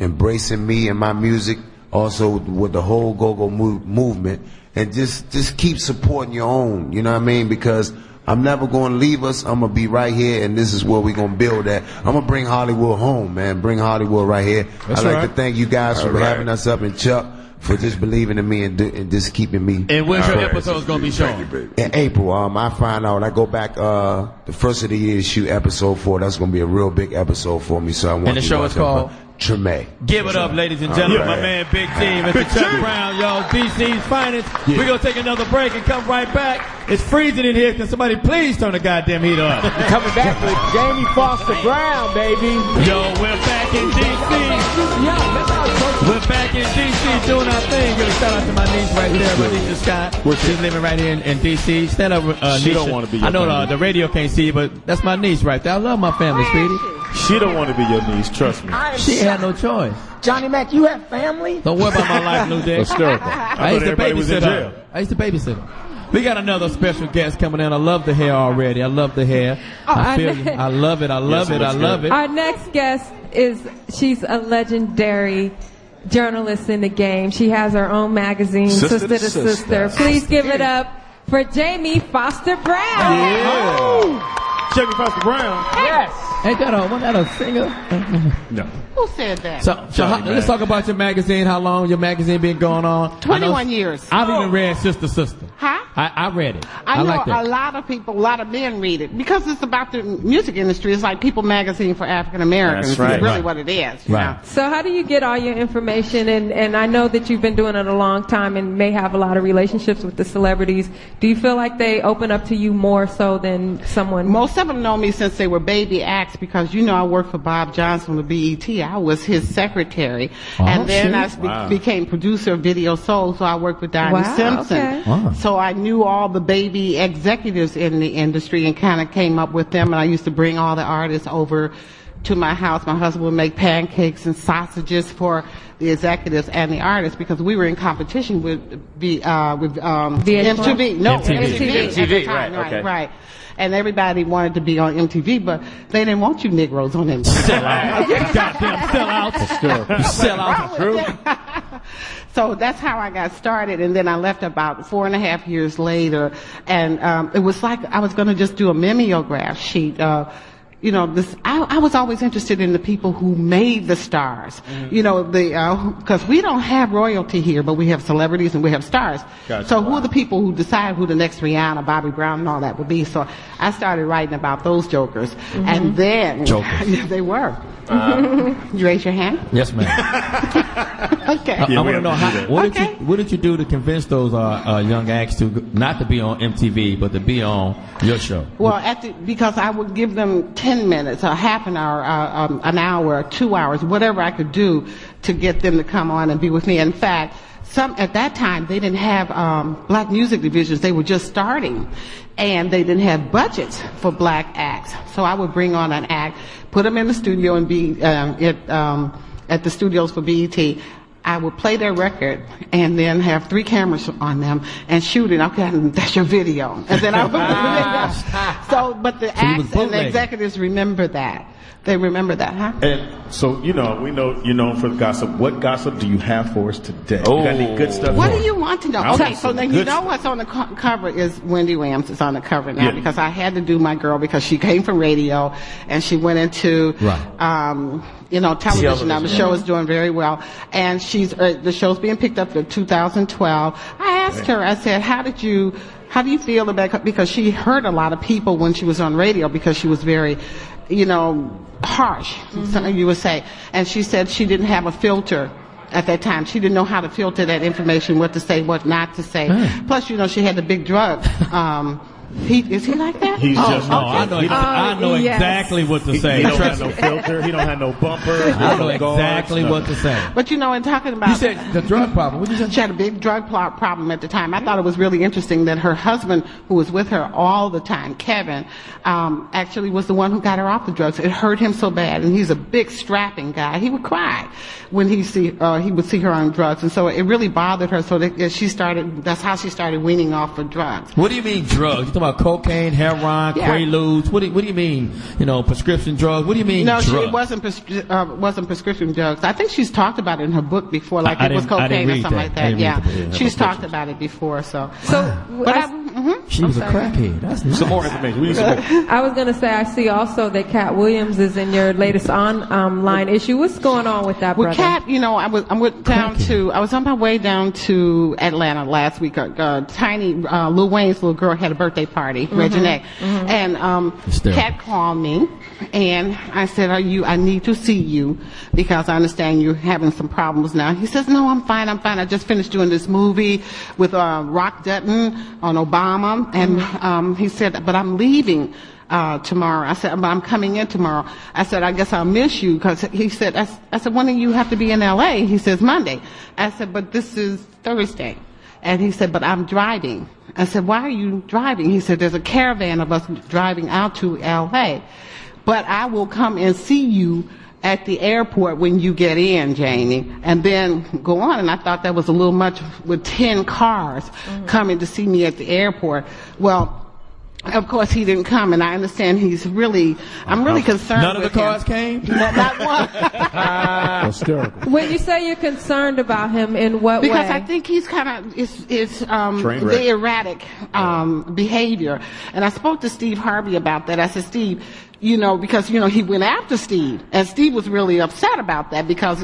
embracing me and my music, also with the whole go-go movement, and just keep supporting your own, you know what I mean? Because I'm never going to leave us. I'm going to be right here, and this is where we're going to build at. I'm going to bring Hollywood home, man. Bring Hollywood right here. I'd like to thank you guys for having us up, and Chuck for just believing in me and just keeping me. And when's your episode's going to be shown? In April. I find out. I go back the first of the year to shoot episode 4. That's going to be a real big episode for me. So I want and the show is called Treme. Give it up, ladies and gentlemen. My man, Big T, Mr. Chuck Brown, y'all, DC's finest. We're going to take another break and come right back. It's freezing in here. Can somebody please turn the goddamn heat up? Coming back with Jamie Foster Brown, baby. Yo, we're back in D.C. We're back in D.C. doing our thing. Give a shout out to my niece right there, Alicia Scott. She's living right here in D.C. Stand up, She Nisha. don't want to be your I know family. the radio can't see you, but that's my niece right there. I love my family, Speedy. She don't want to be your niece, trust me. She had no choice. Johnny Mack, you have family? Don't worry about my life, Lou Dick. Hysterical. I used to babysit her. I used to babysit her. We got another special guest coming in. I love the hair already. I love the hair. I feel you. I love it. I love it. I love it. Our next guest she's a legendary journalist in the game. She has her own magazine, Sister to Sister. Please give it up for Jamie Foster Brown. Yeah. Jamie Foster Brown. Yes. Ain't that a singer? No. Who said that? So let's talk about your magazine. How long your magazine been going on? 21 years. I've even read Sister Sister. Huh? I read it. I know like that. a lot of people, a lot of men read it because it's about the music industry. It's like People Magazine for African Americans. That's right. It's really what it is. You know? So how do you get all your information? And I know that you've been doing it a long time and may have a lot of relationships with the celebrities. Do you feel like they open up to you more so than someone? Most of them know me since they were baby acts because, you know, I worked for Bob Johnson with BET. I was his secretary. And then I became producer of Video Soul, so I worked with Donnie Simpson. Okay. Wow. So I knew all the baby executives in the industry and kind of came up with them. And I used to bring all the artists over to my house. My husband would make pancakes and sausages for the executives and the artists because we were in competition with MTV. No, MTV. Right, okay. Right. And everybody wanted to be on MTV, but they didn't want you Negroes on MTV. Sell out. Goddamn sell out. You sell out. True. So that's how I got started, and then I left about 4.5 years later, and it was like I was going to just do a mimeograph sheet. You know, I was always interested in the people who made the stars. Mm-hmm. You know, because we don't have royalty here, but we have celebrities and we have stars. Gotcha. So who are the people who decide who the next Rihanna, Bobby Brown, and all that would be? So I started writing about those jokers, and then they were. You raise your hand? Yes, ma'am. Okay. I want to know what did you do to convince those young acts to not to be on MTV but to be on your show? Well, because I would give them 10 minutes, a half an hour, an hour, 2 hours, whatever I could do to get them to come on and be with me. In fact, at that time they didn't have black music divisions; they were just starting, and they didn't have budgets for black acts. So I would bring on an act, put them in the studio and be at the studios for BET. I would play their record and then have 3 cameras on them and shoot it. Okay, that's your video. And then I would but the acts and the executives remember that. They remember that, huh? And so, you know, we know you're known for the gossip. What gossip do you have for us today? Oh. You got any good stuff? What do you want to know? I Okay, want so some then good you know what's on the cover is Wendy Williams is on the cover now because I had to do my girl because she came from radio and she went into television. Now the show is doing very well, and the show's being picked up for 2012. I asked her, I said, how do you feel about, because she hurt a lot of people when she was on radio because she was very, harsh, something you would say. And she said she didn't have a filter at that time. She didn't know how to filter that information, what to say, what not to say. Plus, she had the big drug. Is he like that? He's just I know exactly what to say. He don't have no filter. He don't have no bumper. I know exactly what to say. But in talking about... You said the drug problem. What did you say? She had a big drug problem at the time. I thought it was really interesting that her husband, who was with her all the time, Kevin, actually was the one who got her off the drugs. It hurt him so bad, and he's a big strapping guy. He would cry when he would see her on drugs, and so it really bothered her. So that's how she started weaning off of drugs. What do you mean drugs? talking about cocaine, heroin, Quaaludes. What do you mean? You know, prescription drugs. What do you mean? No, drugs? she wasn't prescription drugs. I think she's talked about it in her book before, like it was cocaine or something like that. Yeah, she's talked about it before. So she was a crackhead. That's nice. Some more information. We need some more. I was going to say, I see also that Cat Williams is in your latest online issue. What's going on with that, brother? Well, Cat, you know, I was on my way down to Atlanta last week. Tiny Lil Wayne's little girl had a birthday party, Reginae, and Cat called me, and I said, I need to see you because I understand you're having some problems now. He says, no, I'm fine. I just finished doing this movie with Rock Dutton on Obama, and he said, but I'm leaving tomorrow. I said, but I'm coming in tomorrow. I said, I guess I'll miss you, because he said, I said, when do you have to be in L.A.? He says, Monday. I said, but this is Thursday. And he said, but I'm driving. I said, why are you driving? He said, there's a caravan of us driving out to L.A. But I will come and see you at the airport when you get in, Jamie, and then go on. And I thought that was a little much with 10 cars coming to see me at the airport. Well, of course, he didn't come, and I understand I'm really concerned. None of the cars came? Not one. Hysterical. When you say you're concerned about him, in what way? Because I think he's kind of, the erratic behavior. And I spoke to Steve Harvey about that. I said, Steve, you know, because, you know, he went after Steve, and Steve was really upset about that because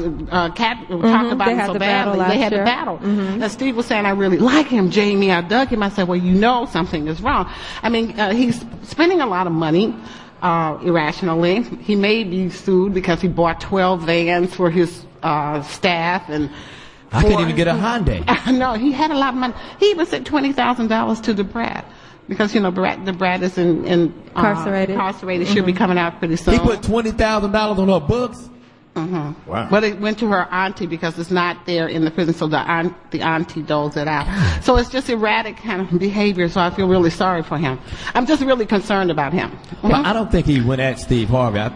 Cat talked about him so badly. They had a battle. And Steve was saying, I really like him, Jamie. I dug him. I said, well, you know something is wrong. I mean, he's spending a lot of money irrationally. He may be sued because he bought 12 vans for his staff, and I couldn't even get a Hyundai. No, he had a lot of money. He even sent $20,000 to the Brat. Because, you know, the Brat is incarcerated. She'll be coming out pretty soon. He put $20,000 on her books? Wow. But it went to her auntie because it's not there in the prison, so the auntie doles it out. So it's just erratic kind of behavior, so I feel really sorry for him. I'm just really concerned about him. But I don't think he went at Steve Harvey. I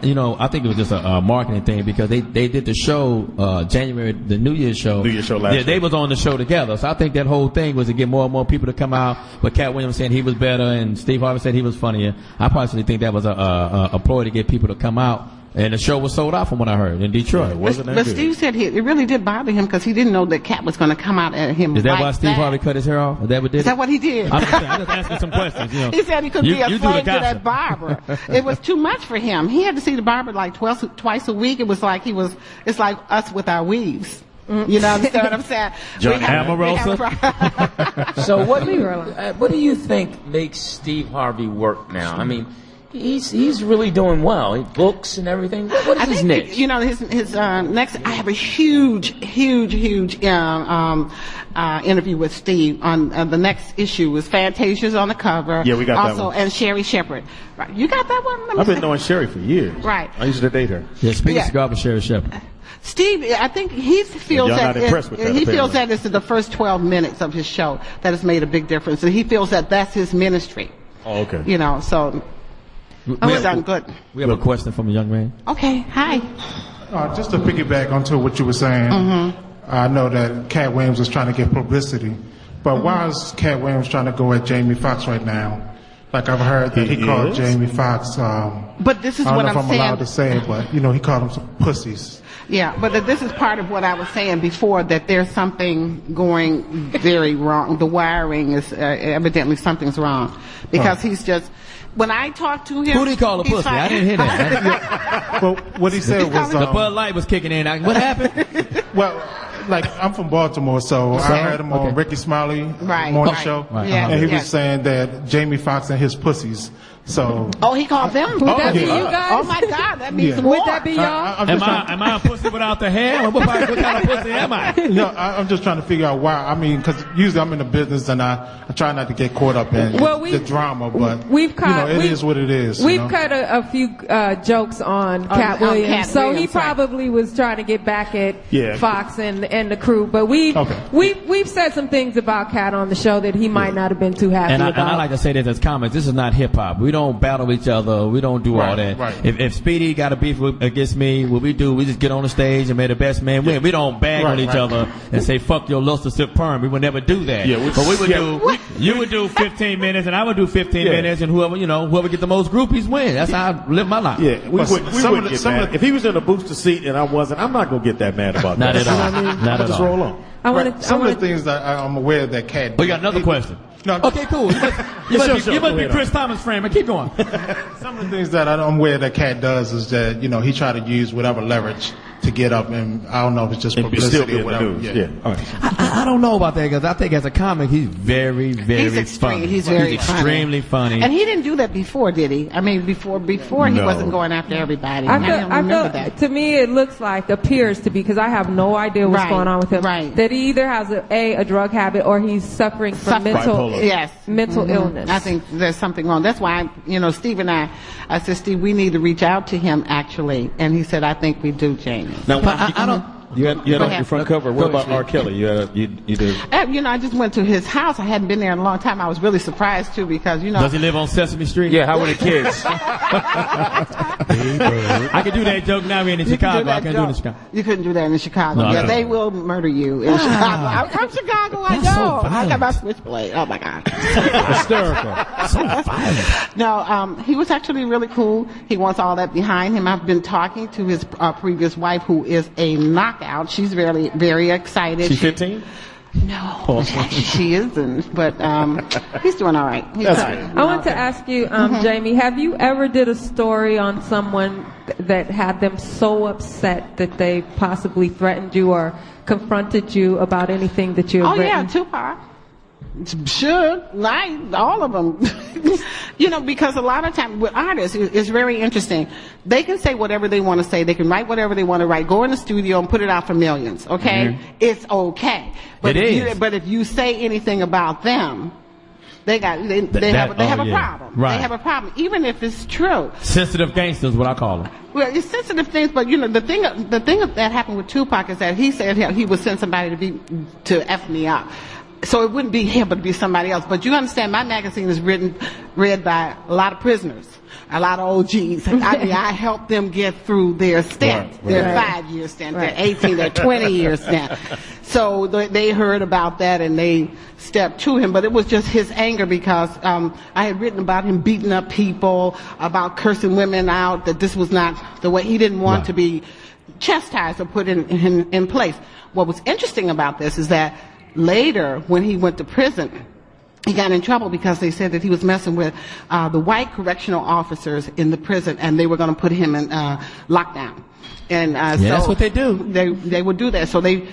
think it was just a marketing thing because they did the show, January, the New Year's show. last year. They was on the show together. So I think that whole thing was to get more and more people to come out. But Cat Williams saying he was better and Steve Harvey said he was funnier. I personally think that was a ploy to get people to come out. And the show was sold out from what I heard in Detroit. But Steve said it really did bother him because he didn't know that Cat was going to come out at him. Is that why Steve Harvey cut his hair off? Is that what he did? I'm just asking some questions. You know. He said he couldn't be a slave to that barber. It was too much for him. He had to see the barber like twice a week. It was like it's like us with our weaves. You know, understand what I'm saying? John Omarosa. So what do you think makes Steve Harvey work now? I mean, he's really doing well. He books and everything. What is his niche? You know, his next. I have a huge interview with Steve on the next issue. Was Fantasia's on the cover. Yeah, we got that also, one. And Sherry Shepherd. Right, you got that one? I've been knowing Sherry for years. Right. I used to date her. Yeah, Speedy cigar with Sherry Shepherd. Steve, I think he feels that he feels that it's the first 12 minutes of his show that has made a big difference, and he feels that that's his ministry. Oh, okay. You know, so. It's done good. We have a question from a young man. Okay, hi. Just to piggyback onto what you were saying, I know that Cat Williams is trying to get publicity, but why is Cat Williams trying to go at Jamie Foxx right now? Like I've heard that he called Jamie Foxx. But this is I don't what know if I'm I'm saying. allowed to say it, but you know he called them some pussies. Yeah, but this is part of what I was saying before, that there's something going very wrong. The wiring is evidently something's wrong because he's just. When I talk to him, who did he call a pussy? I didn't hear that. Well, what he said was the Bud Light was kicking in. What happened? Well, like I'm from Baltimore, so I heard him on Ricky Smiley morning show, and he was saying that Jamie Foxx and his pussies. So. Oh, he called them. Would that be you guys? Oh my God, that means Would more. that be y'all? Am I a pussy without the hair? What kind of pussy am I? No, I'm just trying to figure out why. I mean, because usually I'm in the business and I try not to get caught up in the drama, but it is what it is. We've cut a few jokes on Cat Williams, so he probably was trying to get back at Foxx and the crew. But we've said some things about Cat on the show that he might not have been too happy about. And I like to say this as comments. This is not hip hop. We don't don't battle each other. We don't do all that. Right. If Speedy got a beef against me, what we do, we just get on the stage and may the best man win. We don't bag on each other and say, fuck your luster sip perm. We would never do that. But we would do, you would do 15 minutes and I would do 15 minutes, and whoever get the most groupies win. That's how I live my life. Yeah, we wouldn't get mad. If he was in a booster seat and I wasn't, I'm not going to get that mad about Not that. at all. You know what I mean? Not I'll at just all. roll on. Some of the things that I'm aware that Cat. We got another question. No. Okay, cool. You must be Chris Thomas' friend, but keep going. Some of the things that I'm aware that Cat does is that, he try to use whatever leverage to get up, and I don't know if it's just publicity or whatever. All right. I don't know about that, because I think as a comic, he's very, very funny. He's very extremely funny. And he didn't do that before, did he? I mean, before he wasn't going after everybody. I don't remember that. To me, it appears to be, because I have no idea what's going on with him. Right. That he either has a drug habit or he's suffering from mental illness. I think there's something wrong. That's why, Steve and I said, Steve, we need to reach out to him actually, and he said, I think we do, Jamie. Now, I don't. You had on your front cover. What about R. Kelly? You did. I just went to his house. I hadn't been there in a long time. I was really surprised too, because Does he live on Sesame Street? Yeah. How were the kids? I can do that joke now. We're in Chicago. I can't do it in Chicago. You couldn't do that in Chicago. No, they will murder you in Chicago. I'm from Chicago. I know. I got my switchblade. Oh my God. Hysterical. So violent. No, he was actually really cool. He wants all that behind him. I've been talking to his previous wife, who is a knockout. She's very, very excited. She's 15? No, she isn't. But he's doing all right. I want to ask you, Jamie, have you ever did a story on someone that had them so upset that they possibly threatened you or confronted you about anything that you have written? Yeah, Tupac. Sure, all of them. Because a lot of times with artists, it's very interesting. They can say whatever they want to say. They can write whatever they want to write. Go in the studio and put it out for millions. Okay, It's okay. But if you say anything about them, they have a problem. Right. They have a problem, even if it's true. Sensitive gangsters, what I call them. Well, it's sensitive things, but the thing that happened with Tupac is that he said he would send somebody to F me up. So it wouldn't be him, but it'd be somebody else. But you understand, my magazine is read by a lot of prisoners, a lot of OGs. I help them get through their stint, their 5-year stint, their 18, their 20-year stint. So they heard about that and they stepped to him. But it was just his anger, because I had written about him beating up people, about cursing women out, that this was not the way. He didn't want to be chastised or put in place. What was interesting about this is that later, when he went to prison, he got in trouble because they said that he was messing with the white correctional officers in the prison, and they were going to put him in lockdown. And so that's what they do. They would do that. So they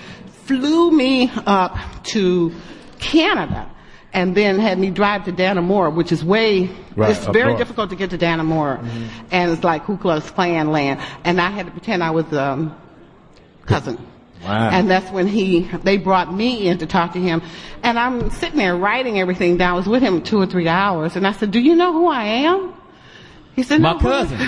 flew me up to Canada, and then had me drive to Dannemora, which is it's very difficult to get to Dannemora, and it's like Ku Klux Klan land. And I had to pretend I was cousin. Wow. And that's when they brought me in to talk to him. And I'm sitting there writing everything down. I was with him 2 or 3 hours. And I said, do you know who I am? He said, my no. cousin.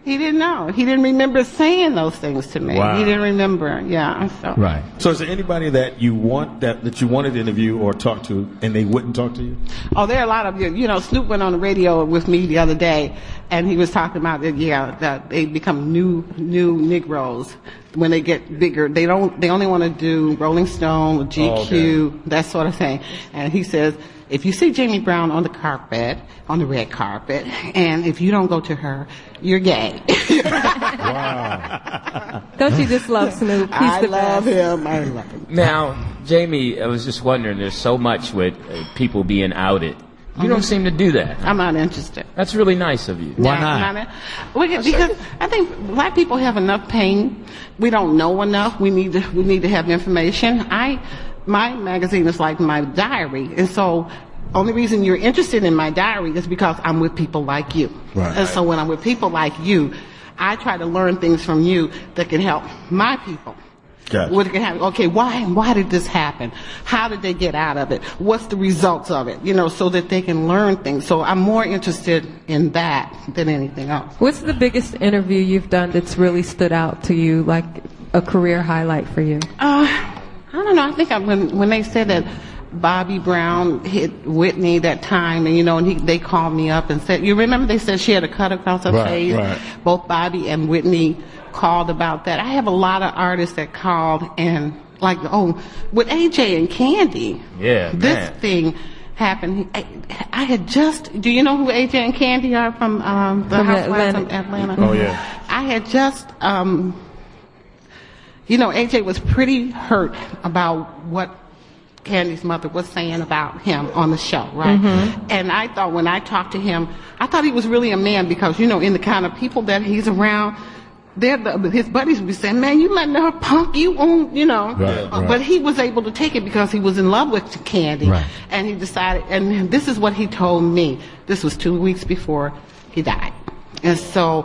He didn't know. He didn't remember saying those things to me. Wow. He didn't remember. Yeah. So. Right. So is there anybody that you want that you wanted to interview or talk to and they wouldn't talk to you? Oh, there are a lot of Snoop went on the radio with me the other day, and he was talking about that they become new Negroes when they get bigger. They only want to do Rolling Stone, GQ, that sort of thing. And he says, if you see Jamie Brown on the carpet, on the red carpet, and if you don't go to her, you're gay. Wow. Don't you just love Snoop? He's I the love best. him. I love him. Now, Jamie, I was just wondering, there's so much with people being outed. You don't seem to do that. I'm not interested. That's really nice of you. Why not? Because I think black people have enough pain. We don't know enough. We need to have information. My magazine is like my diary, and so only reason you're interested in my diary is because I'm with people like you. Right. And so when I'm with people like you, I try to learn things from you that can help my people. Gotcha. What can happen? Okay, why did this happen? How did they get out of it? What's the results of it? So that they can learn things. So I'm more interested in that than anything else. What's the biggest interview you've done that's really stood out to you, like a career highlight for you? I don't know. I think when they said that Bobby Brown hit Whitney that time, and and they called me up and said, you remember they said she had a cut across her face? Right. Both Bobby and Whitney called about that. I have a lot of artists that called and with AJ and Candy. Yeah, this thing happened. I had just. Do you know who AJ and Candy are from the Housewives of Atlanta? Oh yeah. I had just. AJ was pretty hurt about what Candy's mother was saying about him on the show, right? Mm-hmm. And I thought when I talked to him, I thought he was really a man because, in the kind of people that he's around, his buddies would be saying, man, you letting her punk you on, Right. But he was able to take it because he was in love with Candy. Right. And he decided, and this is what he told me. This was 2 weeks before he died. And so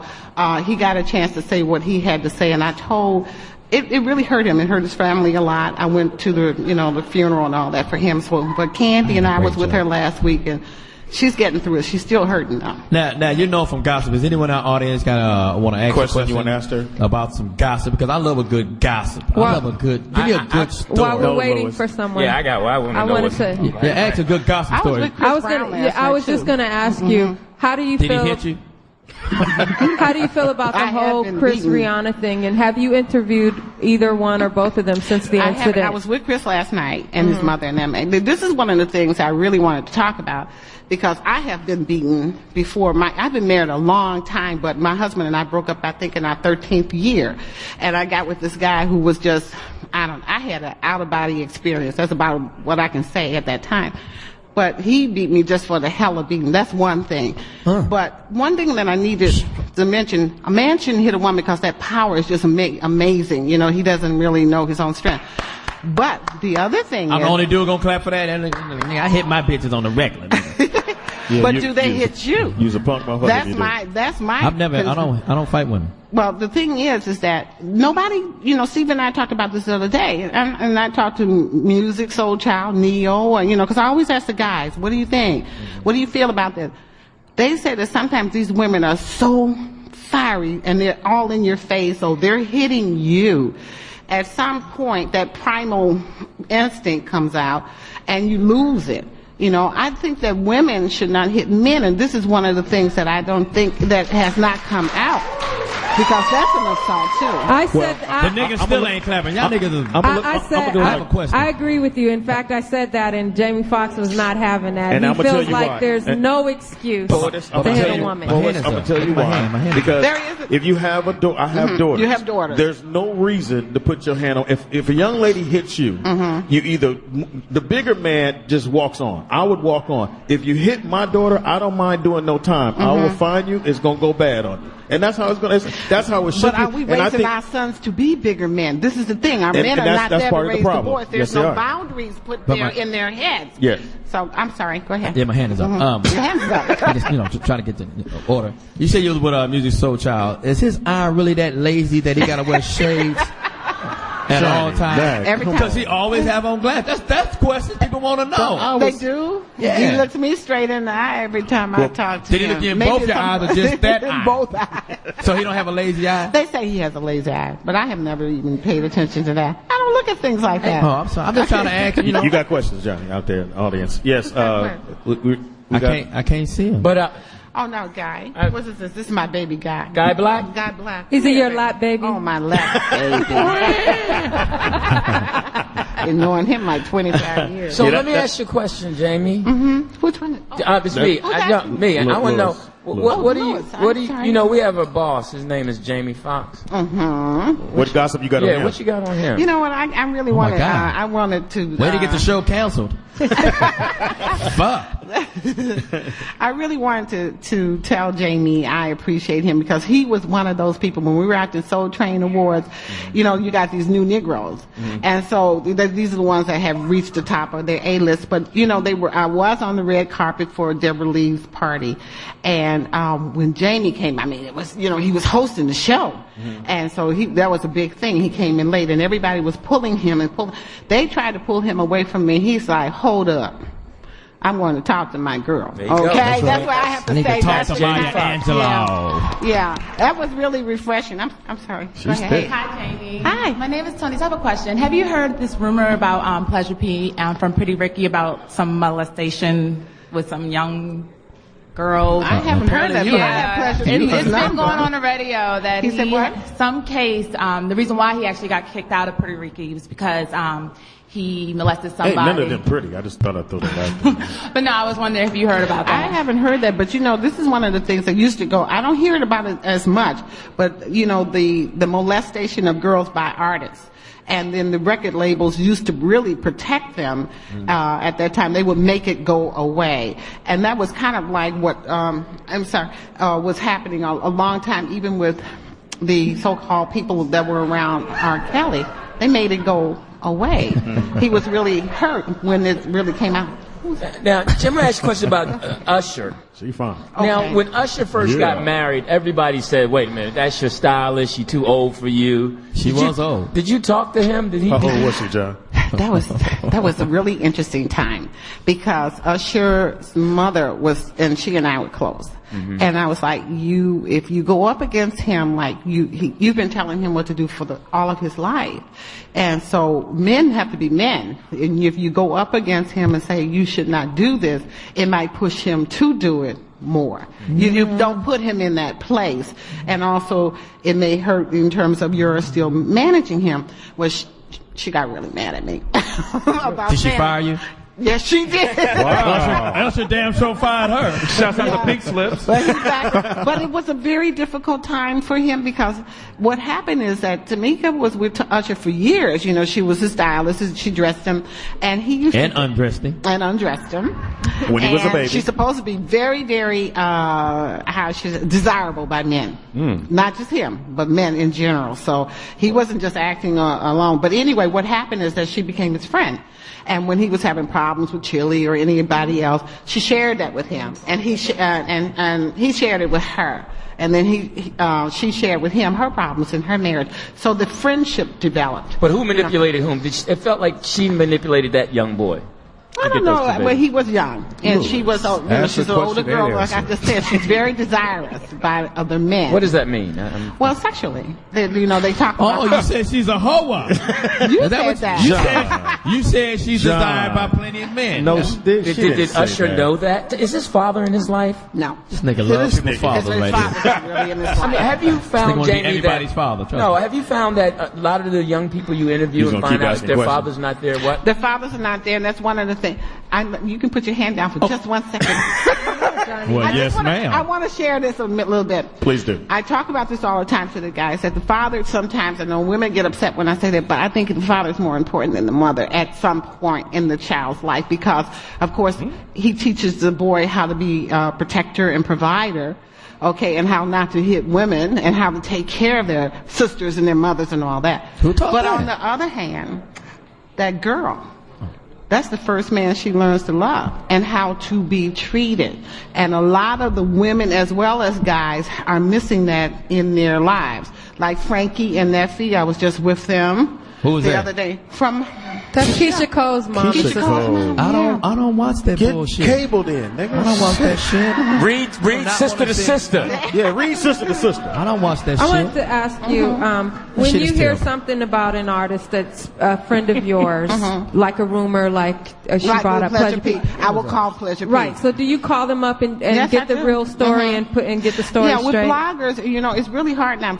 he got a chance to say what he had to say, and I told... It really hurt him. It hurt his family a lot. I went to the funeral and all that for him. So, but Candy and I was with her last week, and she's getting through it. She's still hurting though. Now from gossip. Is anyone in our audience want to ask a question? You want to ask her about some gossip? Because I love a good gossip. I love a good. Give me a good story. While we're waiting for someone. Yeah, I got. Well, I wanted to. Ask a good gossip story. I was just gonna ask you. How do you feel? Did he hit you? How do you feel about the whole Chris Rihanna thing? And have you interviewed either one or both of them since the incident? I was with Chris last night and his mother and them. And this is one of the things I really wanted to talk about because I have been beaten before. I've been married a long time, but my husband and I broke up, I think, in our 13th year. And I got with this guy who was just, I had an out-of-body experience. That's about what I can say at that time. But he beat me just for the hell of beating. That's one thing. But one thing that I needed to mention, a man shouldn't hit a woman because that power is just amazing. He doesn't really know his own strength. But the other thing I'm the only dude gonna clap for that. And I hit my bitches on the regular. But do they hit you? Use a punk motherfucker. That's my. I don't fight women. Well, the thing is that nobody, Steve and I talked about this the other day, and I talked to Music, Soul Child, Neo, because I always ask the guys, what do you think? What do you feel about this? They say that sometimes these women are so fiery and they're all in your face, so they're hitting you. At some point, that primal instinct comes out and you lose it. I think that women should not hit men, and this is one of the things that I don't think that has not come out. Because that's an assault too. I said the niggas still ain't clapping. Y'all niggas. I have a question. I agree with you. In fact, I said that, and Jamie Foxx was not having that. And he feels like there's no excuse to hit a woman. I'm gonna tell you why. Because if you have a daughter, I have daughters. You have daughters. There's no reason to put your hand on. If a young lady hits you, you either the bigger man just walks on. I would walk on. If you hit my daughter, I don't mind doing no time. I will find you. It's gonna go bad on you. And that's how it's going to. That's how it should be. But are we raising our sons to be bigger men? This is the thing. Our men are not there to raise the boys. There's no boundaries put there in their heads. Yes. So I'm sorry. Go ahead. Yeah, my hand is up. Your hand is up. I just, trying to get the order. You said you was with Music Soul Child. Is his eye really that lazy that he got to wear shades at all times? Every time. Because he always have on glasses. That's questions people want to know. They do? Yeah. He looks me straight in the eye every time I talk to him. Did he look in both your eyes or just that eye? Both eyes. So he don't have a lazy eye? They say he has a lazy eye, but I have never even paid attention to that. I don't look at things like that. Oh, I'm sorry. I'm just trying to ask you. You got questions, Johnny, out there in the audience. Yes. I can't see him. But oh no, Guy. What is this? This is my baby Guy. Guy Black? Guy Black. Is he your lap baby? Oh, my lap baby. Been knowing him like 25 years. So let me ask you a question, Jamie. Which one? It's me. Me. I want to know. What do you? We have a boss. His name is Jamie Foxx. What gossip you got on him? Yeah, what you got on him? You know what? I really wanted. I wanted to. Way to get the show canceled. Fuck. I really wanted to tell Jamie I appreciate him because he was one of those people when we were at the Soul Train Awards. You got these new Negroes, and so these are the ones that have reached the top of their A-list. But I was on the red carpet for Deborah Lee's party, and when Jamie came, it was he was hosting the show, and so that was a big thing. He came in late, and everybody was pulling him and pulling. They tried to pull him away from me. He's like, "Hold up. I'm going to talk to my girl." Okay, that's what I have to say. That's Maya Angelou. Yeah, that was really refreshing. I'm sorry. Go ahead. Hi, Jamie. Hi. My name is Tony. I have a question. Have you heard this rumor about Pleasure P from Pretty Ricky about some molestation with some young girl? I haven't heard that. Yeah. It's been going on the radio that he said what? Some case, the reason why he actually got kicked out of Pretty Ricky was because he molested somebody. Ain't none of them pretty. I just thought I'd throw that back. But no, I was wondering if you heard about that. I haven't heard that, but this is one of the things that used to go. I don't hear about it as much, but the molestation of girls by artists. And then the record labels used to really protect them at that time. They would make it go away. And that was kind of like what, was happening a long time, even with the so-called people that were around R. Kelly. They made it go away. He was really hurt when it really came out. Now, Jim, I ask a question about Usher. She fine. Now, when Usher first got married, everybody said, "Wait a minute, that's your stylist. She's too old for you." She was old. Did you talk to him? Did he? How old was she, John? That was a really interesting time because Usher's mother and she and I were close. Mm-hmm. And I was like, if you go up against him, like you've been telling him what to do for all of his life. And so men have to be men. And if you go up against him and say you should not do this, it might push him to do it more. You don't put him in that place. And also it may hurt in terms of you're still managing him. Well, she got really mad at me. Did she fire you? Yes, she did. Wow. Usher damn sure fired her. Shouts out to Pink Slips. But it was a very difficult time for him because what happened is that Tamika was with Usher for years. She was his stylist. She dressed him, and he used to undressed him. And undressed him when he was a baby. She's supposed to be very, very desirable by men, not just him, but men in general. So he wasn't just acting alone. But anyway, what happened is that she became his friend. And when he was having problems with Chili or anybody else, she shared that with him, and he shared it with her. And then she shared with him her problems in her marriage. So the friendship developed. But who manipulated whom? It felt like she manipulated that young boy. I don't know. Well, he was young, and she was. She's an older girl. Like I just said, she's very desirous by other men. What does that mean? Well, sexually, they talk about. Oh, you said she's a hoe. You said that. You said she's desired by plenty of men. No, did Usher know that? Is his father in his life? No. This nigga loves people's fathers right here. Really in his life. I mean, have you found, Jamie, anybody's father? No, have you found that a lot of the young people you interview and find out their father's not there? What? Their fathers are not there, and that's one of the things. You can put your hand down for just 1 second. Well, yes, ma'am. I want to share this a little bit. Please do. I talk about this all the time to the guys, that the father sometimes, I know women get upset when I say that, but I think the father is more important than the mother at some point in the child's life because, of course, he teaches the boy how to be a protector and provider. Okay, and how not to hit women and how to take care of their sisters and their mothers and all that. Who taught that? But on the other hand, that girl, that's the first man she learns to love and how to be treated. And a lot of the women as well as guys are missing that in their lives. Like Frankie and Neffy, I was just with them the other day. That's Keisha Cole's mom. Keisha Cole. I don't watch that bullshit. Get cabled in, nigga. I don't watch that shit. Read Sister to Sister. Yeah, read Sister to Sister. I don't watch that shit. I wanted to ask you, when you hear something about an artist that's a friend of yours, like a rumor, like she brought up Pleasure P. I will call Pleasure P. Right. So do you call them up and yes, get the real story and get the story straight? Yeah, with bloggers, it's really hard now.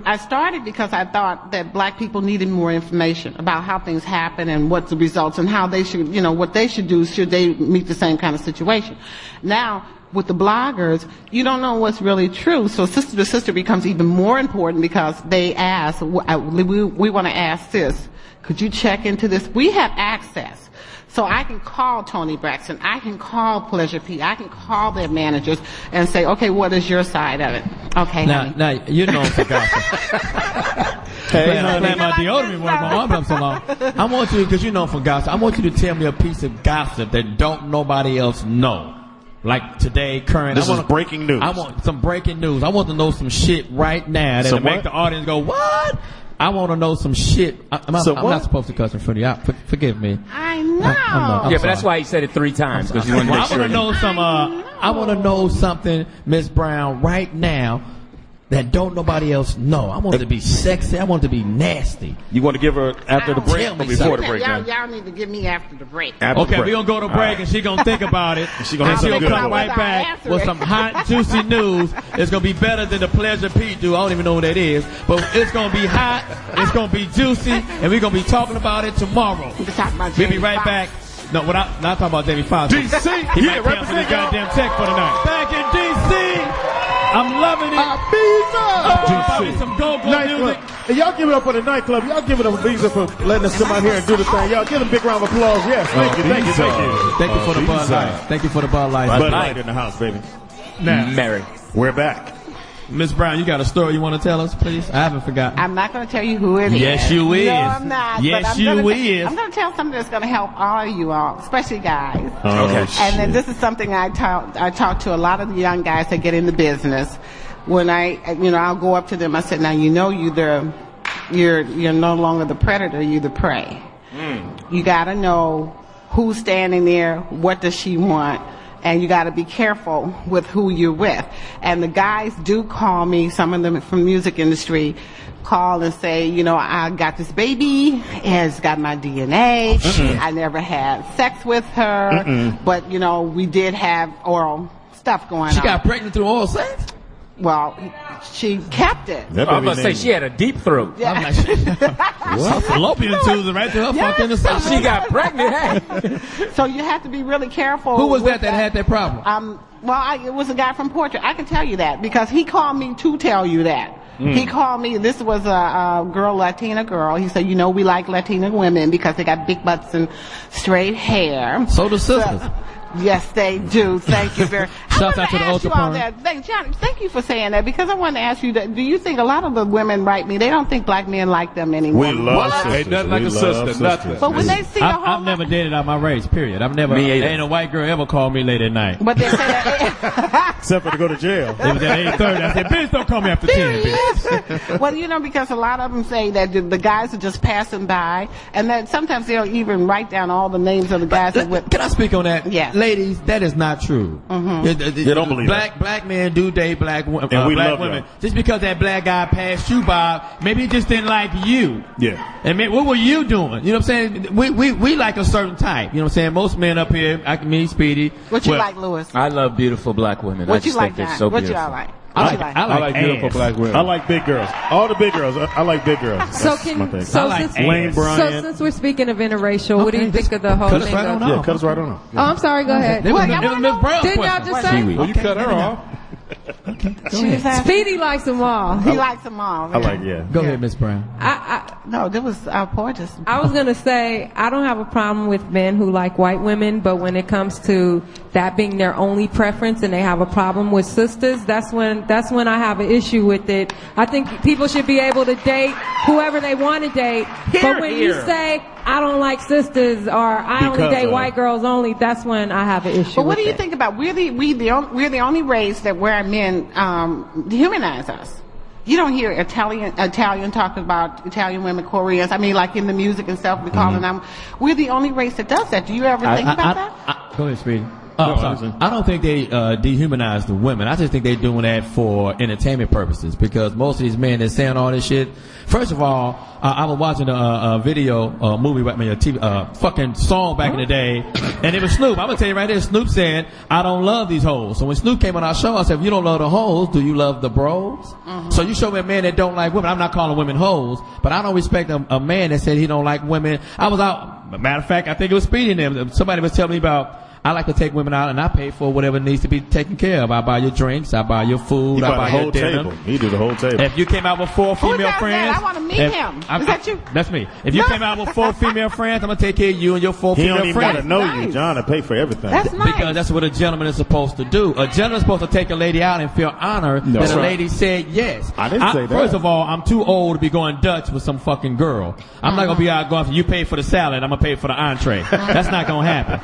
I started because I thought that black people needed more information about how things happen and what the results and how they should, what they should do should they meet the same kind of situation. Now, with the bloggers, you don't know what's really true. So sister to sister becomes even more important because they ask, we want to ask this. Could you check into this? We have access. So I can call Tony Braxton. I can call Pleasure P. I can call their managers and say, okay, what is your side of it? Okay, now you know for gossip. Playing my deodorant work my arm up so long. I want you, because you know for gossip, I want you to tell me a piece of gossip that don't nobody else know. Like today, current. This is breaking news. I want some breaking news. I want to know some shit right now that'll make the audience go, what? I want to know some shit. I'm not supposed to cuss in front of you. Forgive me. I know. I'm but that's why he said it 3 times, because he wanted to make sure. I want to know something, Miss Brown, right now. that don't nobody else know. I want it to be sexy. I want it to be nasty. You want to give her after the break or before the break? Y'all need to give me after the break. Okay, we're going to go to break, and she's going to think about it. She's going to come right back with some hot, juicy news. It's going to be better than the Pleasure P do. I don't even know what that is. But it's going to be hot. It's going to be juicy. And we're going to be talking about it tomorrow. We'll be right back. No, not talking about Jamie Foxx. D.C. He might cancel his goddamn check for tonight. Back in D.C. I'm loving it. Ibiza. Some go-go music. Hey, y'all give it up for the nightclub. Y'all give it up for Ibiza for letting us come out here and do the thing. Y'all give them a big round of applause. Yes, thank you. Thank you for the Bud Light. Thank you for the Bud Light. Bud Light in the house, baby. Now, Mary, we're back. Miss Brown, you got a story you want to tell us, please? I haven't forgotten. I'm not going to tell you who it is. Yes, you is. No, I'm not. Yes, you is. I'm going to tell something that's going to help all of you all, especially guys. Okay. And then this is something I talk to a lot of the young guys that get in the business. When I'll go up to them. I said, now you're no longer the predator. You're the prey. You got to know who's standing there. What does she want? And you got to be careful with who you're with. And the guys do call me, some of them from the music industry, call and say, I got this baby, has got my DNA. I never had sex with her, but, we did have oral stuff going on. She got pregnant through oral sex? Well, she kept it. I was going to say she had a deep throat. Yeah. What? Fallopian tubes right to her fucking the side. She got pregnant, hey. So you have to be really careful. Who was that had that problem? It was a guy from Portrait. I can tell you that because he called me to tell you that. He called me. This was a girl, Latina girl. He said, we like Latina women because they got big butts and straight hair. So do sisters. Yes, they do. Thank you very much. Shout out to the ultra porn. Thank you for saying that because I wanted to ask you that. Do you think a lot of the women write me? They don't think black men like them anymore. We love sisters. Ain't nothing like a sister. Nothing. But when they see the whole, I've never dated out my race. Period. I've never. Ain't a white girl ever called me late at night. But they say that. Except for to go to jail. It was at 8:30. I said, bitch, don't call me after 10, bitch. Well, because a lot of them say that the guys are just passing by, and that sometimes they'll even write down all the names of the guys. Can I speak on that? Yes. Ladies, that is not true. They don't believe black men do date black women. And we black love women. them. Just because that black guy passed you by, maybe he just didn't like you. Yeah. And what were you doing? You know what I'm saying? We like a certain type. You know what I'm saying? Most men up here, me, Speedy. What you like, Lewis? I love beautiful black women. What I just you like, think they're John? so What beautiful. y'all like? I like beautiful black women. I like big girls. All the big girls. I like big girls. So That's my thing. Lane Bryant. since we're speaking of interracial, what do you think of the whole thing? Yeah, cut us right on off. Oh, I'm sorry. Go ahead. It was Miss Brown's Didn't y'all question. just say? Well, you cut her off. Speedy likes them all. He likes them all. I like, yeah. Go ahead, Miss Brown. No, that was our Poetess. I was gonna say I don't have a problem with men who like white women, but when it comes to that being their only preference and they have a problem with sisters, that's when I have an issue with it. I think people should be able to date whoever they want to date. But when you say I don't like sisters or I only date white girls only, that's when I have an issue. But what with do you it. think about we're the only race that where men dehumanize us? You don't hear Italian talking about Italian women, Koreans. I mean, like in the music and stuff, we calling them. We're the only race that does that. Do you ever think about that? Go ahead, Speedy. Sorry. I don't think they dehumanize the women. I just think they're doing that for entertainment purposes because most of these men that's saying all this shit. First of all, I was watching a movie, a TV, fucking song back in the day, and it was Snoop. I'm gonna tell you right there, Snoop said, "I don't love these hoes." So when Snoop came on our show, I said, "If you don't love the hoes, do you love the bros?" So you show me a man that don't like women. I'm not calling women hoes, but I don't respect a man that said he don't like women. I was out. Matter of fact, I think it was Speedy and them. Somebody was telling me about. I like to take women out and I pay for whatever needs to be taken care of. I buy your drinks, I buy your food, I buy your dinner. Table. He do the whole table. If you came out with 4 female friends, I want to meet him. Is that you? That's me. If you came out with 4 female friends, I'm gonna take care of you and your 4 female friends. He don't even gotta know you, John, to pay for everything. That's nice. Because that's what a gentleman is supposed to do. A gentleman is supposed to take a lady out and feel honored that a lady said yes. I didn't say that. First of all, I'm too old to be going Dutch with some fucking girl. I'm not gonna be out going, you pay for the salad, I'm gonna pay for the entree. That's not gonna happen.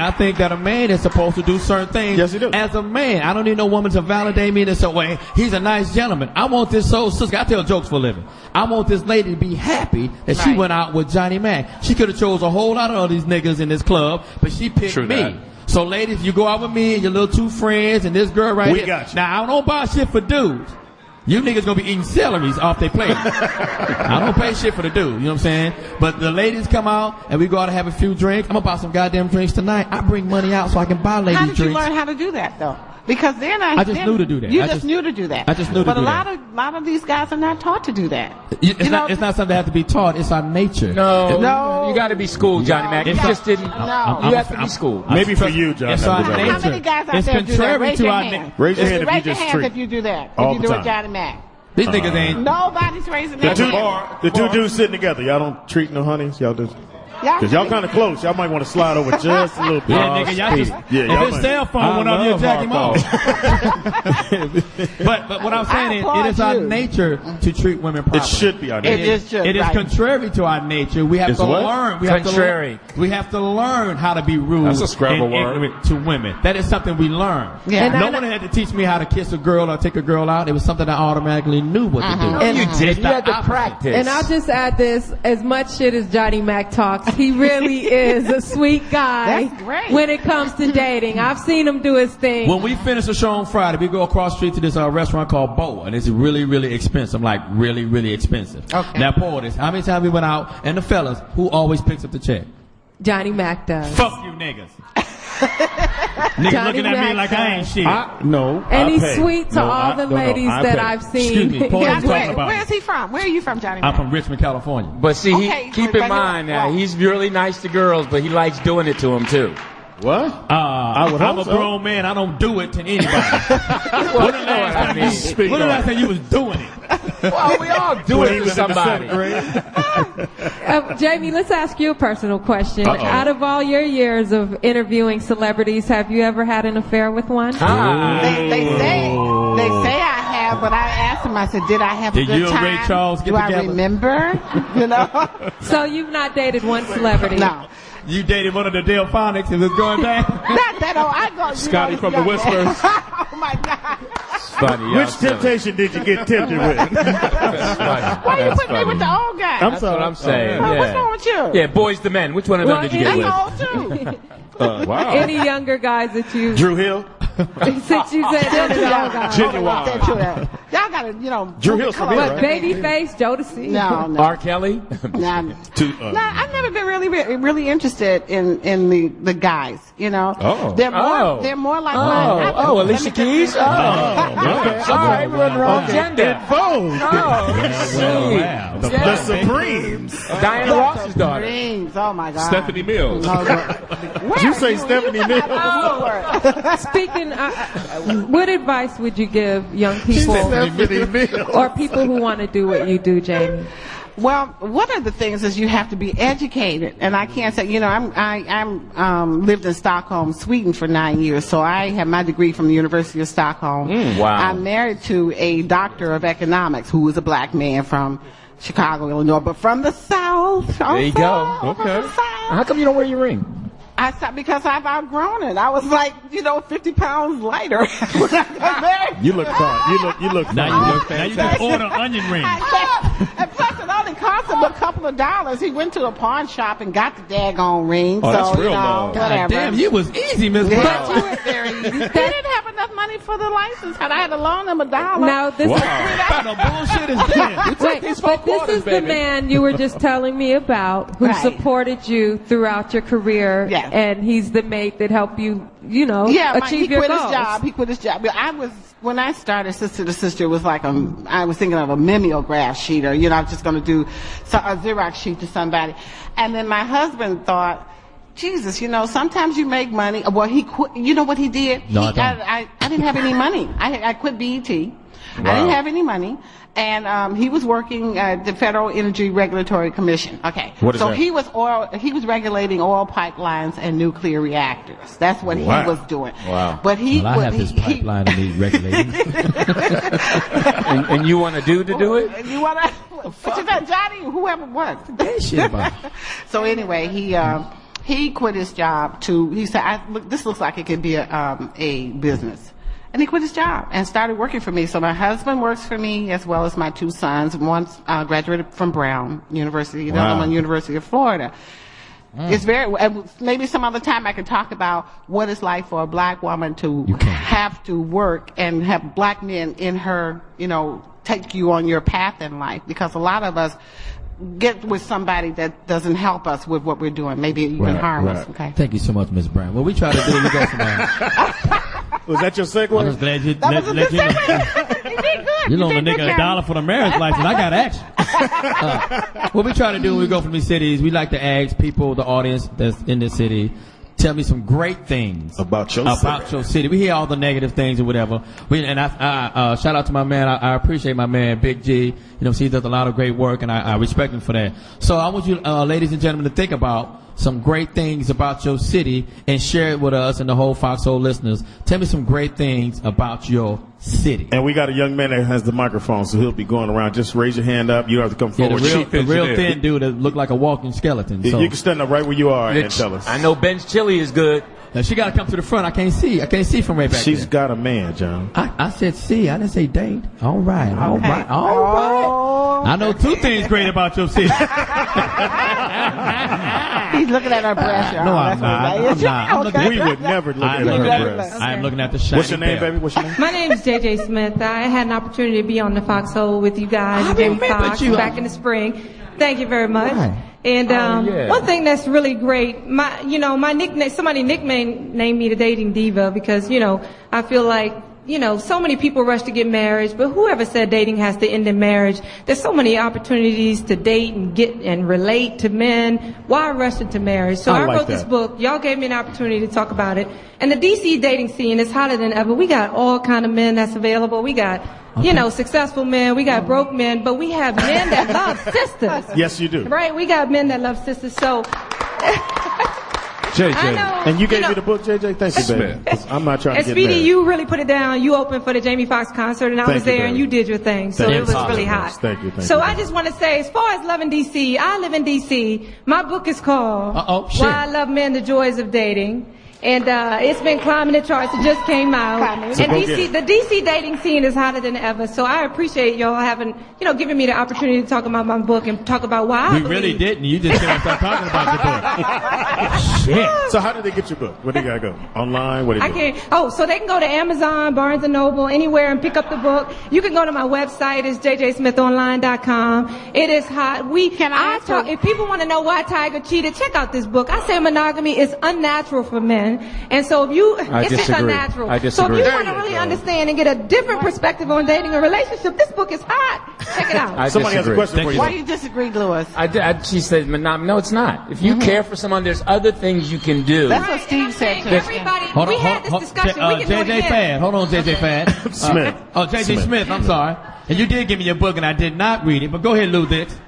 I think that a man is supposed to do certain things. Yes, he do. As a man, I don't need no woman to validate me and say, well, he's a nice gentleman. I want this soul sister. I tell jokes for a living. I want this lady to be happy that she went out with Johnny Mack. She could have chose a whole lot of these niggas in this club, but she picked me. So ladies, you go out with me and your little 2 friends and this girl right here. We got you. Now, I don't buy shit for dudes. You niggas gonna be eating celeries off their plate. I don't pay shit for the dude, you know what I'm saying? But the ladies come out and we go out and have a few drinks. I'm gonna buy some goddamn drinks tonight. I bring money out so I can buy ladies How did you drinks. learn how to do that though? Because then I just knew to do that. You I just knew to do that. I just knew to do that. But a lot of these guys are not taught to do that. It's not something that has to be taught. It's our nature. No, you got to be schooled, Johnny Mack. You just didn't. No. You have to be schooled. Maybe for you, Johnny. It's our nature. How many guys out It's there do that? contrary Raise to your our hand. Raise your hand if you Raise your just hands treat. if you do that. All If you the do time. it, Johnny Mack. These niggas ain't. Nobody's raising The their hand. two dudes sitting together. Y'all don't treat no honeys. Y'all just. Cause y'all kind of close. Y'all might want to slide over just a little bit. Yeah, nigga, y'all just. Yeah, if his cell phone went off, you'll jack him off. But what I'm saying is, it is our nature to treat women properly. It should be our nature. It is contrary to our nature. We have It's to what? learn. Contrary. We have to learn how to be rude. That's a Scrabble word. To women. That is something we learn. Yeah. No one had to teach me how to kiss a girl or take a girl out. It was something I automatically knew what to do. No, you did. You had to practice. And I'll just add this: as much shit as Johnny Mack talks, he really is a sweet guy. That's great. When it comes to dating, I've seen him do his thing. When we finish the show on Friday, we go across the street to this restaurant called Bo, and it's really, really expensive. Like really, really expensive. Okay. Now, Poetess, how many times we went out, and the fellas, who always picks up the check? Johnny Mack does. Fuck you, niggas. Niggas Johnny looking at me Mack like I ain't shit. And he's sweet to all the ladies that I've seen. Excuse me, Poetess talking about Where is he from? Where are you from, Johnny I'm Mack? from Richmond, California. But see, Okay, keep but in mind now, he's really nice to girls, but he likes doing it to them too. What? I'm a so. grown man. I don't do it to anybody. Well, you know what I mean. When the last time you was doing it? Well, we all do it to somebody. Jamie, let's ask you a personal question. Out of all your years of interviewing celebrities, have you ever had an affair with one? They say I have, but I asked him. I said, "Did I have a Did good you and time? Ray Charles get Do I together? remember? You know." So you've not dated one celebrity? No. You dated one of the Delphonics and was going back? Not that old. I go. Scotty from the Whispers. Oh my God. Funny, Which temptation did you get tempted with? Why you put me with the old guy? I'm That's sorry. what I'm saying. Oh, Yeah. what's wrong with you? Yeah, boys to men. Which one of them did you get with? That's old too. Wow. Any younger guys that you Drew Hill. since you said that is all guys? Genuine. Y'all gotta, Drew Hill's from here, What, right? Babyface, Jodeci? No. R. Kelly? No, I've never been really interested in the guys. You know, they're more like Alicia Keys. Sorry, we're on the wrong gender. The Supremes. Diana Ross's daughter. Supremes. Oh my God. Stephanie Mills. Did you say Stephanie Mills? Speaking, what advice would you give young people or people who want to do what you do, Jamie? Well, one of the things is you have to be educated, and I can't say, you know, I'm lived in Stockholm, Sweden for 9 years, so I have my degree from the University of Stockholm. Wow. I'm married to a doctor of economics who is a black man from Chicago, Illinois, but from the South. There you go. Okay. How come you don't wear your ring? I stopped because I've outgrown it. I was like, 50 pounds lighter when I got married. You look fine. You look fine. Now you just order onion rings. And plus, it only cost him a couple of dollars. He went to a pawn shop and got the daggone ring. Oh, that's real love. God damn, you was easy, Miss Brown. But you were very easy. They didn't have enough money for the license, and I had to loan them $1. Now this What kind of bullshit is this? Wait, but this is the man you were just telling me about who supported you throughout your career, and he's the mate that helped you, achieve your goals. He quit his job. When I started Sister to Sister, it was like I was thinking of a mimeograph sheet, or I was just going to do a Xerox sheet to somebody, and then my husband thought, Jesus, sometimes you make money. Well, he quit. You know what he did? No, I didn't have any money. I quit BET. Wow. I didn't have any money. And he was working at the Federal Energy Regulatory Commission. Okay. What is that? He was regulating oil pipelines and nuclear reactors. That's what he was doing. Wow. But I have this pipeline and these regulating. and you want to do it? You want to? What you got, Johnny? Whoever was. That shit about. So anyway, he quit his job he said, this looks like it could be a business. And he quit his job and started working for me. So my husband works for me as well as my two sons. One graduated from Brown University, the other one University of Florida. It's very, and maybe some other time I can talk about what it's like for a black woman to have to work and have black men in her, take you on your path in life, because a lot of us get with somebody that doesn't help us with what we're doing, maybe even harm us. Okay. Thank you so much, Ms. Brown. What we try to do, we go from Was that your segue? I'm just glad you let you know. You loan a nigga $1 for the marriage license. I got action. What we try to do when we go from these cities, we like to ask people, the audience that's in this city, tell me some great things about your city. We hear all the negative things or whatever. I shout out to my man. I appreciate my man, Big G. He does a lot of great work, and I respect him for that. So I want you, ladies and gentlemen, to think about some great things about your city and share it with us and the whole Foxxhole listeners. Tell me some great things about your city. And we got a young man that has the microphone, so he'll be going around. Just raise your hand up. You don't have to come forward. The real thin dude that look like a walking skeleton. So. You can stand up right where you are and tell us. I know Ben's chili is good. Now she got to come to the front. I can't see from right back She's there. got a man, John. I said see. I didn't say date. All right. I know two things great about your city. He's looking at our breast. No, I'm not. We would never look at her breast. I'm looking at the shiny. What's your name, baby? What's your name? My name is JJ Smith. I had an opportunity to be on the Foxxhole with you guys and Jamie Foxx back in the spring. Thank you very much. Right. And one thing that's really great, my nickname, somebody named me the dating diva because, I feel like, so many people rush to get married, but whoever said dating has to end in marriage? There's so many opportunities to date and get and relate to men. Why rush into marriage? So I wrote this book. Y'all gave me an opportunity to talk about it. And the DC dating scene is hotter than ever. We got all kind of men that's available. We got, successful men. We got broke men, but we have men that love sisters. Yes, you do. Right? We got men that love sisters. So. JJ. And you gave me the book, JJ? Thank you, baby. I'm not trying to get Speedy, married. you really put it down. You opened for the Jamie Foxx concert, and I was there, and you did your thing. So it was really hot. Thank you. So I just want to say, as far as loving D.C., I live in D.C. My book is called Why I Love Men, The Joys of Dating. And it's been climbing the charts. It just came out. And the DC dating scene is hotter than ever. So I appreciate y'all having, giving me the opportunity to talk about my book and talk about why I believe. Really didn't. You just didn't start talking about your book. Shit. So how did they get your book? Where they gotta go? Online? What do they do? So they can go to Amazon, Barnes & Noble, anywhere and pick up the book. You can go to my website. It's jjsmithonline.com. It is hot. If people want to know why Tiger cheated, check out this book. I say monogamy is unnatural for men. And so it's just unnatural. So if you want to really understand and get a different perspective on dating a relationship, this book is hot. Check it out. Somebody has a question for you. Why do you disagree, Lewis? She said, no, it's not. If you care for someone, there's other things you can do. That's what Steve said. Everybody, we had this discussion. We can do it again. Fad. Hold on, JJ Fad. Smith. JJ Smith, I'm sorry. And you did give me your book, and I did not read it. But go ahead, Lou Dix.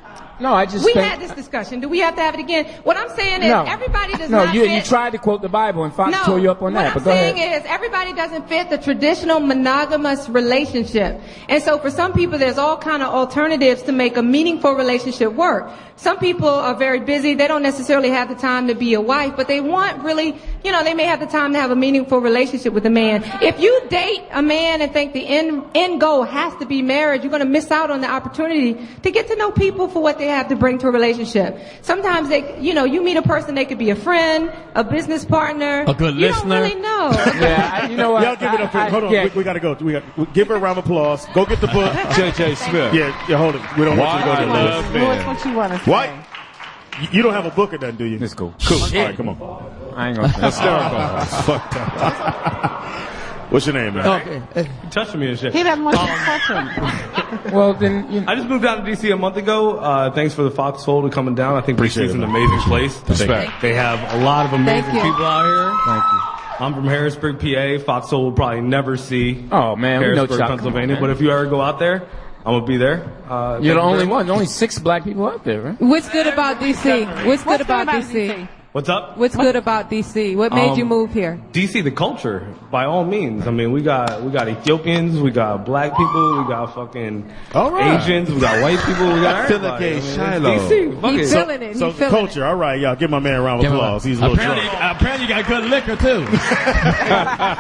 No, we had this discussion. Do we have to have it again? What I'm saying is everybody does not fit. No, you tried to quote the Bible and Fox tore you up on that. What I'm saying is everybody doesn't fit the traditional monogamous relationship. And so for some people, there's all kind of alternatives to make a meaningful relationship work. Some people are very busy. They don't necessarily have the time to be a wife, but they want really, they may have the time to have a meaningful relationship with a man. If you date a man and think the end goal has to be marriage, you're going to miss out on the opportunity to get to know people for what they have to bring to a relationship. Sometimes you meet a person, they could be a friend, a business partner, a good listener. You don't really know. Yeah, you know what? Y'all give it up. Hold on, we gotta go. Give her a round of applause. Go get the book. JJ Smith. Yeah, hold it. We don't want you to go to the list. Lewis, what you want to say? What? You don't have a book or nothing, do you? Let's go. Cool. All right, come on. I ain't gonna say. Hysterical. Fucked up. What's your name, man? Okay. You touching me and shit. He doesn't want you to touch him. Well, then, I just moved down to D.C. a month ago. Thanks for the Foxxhole to coming down. I think D.C. is an amazing place. Respect. They have a lot of amazing people out here. Thank you. I'm from Harrisburg, PA. Foxxhole will probably never see Harrisburg, Pennsylvania. But if you ever go out there, I'm going to be there. You're the only one. There's only 6 black people out there, right? What's good about D.C.? What's good about D.C.? What's up? What's good about D.C.? What made you move here? D.C. the culture, by all means. I mean, we got Ethiopians, we got black people, we got fucking Asians, we got white people, we got everybody. D.C. He's feeling it. So culture, all right, y'all. Give my man a round of applause. He's a little drunk. Apparently, you got good liquor too.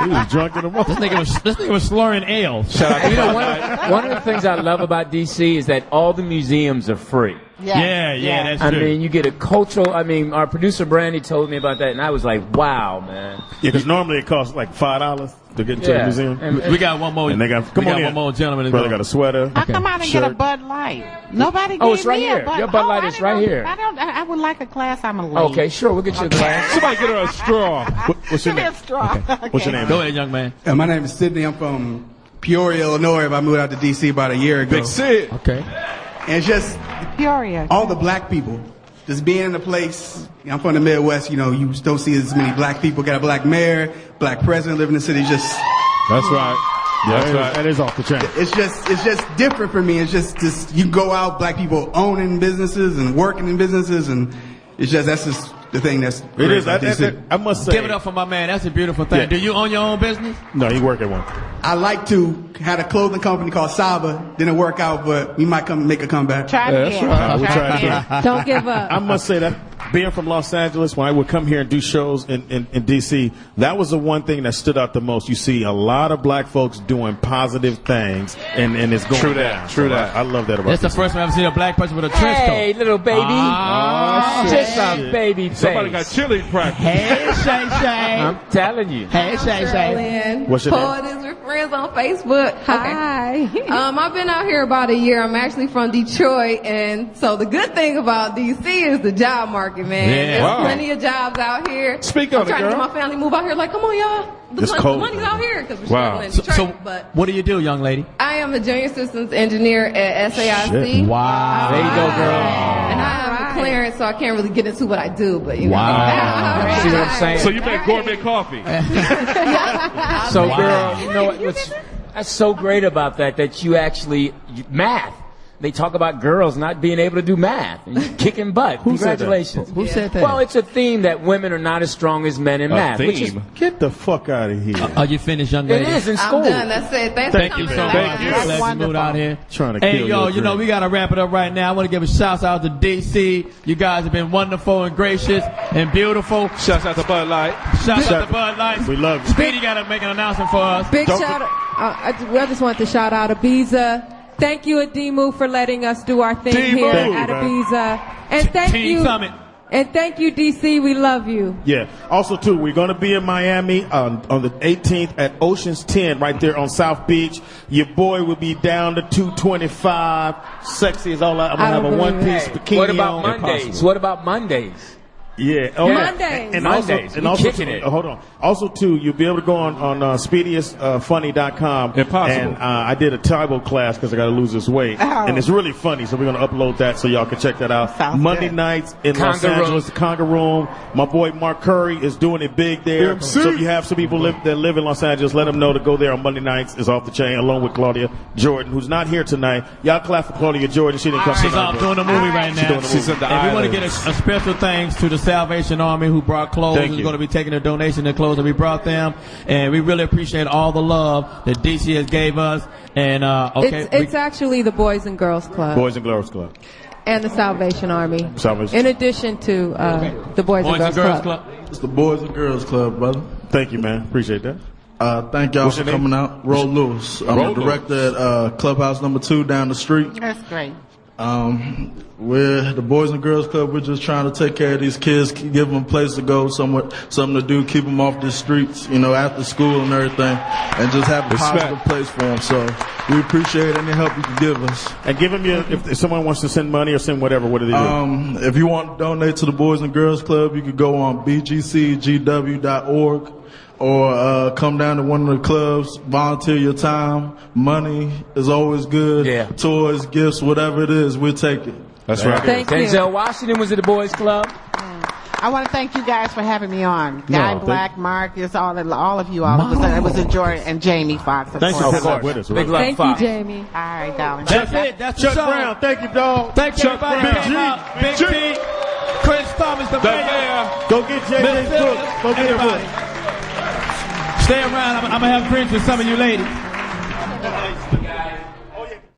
He was drunk in the morning. This nigga was slurring ale. Shout out. One of the things I love about D.C. is that all the museums are free. That's I true. mean, you get a cultural. I mean, our producer Brandy told me about that, and I was like, "Wow, man!" Yeah, because normally it costs like $5 to get into the museum. And we got one more. And they got one more gentleman. Brother got a sweater. I come out and get a Bud Light. Nobody gave it's right me here. a Bud. Your Bud Light is right here. I would like a glass. I'm a lady. Okay, sure, we'll get you a glass. Somebody get her a straw. What's your Give me name? a straw. Okay. What's your name? Go ahead, young man. My name is Sydney. I'm from Peoria, Illinois. I moved out to D.C. about a year ago. Big Sid. Okay. And it's just Peoria. all the black people. Just being in a place, I'm from the Midwest, you don't see as many black people. Got a black mayor, black president living in the city. Just That's right. That's right. That is off the chain. it's just different for me. It's just you go out, black people owning businesses and working in businesses, and that's just the thing that's It is. great about DC. I must say. Give it up for my man. That's a beautiful thing. Yeah. Do you own your own business? No, you work at one. I like to had a clothing company called Saba. Didn't work out, but we might make a comeback. Try it again. We tried again. Don't give up. I must say that being from Los Angeles, when I would come here and do shows in D.C., that was the one thing that stood out the most. You see a lot of black folks doing positive things, and it's going True that. down. True So that. I love that about That's the DC. first time I've ever seen a black person with a trench coat. Hey, little baby. Just a shit. baby face. Somebody got chili practice. Hey, Shay Shay. I'm telling you. Hey, Shay Shay. What's your name? Poetess, we're friends on Facebook. Hi. Okay. I've been out here about a year. I'm actually from Detroit, and so the good thing about DC is the job market, man. Yeah. There's Wow. plenty of jobs out here. Speak I'm on it, trying to girl. get my family move out here. Like, come on, y'all. It's cold. The money's out here because we're Wow. struggling in Detroit. So, but what do you do, young lady? I am a junior systems engineer at SAIC. Wow. There you go, girl. And I have a clearance, so I can't really get into what I do, but you know. Wow. See what I'm saying? So you make gourmet coffee. So, girl, you know what's that's so great about that you actually math. They talk about girls not being able to do math and you kicking butt. Congratulations. Who said that? Well, it's a theme that women are not as strong as men in math. Which is, Get the fuck out of here. Are you finished, young it lady? is in school. I'm done. That's it. Thank you so much. Thank you. Glad you moved out here. Trying to Hey, kill yo, your dream. we got to wrap it up right now. I want to give a shout out to DC. You guys have been wonderful and gracious and beautiful. Shouts out to Bud Light. Shouts out to Bud Light. We love you. Speedy got to make an announcement for us. Big shout out. I just want to shout out Ibiza. Thank you, Adimu, for letting us do our thing here at Ibiza. And thank Team you. Summit. And thank you, DC. We love you. Yeah. Also, too, we're going to be in Miami on the 18th at Ocean's 10 right there on South Beach. Your boy will be down to 225. Sexy as all out. I'm going to have a one-piece bikini What about on. Mondays? What about Mondays? Yeah. Yeah. Mondays. And Mondays. also, We also kicking it. hold on. Also, too, you'll be able to go on speediestfunny.com. Impossible. And I did a Taibo class because I got to lose this weight. Oh. And it's really funny, so we're going to upload that so y'all can check that out. Sounds Monday good. nights in Los Conga Room. Angeles, the Conga Room. My boy Mark Curry is doing it big there. MC. So if you have some people that live in Los Angeles, let them know to go there on Monday nights. It's off the chain, along with Claudia Jordan, who's not here tonight. Y'all clap for Claudia Jordan. She didn't come She's tonight. off doing a movie right She's doing now. a movie. She's in the And we want to get islands. a special thanks to the Salvation Army who brought clothes. Thank Who's you. going to be taking a donation of clothes that we brought them. And we really appreciate all the love that DC has gave us. And, okay. It's actually the Boys and Girls Club Boys and Girls Club. and the Salvation Army. Salvation. In addition to the Boys and Girls Club. It's the Boys and Girls Club, brother. Thank you, man. Appreciate that. Thank y'all What's for your name? coming out. Roll Lewis. I'm Roll the director at Clubhouse number 2 down the street. That's great. We're the Boys and Girls Club. We're just trying to take care of these kids, give them a place to go, something to do, keep them off the streets, after school and everything, and just have a positive place for them. So we appreciate any help you can give us. And give them if someone wants to send money or send whatever, what do they do? If you want to donate to the Boys and Girls Club, you could go on bgcgw.org or come down to one of the clubs, volunteer your time. Money is always good. Yeah. Toys, gifts, whatever it is, we'll take it. That's right. Thank you. Denzel Washington was at the Boys Club. I want to thank you guys for having me on. Guy thank- Black, Marcus, all of you all. It was a joy. And Jamie Foxx, of Thanks course. for sitting with us. Big love, Thank Fox. you, Jamie. All right, darling. That's it. That's Chuck the show. Brown, thank you, dog. Thank you, everybody. Big who came G. out. Big G. Chris Thomas, the mayor. Go get JJ Cook. Go get him. Everybody. Stay around. I'm going to have drinks with some of you ladies.